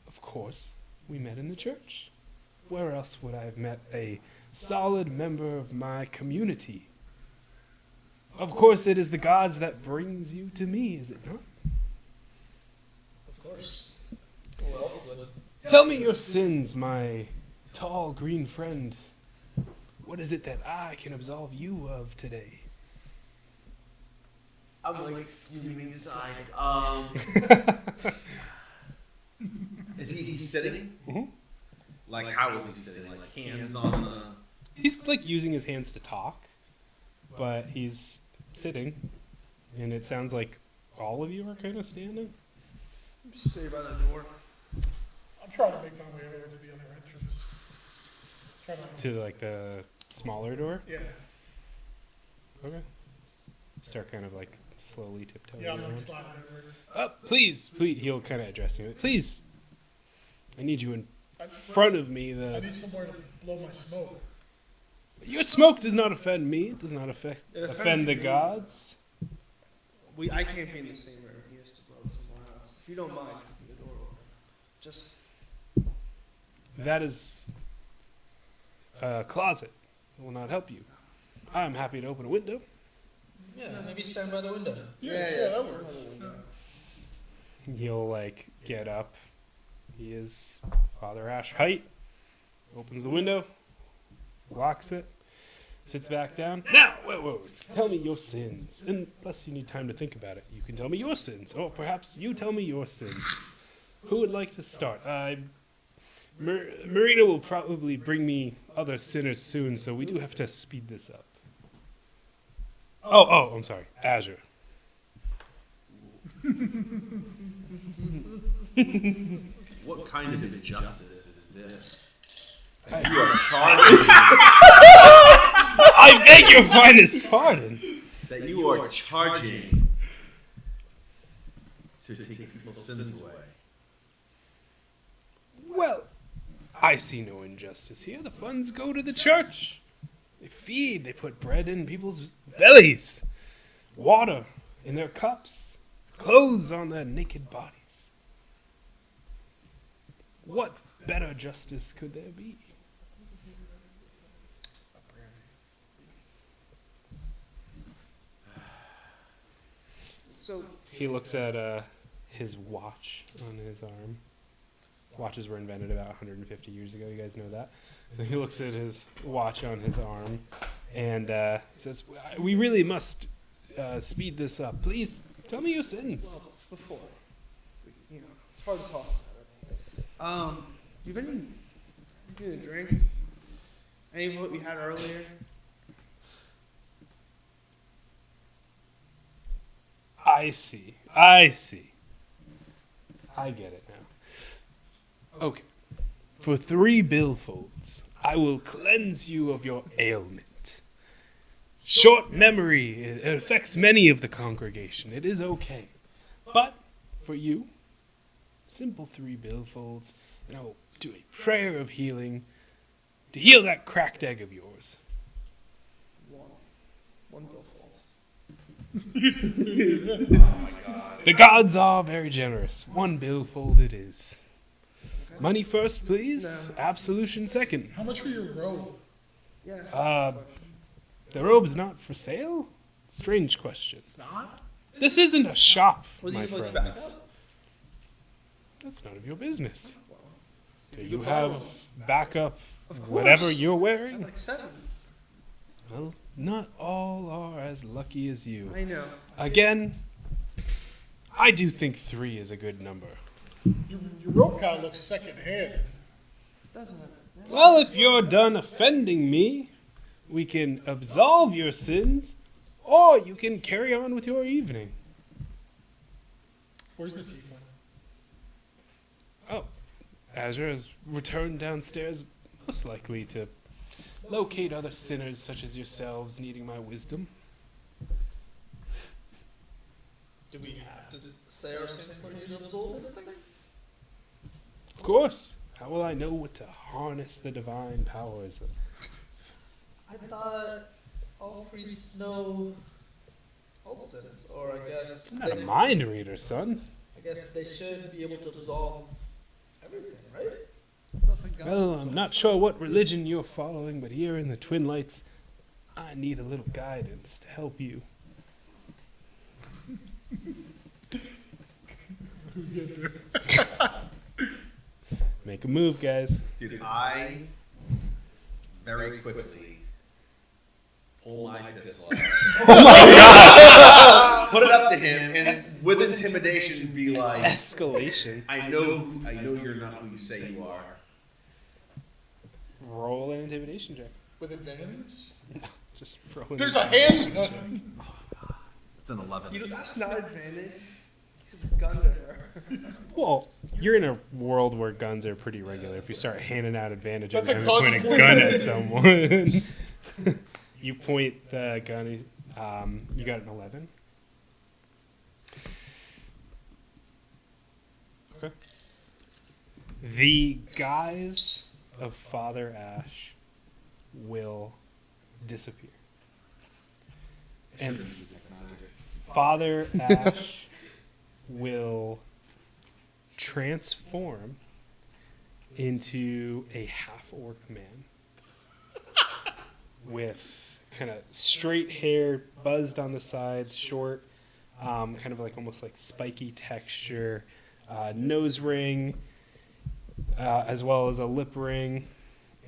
of course, we met in the church. Where else would I have met a solid member of my community? Of course, it is the gods that brings you to me, is it not? Of course. Who else would? Tell me your sins, my tall green friend. What is it that I can absolve you of today?" I'm like spewing inside. Is he's sitting? Mhm. Like, how is he sitting? Like, hands on the... He's like using his hands to talk, but he's sitting, and it sounds like all of you are kind of standing. Stay by the door. I'm trying to make my way over to the other entrance. Try not to. To like the smaller door. Yeah. Okay. Start kind of like slowly tiptoeing Yeah, I'm around. like sliding over. Oh, please. He'll kind of address you. "Please, I need you in front of me. I need somewhere to blow my smoke. Your smoke does not offend me. It does not offend offends the me. gods." I can't be in the same room. He has to blow somewhere else. If you don't mind keeping the door open, just "That is a closet. It will not help you. I'm happy to open a window." Yeah, maybe stand by the window. That works. He'll like get up. He is Father Ash height. Opens the window, locks it, sits back down. "Now, whoa. Tell me your sins. Unless you need time to think about it, you can tell me your sins. Or perhaps you tell me your sins. Who would like to start? Marina will probably bring me other sinners soon, so we do have to speed this up." Oh, I'm sorry. Azure. What kind of injustice is this? You are charging I beg your finest pardon. that you are charging to take people's sins away. Well, I see no injustice here. The funds go to the church. They feed, they put bread in people's bellies, water in their cups, clothes on their naked bodies. What better justice could there be? So He looks at his watch on his arm. Watches were invented about 150 years ago. You guys know that. So he looks at his watch on his arm, and he says, "We really must speed this up. Please tell me your sins." well, before, you know, it's hard to talk about it. You have anything to drink? Any of what we had earlier? I see. I see. I get it now. Okay. For 3 billfolds, I will cleanse you of your ailment. Short memory, it affects many of the congregation. It is okay. But for you, simple 3 billfolds, and I will do a prayer of healing to heal that cracked egg of yours. One billfold. The gods are very generous. 1 billfold it is. Money first, please. No. Absolution second. How much for your robe? Yeah. The robe's not for sale? Strange question. It's not? This isn't a shop, Will my you look friends. back? That's none of your business. Do you you could have borrow. backup Of course. whatever you're I had wearing? like 7. Well, not all are as lucky as you. I know. Again, I do think 3 is a good number. Your rope kind of looks secondhand. Doesn't it? Well, if you're done offending me, we can absolve your sins, or you can carry on with your evening. Where's the tiefling? Oh, Azure has returned downstairs, most likely to locate other sinners such as yourselves needing my wisdom. Do we have to say our sins for you to absolve anything? Of course. How will I know what to harness the divine powers of? I thought all priests know all sins, or I guess I'm not a mind reader, son. I guess they should be able to absolve everything, right? Well, I'm not sure what religion you're following, but here in the Twin Lights, I need a little guidance to help you. Make a move, guys. Dude, I very quickly pull my pistol out. Oh my god! Put it up to him, and with intimidation, be like, Escalation. I know you're not who you say you are. Roll an intimidation check. With advantage? Just roll an There's a intimidation handgun. check. It's an 11. You know, that's not advantage. He's a gun to her. Well, you're in a world where guns are pretty regular. If you start handing out advantage That's every a time you gun point a gun at someone, you point the gun. You got an 11. Okay. The guise of Father Ash will disappear, and Father Ash will transform into a half-orc man with kind of straight hair, buzzed on the sides, short, kind of like almost like spiky texture, nose ring, as well as a lip ring,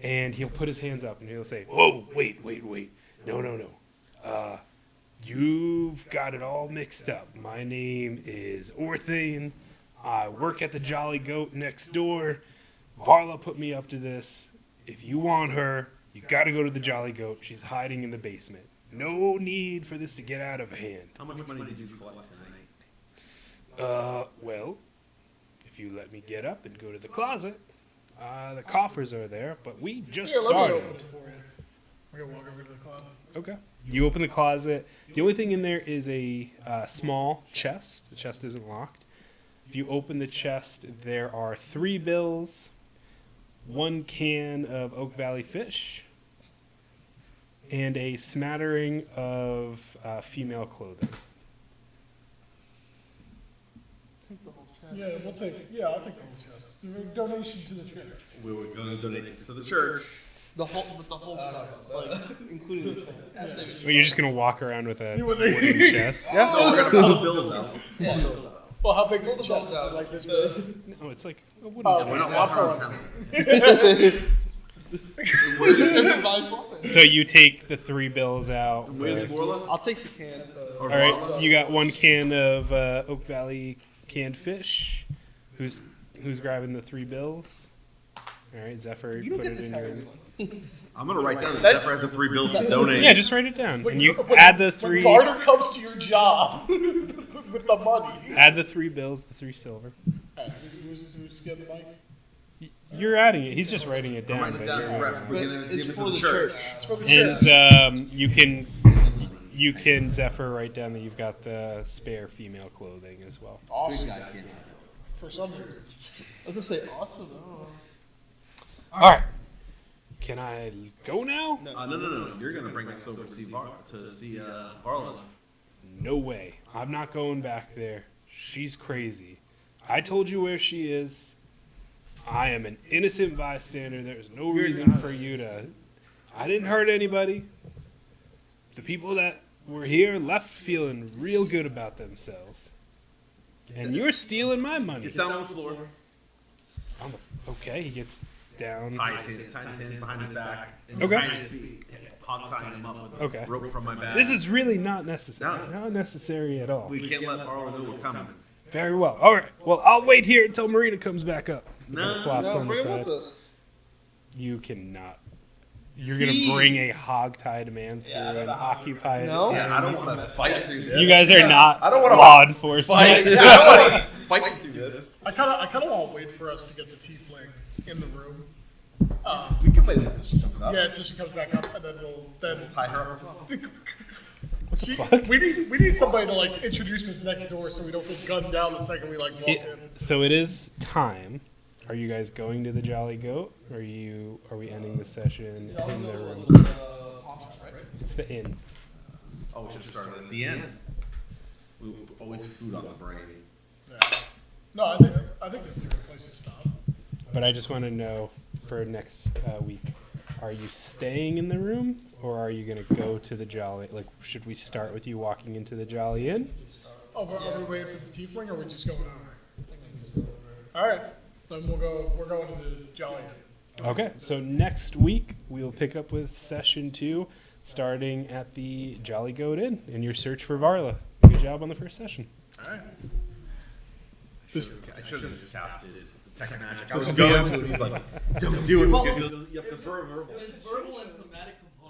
and he'll put his hands up and he'll say, "Whoa, wait, no. You've got it all mixed up. My name is Orthane. I work at the Jolly Goat next door. Varla put me up to this. If you want her, you got to go to the Jolly Goat. She's hiding in the basement. No need for this to get out of hand." How much money did you collect tonight? Well, if you let me get up and go to the closet, the coffers are there, but we just Here, let me started. open it for you. We're gonna walk over to the closet. Okay. You open the closet. The only thing in there is a small chest. The chest isn't locked. If you open the chest, there are 3 bills, 1 can of Oak Valley fish, and a smattering of female clothing. Take the whole chest. Yeah, I'll take the whole chest. Donation to the church. We were going to donate it to the church. The whole price, like including the same. Well, you're just gonna walk around with a wooden chest? Yeah. No, we're gonna pull the bills out. Well, how big is the chest? Is it like this big? No, it's like a wooden Oh, We're chest. not walking around town. So you take the 3 bills out. Where's Warlock? I'll take the can. Or All right, Varla? you got 1 can of Oak Valley canned fish. Who's grabbing the 3 bills? All right, Zephyr, You don't put get it to in carry your. one. I'm gonna write down that Zephyr has the 3 bills to donate. Yeah, just write it down, and you When- add the When 3. barter comes to your job with the money. Add the 3 bills, the 3 silver. Who's getting the money? You're adding it. He's just writing it I'm down. writing But it down. you're We're adding gonna It's give it for to the the church. It's for the it. church. And you can Zephyr write down that you've got the spare female clothing as well. Awesome. For some reason. I was gonna say awesome. All right. Can I go now? No. You're gonna bring us over to see Varla. No way. I'm not going back there. She's crazy. I told you where she is. I am an innocent bystander. There's no reason for you to. I didn't hurt anybody. The people that were here left feeling real good about themselves. And you're stealing my money. Get down on the floor. Okay, he gets down. Ties his hand behind his back. And Okay. behind his feet. Hog tying him up with Okay. a rope from my back. This is really not necessary. No. Not necessary at all. We can't let Varla know we're coming. Very well. All right. Well, I'll wait here until Marina comes back up. No, Flops No, on the bring him side. with us. You cannot. You're gonna bring a hog-tied man through an occupied. No. Yeah, I don't want to fight through this. You guys are not I don't wanna law enforcement. fight. Yeah, I don't want to fight through this. I kind of want to wait for us to get the tiefling in the room. We can wait until she comes up. Yeah, until she comes back up, and then we'll Tie her up. we need somebody to like introduce us next door so we don't get gunned down the second we like walk in. So it is time. Are you guys going to the Jolly Goat? Or are we ending the session in the room? It's the inn. Oh, we should start at the end. We always food on the brain. Yeah. No, I think this is a good place to stop. But I just want to know for next week, are you staying in the room or are you going to go to the Jolly? Like, should we start with you walking into the Jolly Inn? Oh, are we waiting for the tiefling, or are we just going over? All right, then we're going to the Jolly Inn. Okay, so next week we'll pick up with session 2, starting at the Jolly Goat Inn in your search for Varla. Good job on the first session. All right. I should have just casted Tech Magic. I was going to it. He's like, don't do it because you have to verbal. There's verbal and somatic